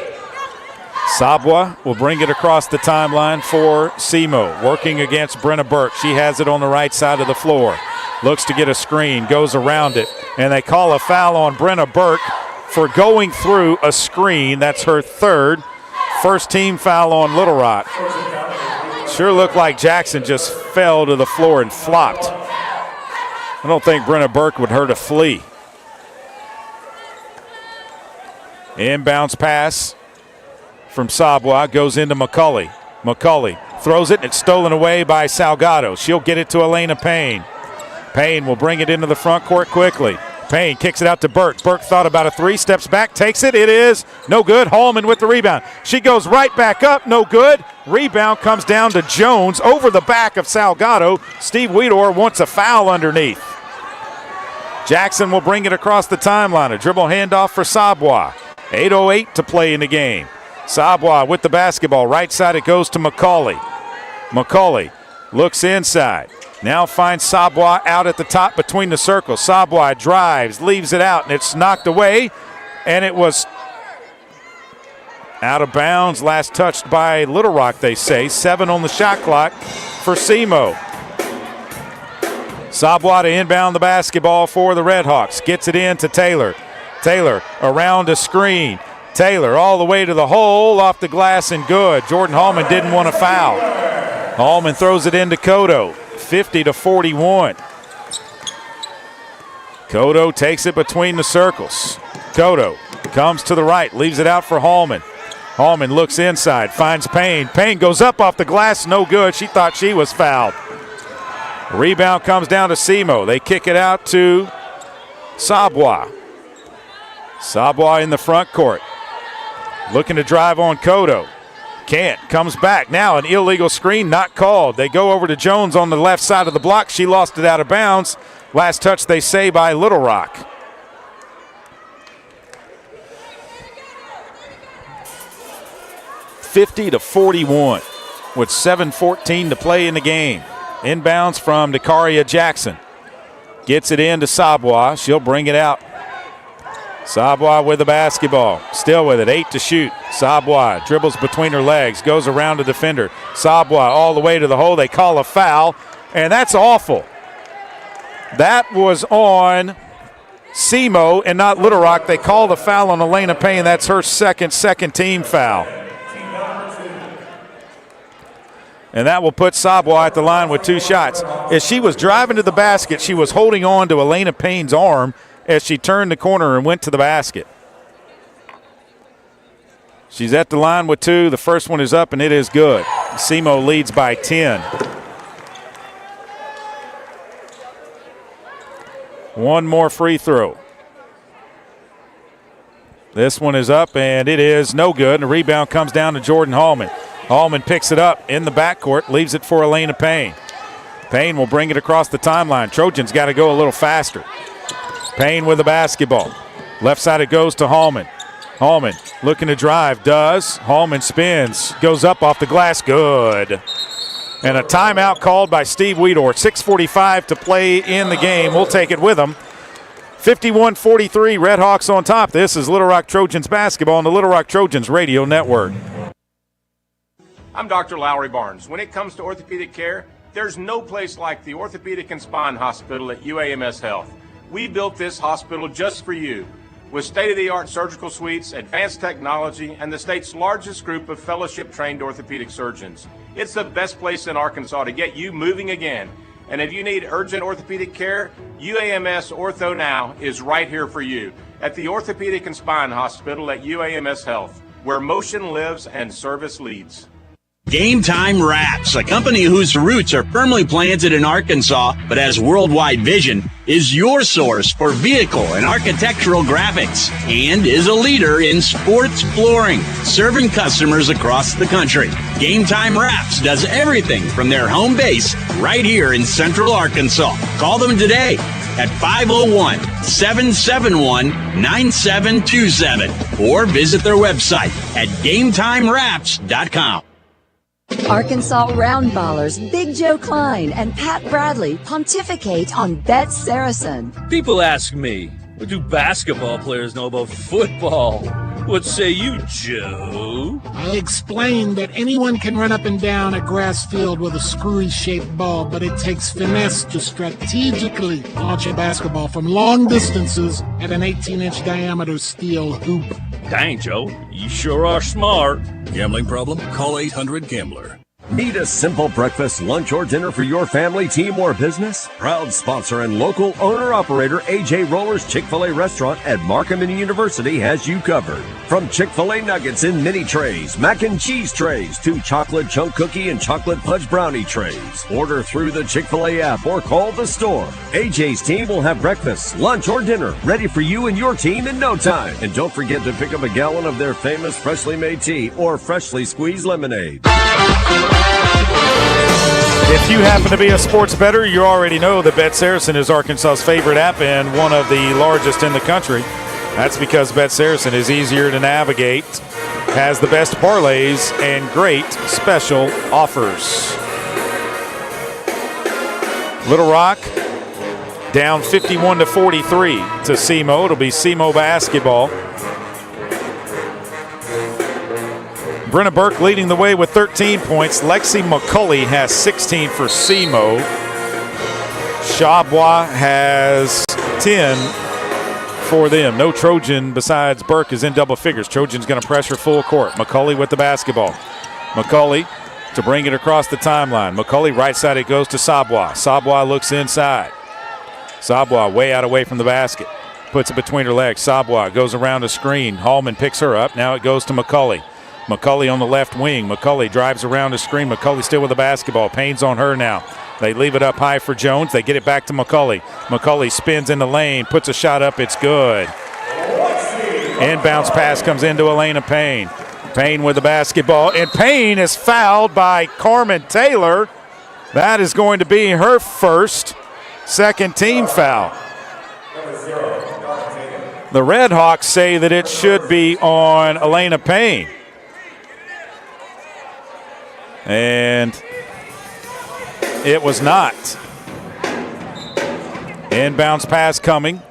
Sabwa will bring it across the timeline for SEMO, working against Brenna Burke. She has it on the right side of the floor. Looks to get a screen, goes around it, and they call a foul on Brenna Burke for going through a screen. That's her third. First team foul on Little Rock. Sure looked like Jackson just fell to the floor and flopped. I don't think Brenna Burke would hurt a flea. Inbounds pass from Sabwa goes into McCulley. McCulley throws it, and it's stolen away by Salgado. She'll get it to Elena Payne. Payne will bring it into the front court quickly. Payne kicks it out to Burke. Burke thought about a three, steps back, takes it. It is no good. Hallman with the rebound. She goes right back up, no good. Rebound comes down to Jones over the back of Salgado. Steve Weedor wants a foul underneath. Jackson will bring it across the timeline. A dribble handoff for Sabwa. 8:08 to play in the game. Sabwa with the basketball. Right side it goes to McCauley. McCauley looks inside. Now finds Sabwa out at the top between the circles. Sabwa drives, leaves it out, and it's knocked away. And it was out of bounds. Last touched by Little Rock, they say. 7 on the shot clock for SEMO. Sabwa to inbound the basketball for the Redhawks. Gets it in to Taylor. Taylor around a screen. Taylor all the way to the hole, off the glass and good. Jordan Hallman didn't want to foul. Hallman throws it into Cotto. 50-41. Cotto takes it between the circles. Cotto comes to the right, leaves it out for Hallman. Hallman looks inside, finds Payne. Payne goes up off the glass, no good. She thought she was fouled. Rebound comes down to SEMO. They kick it out to Sabwa. Sabwa in the front court. Looking to drive on Cotto. Can't. Comes back. Now an illegal screen, not called. They go over to Jones on the left side of the block. She lost it out of bounds. Last touch, they say, by Little Rock. (50-41) with 7:14 to play in the game. Inbounds from Dakaria Jackson. Gets it in to Sabwa. She'll bring it out. Sabwa with the basketball. Still with it. 8 to shoot. Sabwa dribbles between her legs. Goes around the defender. Sabwa all the way to the hole. They call a foul. And that's awful. That was on SEMO and not Little Rock. They call the foul on Elena Payne. That's her second team foul. And that will put Sabwa at the line with 2 shots. As she was driving to the basket, she was holding on to Elena Payne's arm as she turned the corner and went to the basket. She's at the line with 2. The first one is up, and it is good. SEMO leads by 10. One more free throw. This one is up, and it is no good. And the rebound comes down to Jordan Hallman. Hallman picks it up in the backcourt, leaves it for Elena Payne. Payne will bring it across the timeline. Trojans got to go a little faster. Payne with the basketball. Left side it goes to Hallman. Hallman looking to drive, does. Hallman spins, goes up off the glass, good. And a timeout called by Steve Weedor. 6:45 to play in the game. We'll take it with them. 51-43, Redhawks on top. This is Little Rock Trojans basketball on the Little Rock Trojans Radio Network. I'm Dr. Lowry Barnes. When it comes to orthopedic care, there's no place like the Orthopedic and Spine Hospital at UAMS Health. We built this hospital just for you, with state-of-the-art surgical suites, advanced technology, and the state's largest group of fellowship-trained orthopedic surgeons. It's the best place in Arkansas to get you moving again. And if you need urgent orthopedic care, UAMS Ortho Now is right here for you at the Orthopedic and Spine Hospital at UAMS Health, where motion lives and service leads. Game Time Wraps, a company whose roots are firmly planted in Arkansas but has worldwide vision, is your source for vehicle and architectural graphics and is a leader in sports flooring, serving customers across the country. Game Time Wraps does everything from their home base right here in Central Arkansas. Call them today at 501-771-9727 or visit their website at GameTimeWraps.com. Arkansas Roundballers Big Joe Klein and Pat Bradley pontificate on Bet Saracen. People ask me, what do basketball players know about football? What say you, Joe? I explained that anyone can run up and down a grass field with a screwy-shaped ball, but it takes finesse to strategically launch a basketball from long distances at an 18-inch diameter steel hoop. Dang, Joe, you sure are smart. Gambling problem? Call 800-GAMBLER. Need a simple breakfast, lunch, or dinner for your family, team, or business? Proud sponsor and local owner-operator AJ Roller's Chick-fil-A restaurant at Markham University has you covered. From Chick-fil-A nuggets in mini trays, mac and cheese trays, to chocolate chunk cookie and chocolate fudge brownie trays. Order through the Chick-fil-A app or call the store. AJ's team will have breakfast, lunch, or dinner ready for you and your team in no time. And don't forget to pick up a gallon of their famous freshly made tea or freshly squeezed lemonade. If you happen to be a sports bettor, you already know that Bet Saracen is Arkansas's favorite app and one of the largest in the country. That's because Bet Saracen is easier to navigate, has the best parlays, and great special offers. Little Rock down 51-43 to SEMO. It'll be SEMO basketball. Brenna Burke leading the way with 13 points. Lexi McCulley has 16 for SEMO. Shabwa has 10 for them. No Trojan besides Burke is in double figures. Trojan's going to pressure full court. McCulley with the basketball. McCulley to bring it across the timeline. McCulley right side, it goes to Sabwa. Sabwa looks inside. Sabwa way out away from the basket. Puts it between her legs. Sabwa goes around a screen. Hallman picks her up. Now it goes to McCulley. McCulley on the left wing. McCulley drives around a screen. McCulley still with the basketball. Payne's on her now. They leave it up high for Jones. They get it back to McCulley. McCulley spins in the lane, puts a shot up. It's good. Inbounds pass comes into Elena Payne. Payne with the basketball, and Payne is fouled by Carmen Taylor. That is going to be her first second team foul. The Red Hawks say that it should be on Elena Payne. And it was not. Inbounds pass coming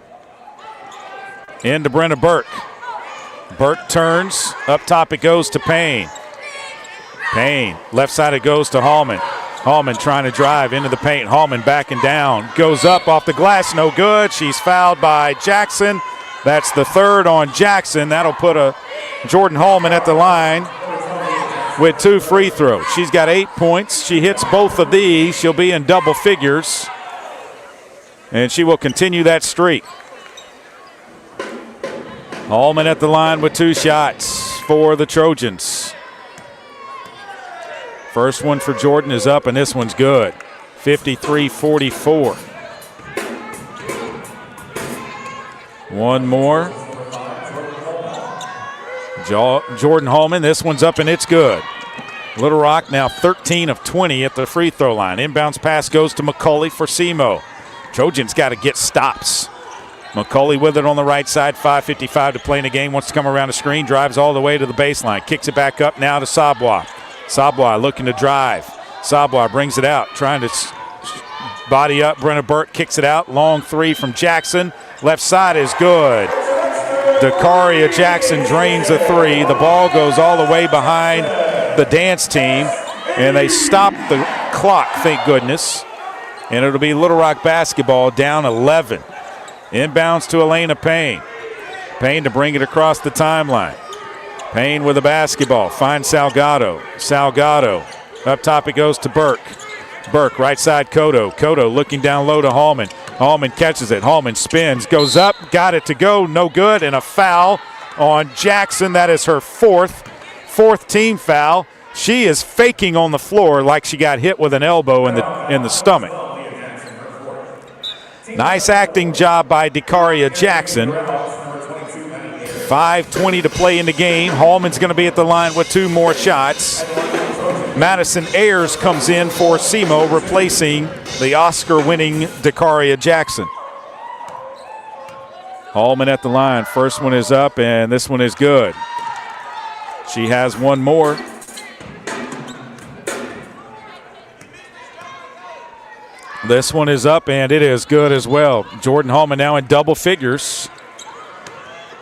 into Brenna Burke. Burke turns. Up top it goes to Payne. Payne. Left side it goes to Hallman. Hallman trying to drive into the paint. Hallman backing down. Goes up off the glass. No good. She's fouled by Jackson. That's the third on Jackson. That'll put a Jordan Hallman at the line with 2 free throws. She's got 8 points. She hits both of these. She'll be in double figures. And she will continue that streak. Hallman at the line with 2 shots for the Trojans. First one for Jordan is up, and this one's good. 53-44. One more. Jordan Hallman, this one's up, and it's good. Little Rock now 13 of 20 at the free throw line. Inbounds pass goes to McCulley for SEMO. Trojans got to get stops. McCulley with it on the right side, 5:55 to play in the game. Wants to come around the screen, drives all the way to the baseline. Kicks it back up now to Sabwa. Sabwa looking to drive. Sabwa brings it out, trying to body up. Brenna Burke kicks it out. Long 3 from Jackson. Left side is good. Dakaria Jackson drains a 3. The ball goes all the way behind the dance team, and they stop the clock, thank goodness. And it'll be Little Rock basketball down 11. Inbounds to Elena Payne. Payne to bring it across the timeline. Payne with the basketball. Finds Salgado. Salgado. Up top it goes to Burke. Burke, right side Cotto. Cotto looking down low to Hallman. Hallman catches it. Hallman spins. Goes up. Got it to go. No good. And a foul on Jackson. That is her fourth team foul. She is faking on the floor like she got hit with an elbow in the stomach. Nice acting job by Dakaria Jackson. 5:20 to play in the game. Hallman's going to be at the line with 2 more shots. Madison Ayers comes in for SEMO, replacing the Oscar-winning Dakaria Jackson. Hallman at the line. First one is up, and this one is good. She has one more. This one is up, and it is good as well. Jordan Hallman now in double figures.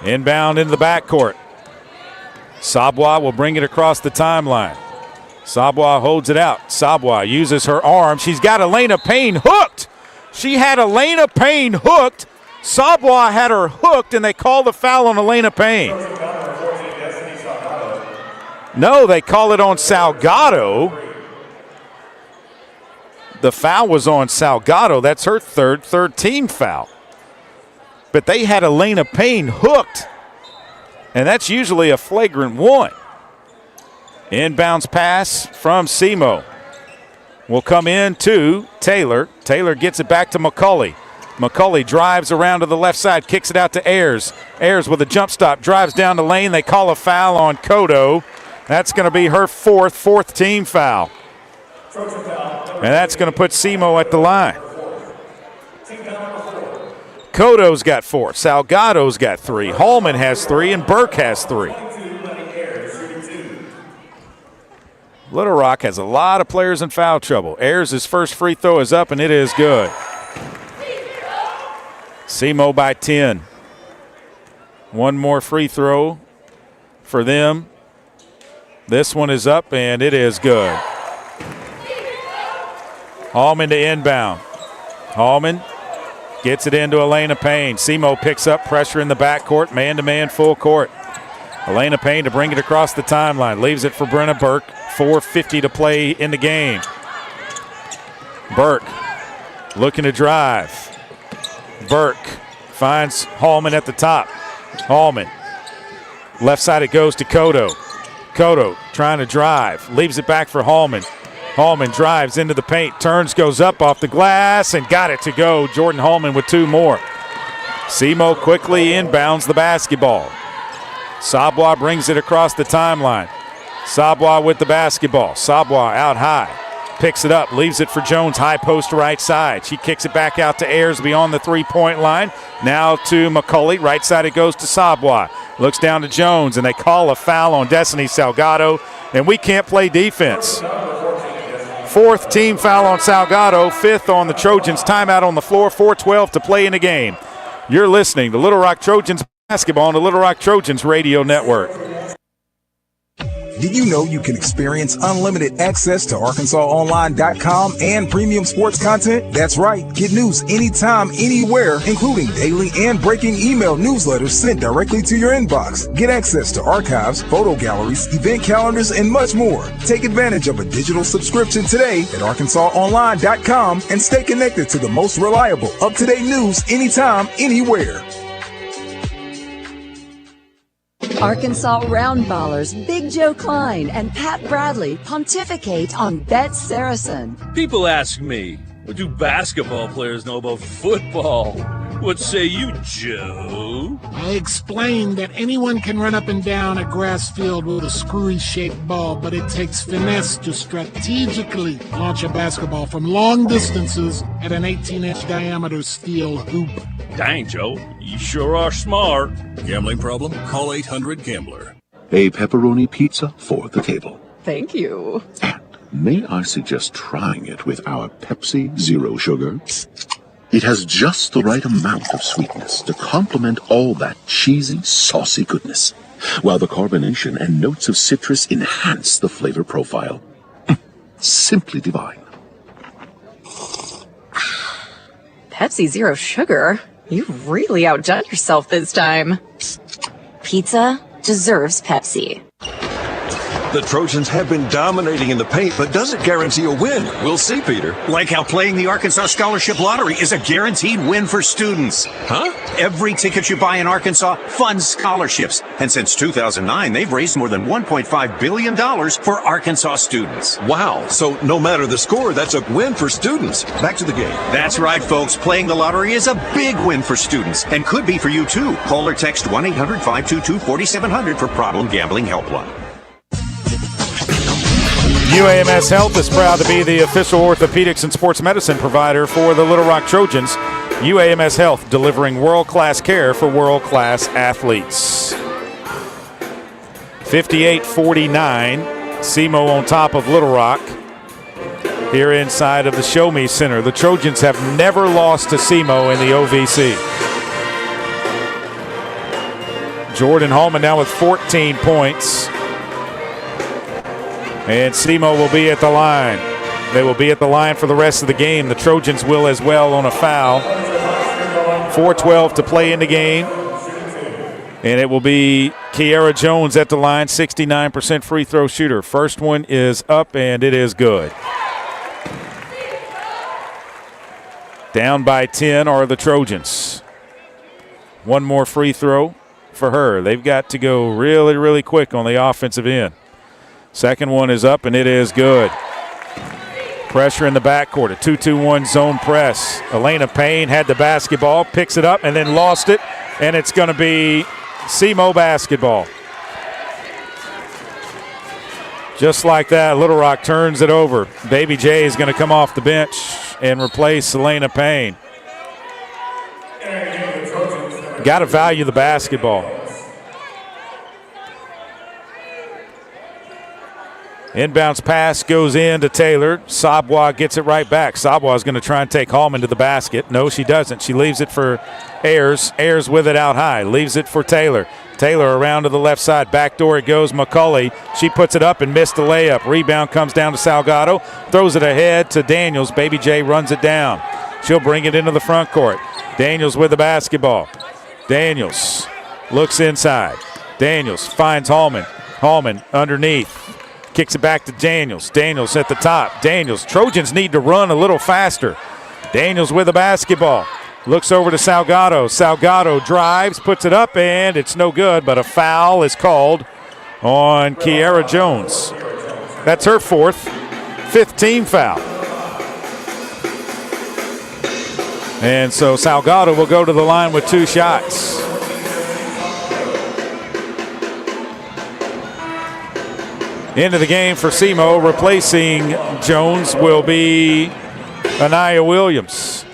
Inbound into the backcourt. Sabwa will bring it across the timeline. Sabwa holds it out. Sabwa uses her arm. She's got Elena Payne hooked. She had Elena Payne hooked. Sabwa had her hooked, and they call the foul on Elena Payne. No, they call it on Salgado. The foul was on Salgado. That's her third team foul. But they had Elena Payne hooked, and that's usually a flagrant 1. Inbounds pass from SEMO will come in to Taylor. Taylor gets it back to McCulley. McCulley drives around to the left side, kicks it out to Ayers. Ayers with a jump stop, drives down the lane. They call a foul on Cotto. That's going to be her fourth team foul. And that's going to put SEMO at the line. Cotto's got 4. Salgado's got 3. Hallman has 3, and Burke has 3. Little Rock has a lot of players in foul trouble. Ayers' first free throw is up, and it is good. SEMO by 10. One more free throw for them. This one is up, and it is good. Hallman to inbound. Hallman gets it into Elena Payne. SEMO picks up pressure in the backcourt, man-to-man full court. Elena Payne to bring it across the timeline. Leaves it for Brenna Burke. 4:50 to play in the game. Burke looking to drive. Burke finds Hallman at the top. Hallman. Left side it goes to Cotto. Cotto trying to drive. Leaves it back for Hallman. Hallman drives into the paint. Turns, goes up off the glass, and got it to go. Jordan Hallman with 2 more. SEMO quickly inbounds the basketball. Sabwa brings it across the timeline. Sabwa with the basketball. Sabwa out high. Picks it up, leaves it for Jones, high post right side. She kicks it back out to Ayers beyond the three-point line. Now to McCulley. Right side it goes to Sabwa. Looks down to Jones, and they call a foul on Destiny Salgado, and we can't play defense. 4th team foul on Salgado, 5th on the Trojans. Timeout on the floor, 4:12 to play in the game. You're listening to Little Rock Trojans basketball on the Little Rock Trojans radio network. Did you know you can experience unlimited access to ArkansasOnline.com and premium sports content? That's right. Get news anytime, anywhere, including daily and breaking email newsletters sent directly to your inbox. Get access to archives, photo galleries, event calendars, and much more. Take advantage of a digital subscription today at ArkansasOnline.com and stay connected to the most reliable, up-to-date news anytime, anywhere. Arkansas Roundballers Big Joe Klein and Pat Bradley pontificate on Bet Saracen. People ask me, what do basketball players know about football? What say you, Joe? I explained that anyone can run up and down a grass field with a screwy-shaped ball, but it takes finesse to strategically launch a basketball from long distances at an 18-inch diameter steel hoop. Dang, Joe, you sure are smart. Gambling problem? Call 800-GAMBLER. A pepperoni pizza for the table. Thank you. May I suggest trying it with our Pepsi Zero Sugar? It has just the right amount of sweetness to complement all that cheesy, saucy goodness, while the carbonation and notes of citrus enhance the flavor profile. Simply divine. Pepsi Zero Sugar? You really outdone yourself this time. Pizza deserves Pepsi. The Trojans have been dominating in the paint, but doesn't guarantee a win. We'll see, Peter. Like how playing the Arkansas Scholarship Lottery is a guaranteed win for students. Huh? Every ticket you buy in Arkansas funds scholarships. And since 2009, they've raised more than $1.5 billion for Arkansas students. Wow. So no matter the score, that's a win for students. Back to the game. That's right, folks. Playing the lottery is a big win for students and could be for you, too. Call or text 1-800-522-4700 for Problem Gambling Helpline. UAMS Health is proud to be the official orthopedics and sports medicine provider for the Little Rock Trojans. UAMS Health, delivering world-class care for world-class athletes. 58-49, SEMO on top of Little Rock. Here inside of the Show Me Center, the Trojans have never lost to SEMO in the OVC. Jordan Hallman now with 14 points. And SEMO will be at the line. They will be at the line for the rest of the game. The Trojans will as well on a foul. 4:12 to play in the game. And it will be Kiara Jones at the line, 69% free throw shooter. First one is up, and it is good. Down by 10 are the Trojans. One more free throw for her. They've got to go really, really quick on the offensive end. Second one is up, and it is good. Pressure in the backcourt, a 2-2-1 zone press. Elena Payne had the basketball, picks it up, and then lost it, and it's going to be SEMO basketball. Just like that, Little Rock turns it over. Baby J is going to come off the bench and replace Elena Payne. Got to value the basketball. Inbounds pass goes in to Taylor. Sabwa gets it right back. Sabwa is going to try and take Hallman to the basket. No, she doesn't. She leaves it for Ayers. Ayers with it out high. Leaves it for Taylor. Taylor around to the left side. Back door it goes. McCauley. She puts it up and missed the layup. Rebound comes down to Salgado. Throws it ahead to Daniels. Baby J runs it down. She'll bring it into the front court. Daniels with the basketball. Daniels looks inside. Daniels finds Hallman. Hallman underneath. Kicks it back to Daniels. Daniels at the top. Daniels. Trojans need to run a little faster. Daniels with the basketball. Looks over to Salgado. Salgado drives, puts it up, and it's no good, but a foul is called on Kiara Jones. That's her fifth team foul. And so Salgado will go to the line with 2 shots. Into the game for SEMO. Replacing Jones will be Anaya Williams.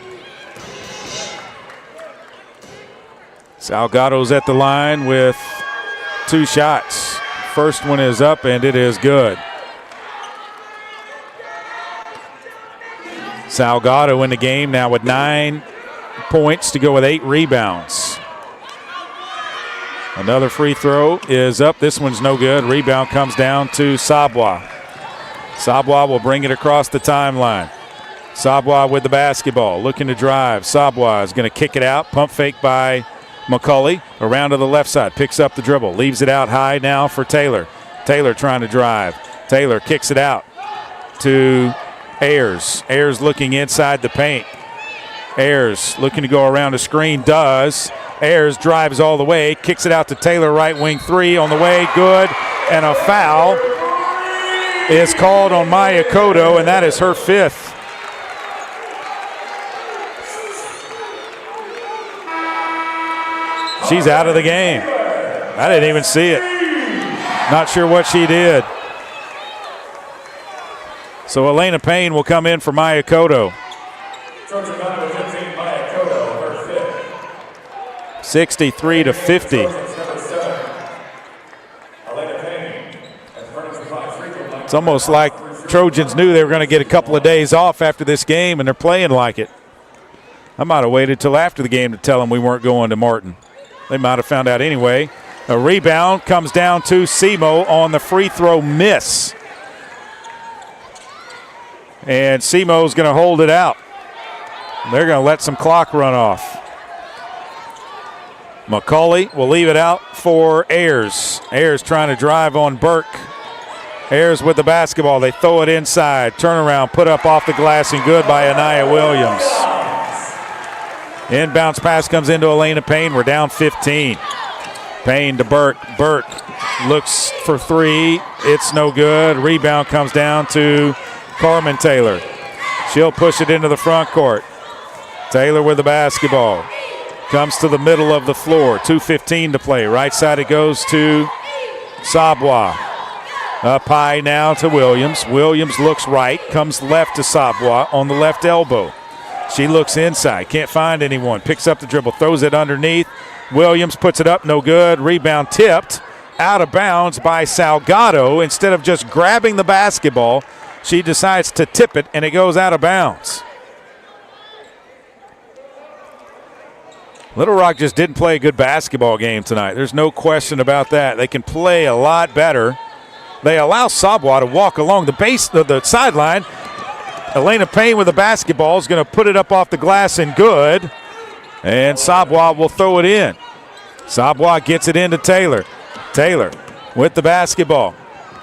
Salgado's at the line with 2 shots. First one is up, and it is good. Salgado in the game now with 9 points to go with 8 rebounds. Another free throw is up. This one's no good. Rebound comes down to Sabwa. Sabwa will bring it across the timeline. Sabwa with the basketball, looking to drive. Sabwa is going to kick it out. Pump fake by McCauley. Around to the left side. Picks up the dribble. Leaves it out high now for Taylor. Taylor trying to drive. Taylor kicks it out to Ayers. Ayers looking inside the paint. Ayers looking to go around the screen. Does. Ayers drives all the way, kicks it out to Taylor, right wing 3 on the way, good, and a foul is called on Maya Cotto, and that is her 5th. She's out of the game. I didn't even see it. Not sure what she did. So Elena Payne will come in for Maya Cotto. 63-50. It's almost like Trojans knew they were going to get a couple of days off after this game, and they're playing like it. I might have waited till after the game to tell them we weren't going to Martin. They might have found out anyway. A rebound comes down to SEMO on the free throw miss. And SEMO's going to hold it out. They're going to let some clock run off. McCauley will leave it out for Ayers. Ayers trying to drive on Burke. Ayers with the basketball. They throw it inside. Turnaround, put up off the glass, and good by Anaya Williams. Inbounds pass comes into Elena Payne. We're down 15. Payne to Burke. Burke looks for 3. It's no good. Rebound comes down to Carmen Taylor. She'll push it into the front court. Taylor with the basketball. Comes to the middle of the floor. 2:15 to play. Right side it goes to Sabwa. Up high now to Williams. Williams looks right. Comes left to Sabwa on the left elbow. She looks inside. Can't find anyone. Picks up the dribble. Throws it underneath. Williams puts it up. No good. Rebound tipped. Out of bounds by Salgado. Instead of just grabbing the basketball, she decides to tip it, and it goes out of bounds. Little Rock just didn't play a good basketball game tonight. There's no question about that. They can play a lot better. They allow Sabwa to walk along the sideline. Elena Payne with the basketball is going to put it up off the glass and good. And Sabwa will throw it in. Sabwa gets it into Taylor. Taylor with the basketball.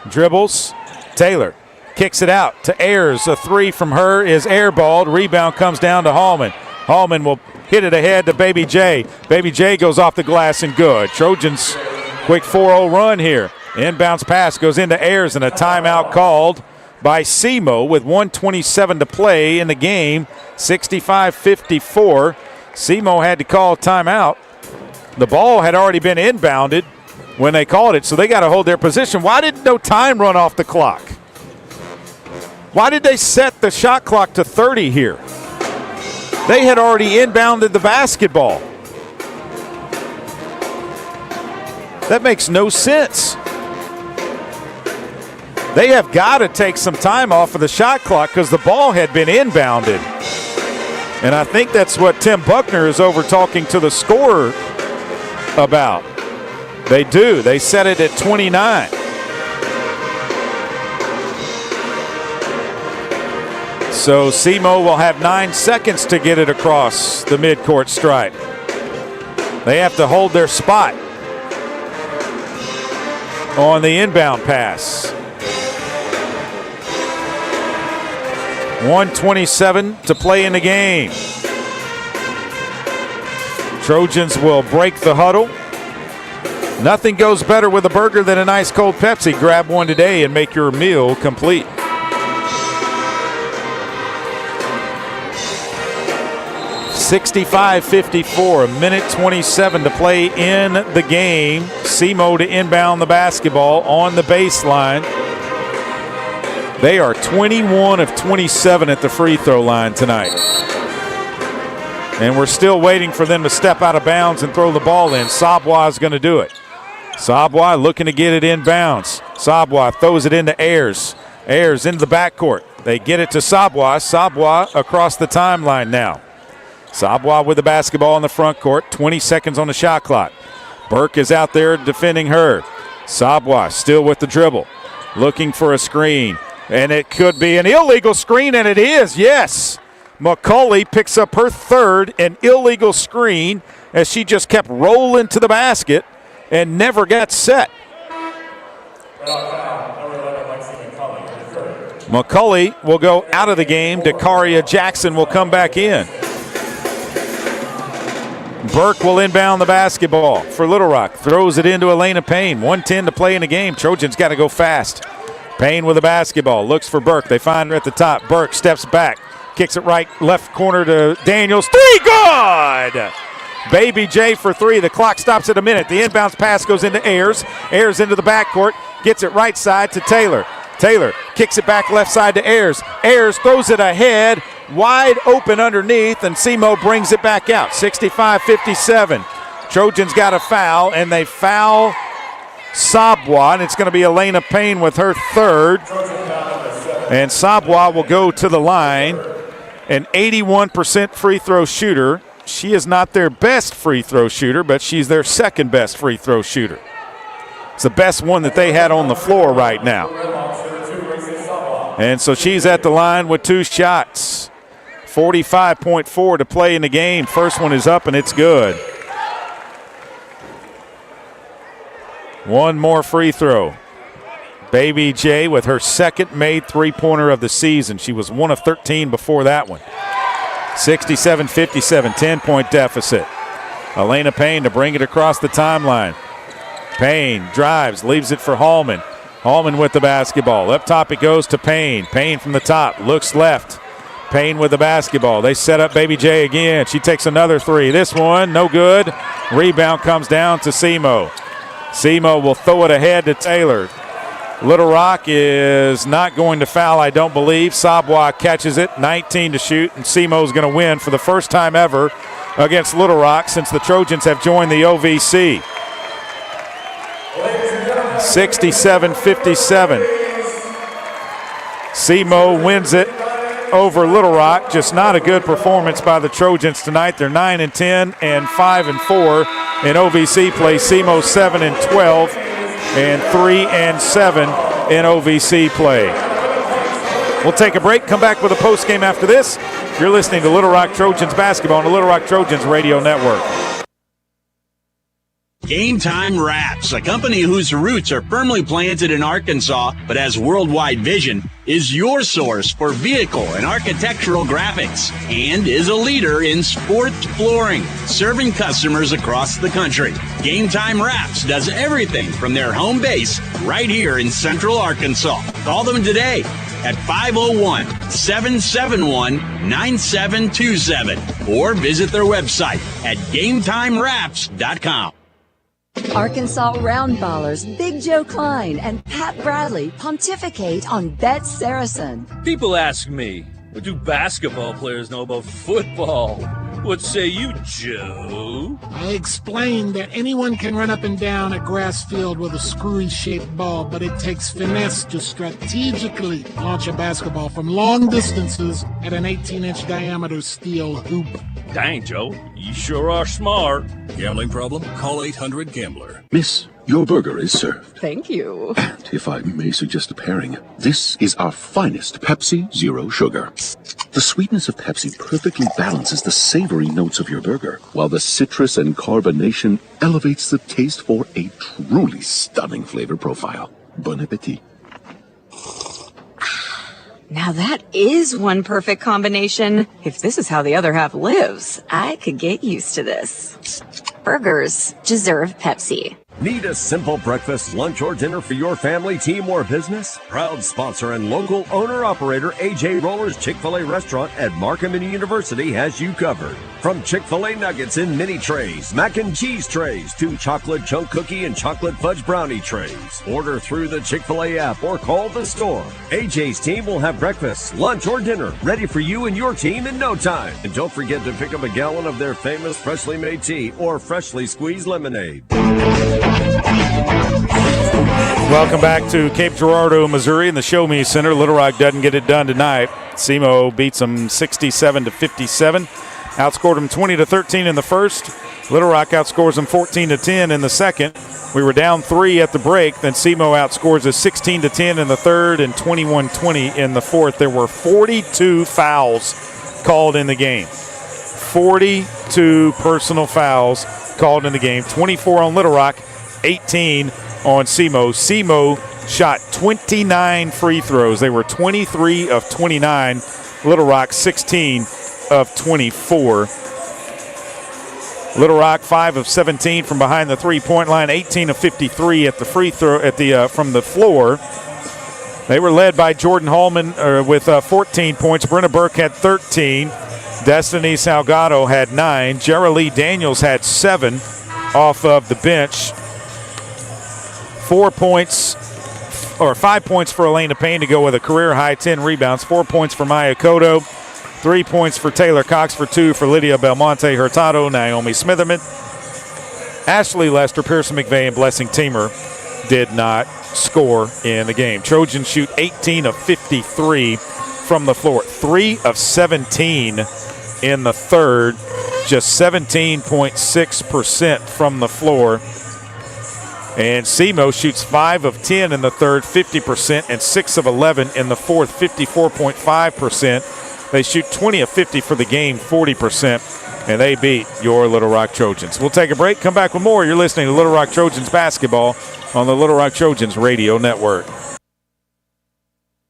Dribbles. Taylor kicks it out to Ayers. A 3 from her is airballed. Rebound comes down to Hallman. Hallman will hit it ahead to Baby J. Baby J goes off the glass and good. Trojans quick 4-0 run here. Inbounds pass goes into Ayers, and a timeout called by SEMO with 1:27 to play in the game. 65-54. SEMO had to call a timeout. The ball had already been inbounded when they called it, so they got to hold their position. Why did no time run off the clock? Why did they set the shot clock to 30 here? They had already inbounded the basketball. That makes no sense. They have got to take some time off of the shot clock because the ball had been inbounded. And I think that's what Tim Buckner is over talking to the scorer about. They do. They set it at 29. So SEMO will have 9 seconds to get it across the midcourt stripe. They have to hold their spot on the inbound pass. 1:27 to play in the game. Trojans will break the huddle. Nothing goes better with a burger than a nice cold Pepsi. Grab one today and make your meal complete. (65-54), a minute 27 to play in the game. SEMO to inbound the basketball on the baseline. They are 21 of 27 at the free throw line tonight. And we're still waiting for them to step out of bounds and throw the ball in. Sabwa is going to do it. Sabwa looking to get it inbounds. Sabwa throws it into Ayers. Ayers into the backcourt. They get it to Sabwa. Sabwa across the timeline now. Sabwa with the basketball in the front court. 20 seconds on the shot clock. Burke is out there defending her. Sabwa still with the dribble. Looking for a screen. And it could be an illegal screen, and it is, yes. McCauley picks up her third, an illegal screen, as she just kept rolling to the basket and never got set. McCauley will go out of the game. Dakaria Jackson will come back in. Burke will inbound the basketball for Little Rock. Throws it into Elena Payne. 1:10 to play in the game. Trojans got to go fast. Payne with the basketball. Looks for Burke. They find her at the top. Burke steps back. Kicks it right, left corner to Daniels. Three, good! Baby J for three. The clock stops at a minute. The inbounds pass goes into Ayers. Ayers into the backcourt. Gets it right side to Taylor. Taylor kicks it back left side to Ayers. Ayers throws it ahead. Wide open underneath, and SEMO brings it back out. 65-57. Trojans got a foul, and they foul Sabwa, and it's going to be Elena Payne with her third. And Sabwa will go to the line. An 81% free throw shooter. She is not their best free throw shooter, but she's their second best free throw shooter. It's the best one that they had on the floor right now. And so she's at the line with 2 shots. 45.4 to play in the game. First one is up, and it's good. One more free throw. Baby J with her second made three-pointer of the season. She was 1 of 13 before that one. 67-57, 10-point deficit. Elena Payne to bring it across the timeline. Payne drives, leaves it for Hallman. Hallman with the basketball. Up top it goes to Payne. Payne from the top, looks left. Payne with the basketball. They set up Baby J again. She takes another three. This one, no good. Rebound comes down to SEMO. SEMO will throw it ahead to Taylor. Little Rock is not going to foul, I don't believe. Sabwa catches it, 19 to shoot, and SEMO's going to win for the first time ever against Little Rock since the Trojans have joined the OVC. 67-57. SEMO wins it over Little Rock. Just not a good performance by the Trojans tonight. They're 9-10 and 5-4 in OVC play. SEMO 7-12 and 3-7 in OVC play. We'll take a break, come back with a post game after this. You're listening to Little Rock Trojans basketball on the Little Rock Trojans radio network. Game Time Wraps, a company whose roots are firmly planted in Arkansas but has worldwide vision, is your source for vehicle and architectural graphics and is a leader in sports flooring, serving customers across the country. Game Time Wraps does everything from their home base right here in Central Arkansas. Call them today at 501-771-9727 or visit their website at GameTimeWraps.com. Arkansas Roundballers Big Joe Klein and Pat Bradley pontificate on Bet Saracen. People ask me, what do basketball players know about football? What say you, Joe? I explained that anyone can run up and down a grass field with a screwy-shaped ball, but it takes finesse to strategically launch a basketball from long distances at an 18-inch diameter steel hoop. Dang, Joe, you sure are smart. Gambling problem? Call 800-GAMBLER. Miss, your burger is served. Thank you. And if I may suggest a pairing, this is our finest Pepsi Zero Sugar. The sweetness of Pepsi perfectly balances the savory notes of your burger, while the citrus and carbonation elevates the taste for a truly stunning flavor profile. Bon appetit. Now that is one perfect combination. If this is how the other half lives, I could get used to this. Burgers deserve Pepsi. Need a simple breakfast, lunch, or dinner for your family, team, or business? Proud sponsor and local owner-operator AJ Roller's Chick-fil-A restaurant at Markham University has you covered. From Chick-fil-A nuggets in mini trays, mac and cheese trays, to chocolate chunk cookie and chocolate fudge brownie trays. Order through the Chick-fil-A app or call the store. AJ's team will have breakfast, lunch, or dinner ready for you and your team in no time. And don't forget to pick up a gallon of their famous freshly made tea or freshly squeezed lemonade. Welcome back to Cape Girardeau, Missouri, in the Show Me Center. Little Rock doesn't get it done tonight. SEMO beats them 67-57. Outscored them 20-13 in the first. Little Rock outscores them 14-10 in the second. We were down 3 at the break. Then SEMO outscores us 16-10 in the third and 21-20 in the fourth. There were 42 fouls called in the game. 42 personal fouls called in the game. 24 on Little Rock, 18 on SEMO. SEMO shot 29 free throws. They were 23 of 29. Little Rock 16 of 24. Little Rock 5 of 17 from behind the three-point line, 18 of 53 at the free throw from the floor. They were led by Jordan Hallman with 14 points. Brenna Burke had 13. Destiny Salgado had 9. Jeralee Daniels had 7 off of the bench. 5 points for Elena Payne to go with a career-high 10 rebounds. 4 points for Maya Cotto. 3 points for Taylor Cox, for 2 for Lydia Belmonte Hurtado, Naomi Smitherman. Ashley Lester, Pearson McVeigh, and Blessing Teamer did not score in the game. Trojans shoot 18 of 53 from the floor. 3 of 17 in the third. Just 17.6% from the floor. And SEMO shoots 5 of 10 in the third, 50%, and 6 of 11 in the fourth, 54.5%. They shoot 20 of 50 for the game, 40%, and they beat your Little Rock Trojans. We'll take a break, come back with more. You're listening to Little Rock Trojans basketball on the Little Rock Trojans radio network.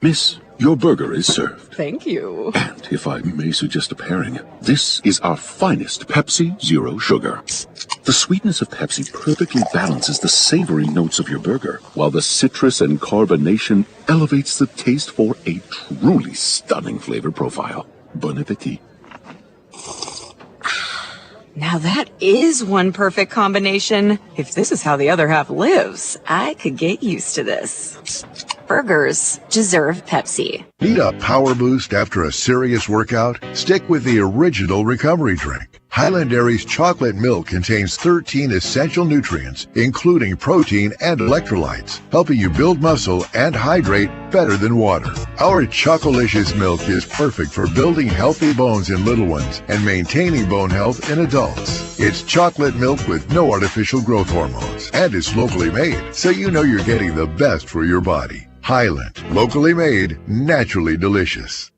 Miss, your burger is served. Thank you. And if I may suggest a pairing, this is our finest Pepsi Zero Sugar. The sweetness of Pepsi perfectly balances the savory notes of your burger, while the citrus and carbonation elevates the taste for a truly stunning flavor profile. Bon appetit. Now that is one perfect combination. If this is how the other half lives, I could get used to this. Burgers deserve Pepsi. Need a power boost after a serious workout? Stick with the original recovery drink. Highland Dairy's chocolate milk contains 13 essential nutrients, including protein and electrolytes, helping you build muscle and hydrate better than water. Our Chocolicious milk is perfect for building healthy bones in little ones and maintaining bone health in adults. It's chocolate milk with no artificial growth hormones, and it's locally made, so you know you're getting the best for your body. Highland, locally made, naturally delicious.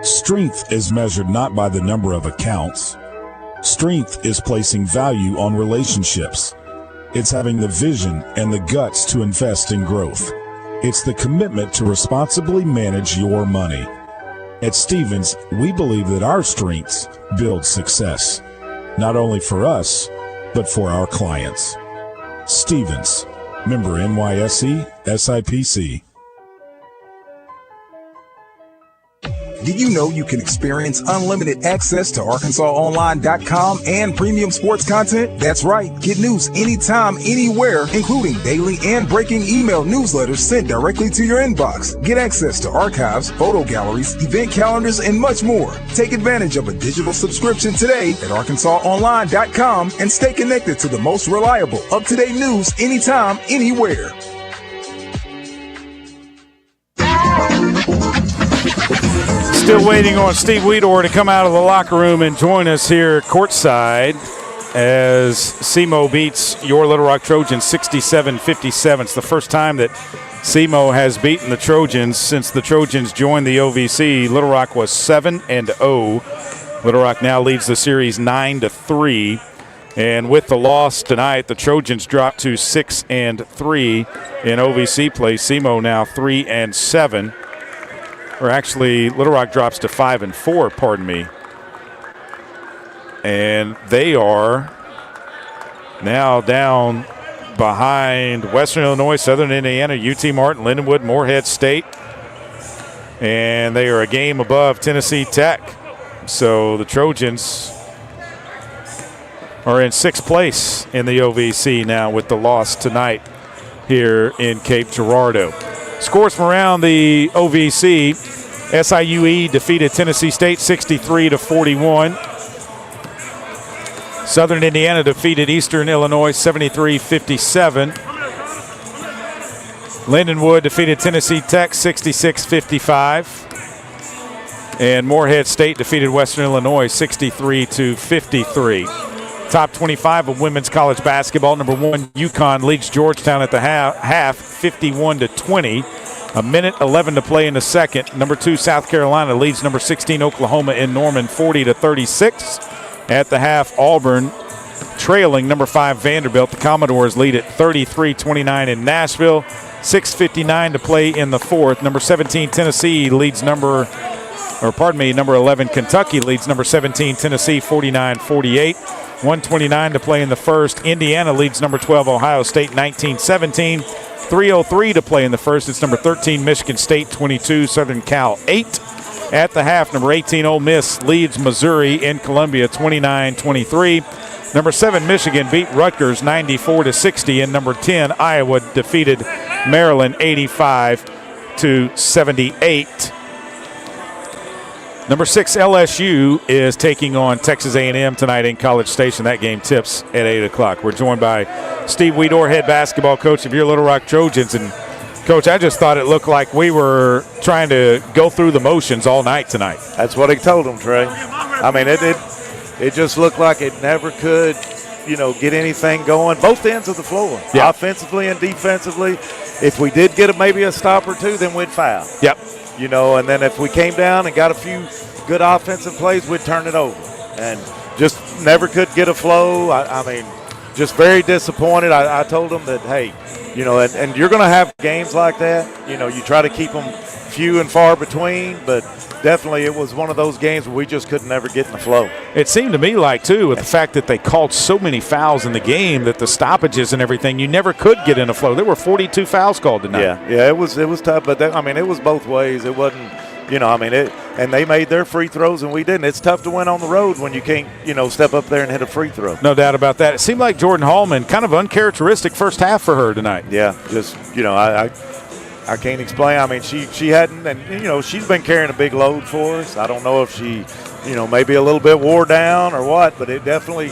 Strength is measured not by the number of accounts. Strength is placing value on relationships. It's having the vision and the guts to invest in growth. It's the commitment to responsibly manage your money. At Stevens, we believe that our strengths build success, not only for us, but for our clients. Stevens, member NYSE, SIPC. Did you know you can experience unlimited access to ArkansasOnline.com and premium sports content? That's right. Get news anytime, anywhere, including daily and breaking email newsletters sent directly to your inbox. Get access to archives, photo galleries, event calendars, and much more. Take advantage of a digital subscription today at ArkansasOnline.com and stay connected to the most reliable, up-to-date news anytime, anywhere. Still waiting on Steve Weedor to come out of the locker room and join us here courtside as SEMO beats your Little Rock Trojans 67-57. It's the first time that SEMO has beaten the Trojans since the Trojans joined the OVC. Little Rock was 7-0. Little Rock now leads the series 9-3. And with the loss tonight, the Trojans dropped to 6-3 in OVC play. SEMO now 3-7. Or actually, Little Rock drops to 5-4, pardon me. And they are now down behind Western Illinois, Southern Indiana, UT Martin, Lindenwood, Morehead State. And they are a game above Tennessee Tech. So the Trojans are in sixth place in the OVC now with the loss tonight here in Cape Girardeau. Scores from around the OVC. SIUE defeated Tennessee State 63-41. Southern Indiana defeated Eastern Illinois 73-57. Lindenwood defeated Tennessee Tech 66-55. And Morehead State defeated Western Illinois 63-53. Top 25 of women's college basketball. Number 1, UConn leads Georgetown at the half 51-20. A minute 11 to play in the second. Number 2, South Carolina leads number 16, Oklahoma in Norman 40-36. At the half, Auburn trailing number 5, Vanderbilt. The Commodores lead at 33-29 in Nashville. 6:59 to play in the fourth. Number 17, Tennessee leads number 11, Kentucky leads number 17, Tennessee 49-48. 1:29 to play in the first. Indiana leads number 12, Ohio State 19-17. 3:03 to play in the first. It's number 13, Michigan State 22, Southern Cal 8. At the half, number 18, Ole Miss leads Missouri in Columbia 29-23. Number 7, Michigan beat Rutgers 94-60. And number 10, Iowa defeated Maryland 85-78. Number 6, LSU is taking on Texas A&M tonight in College Station. That game tips at 8 o'clock. We're joined by Steve Weedor, head basketball coach of your Little Rock Trojans. And, Coach, I just thought it looked like we were trying to go through the motions all night tonight. That's what he told them, Trey. I mean, it just looked like it never could, get anything going. Both ends of the floor, offensively and defensively. If we did get maybe a stop or two, then we'd foul. Yep. And then if we came down and got a few good offensive plays, we'd turn it over. And just never could get a flow. I mean, just very disappointed. I told them that, hey, and you're going to have games like that. You try to keep them few and far between, but definitely it was one of those games where we just could never get in the flow. It seemed to me like, too, with the fact that they called so many fouls in the game, that the stoppages and everything, you never could get in a flow. There were 42 fouls called tonight. Yeah, it was tough, but it was both ways. It wasn't, and they made their free throws and we didn't. It's tough to win on the road when you can't, step up there and hit a free throw. No doubt about that. It seemed like Jordan Hallman, kind of uncharacteristic first half for her tonight. Yeah, just, I can't explain. I mean, she hadn't, and, she's been carrying a big load for us. I don't know if she, maybe a little bit wore down or what, but it definitely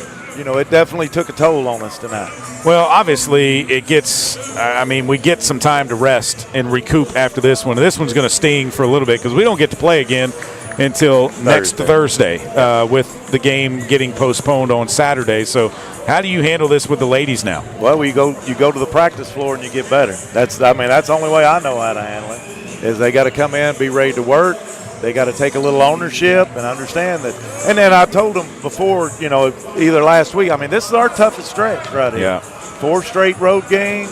took a toll on us tonight. Well, obviously we get some time to rest and recoup after this one. This one's going to sting for a little bit because we don't get to play again until next Thursday with the game getting postponed on Saturday. So how do you handle this with the ladies now? Well, you go to the practice floor and you get better. That's the only way I know how to handle it, is they got to come in, be ready to work. They got to take a little ownership and understand that. And then I told them before, either last week, this is our toughest stretch right here. Yeah. 4 straight road games.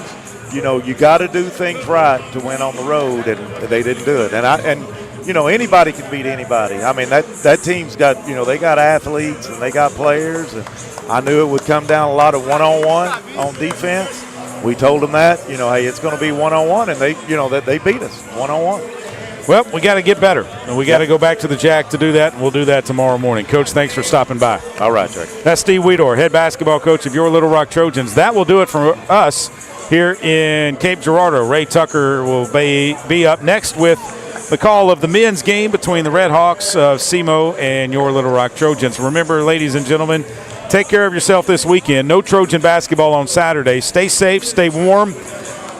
You got to do things right to win on the road, and they didn't do it. And anybody can beat anybody. That team's got, they got athletes and they got players. And I knew it would come down a lot of one-on-one on defense. We told them that, hey, it's going to be one-on-one, and they beat us one-on-one. Well, we got to get better. And we got to go back to the Jack to do that, and we'll do that tomorrow morning. Coach, thanks for stopping by. All right, Trey. That's Steve Weedor, head basketball coach of your Little Rock Trojans. That will do it for us here in Cape Girardeau. Ray Tucker will be up next with the call of the men's game between the Red Hawks of SEMO and your Little Rock Trojans. Remember, ladies and gentlemen, take care of yourself this weekend. No Trojan basketball on Saturday. Stay safe, stay warm,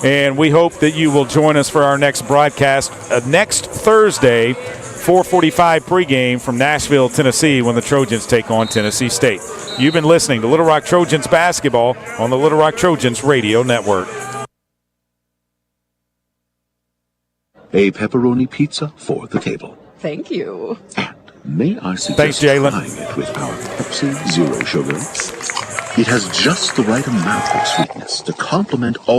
and we hope that you will join us for our next broadcast next Thursday, 4:45 pregame from Nashville, Tennessee, when the Trojans take on Tennessee State. You've been listening to Little Rock Trojans basketball on the Little Rock Trojans Radio Network. A pepperoni pizza for the table. Thank you. May I suggest Thanks, Jalen. trying it with our Pepsi Zero Sugar? It has just the right amount of sweetness to complement all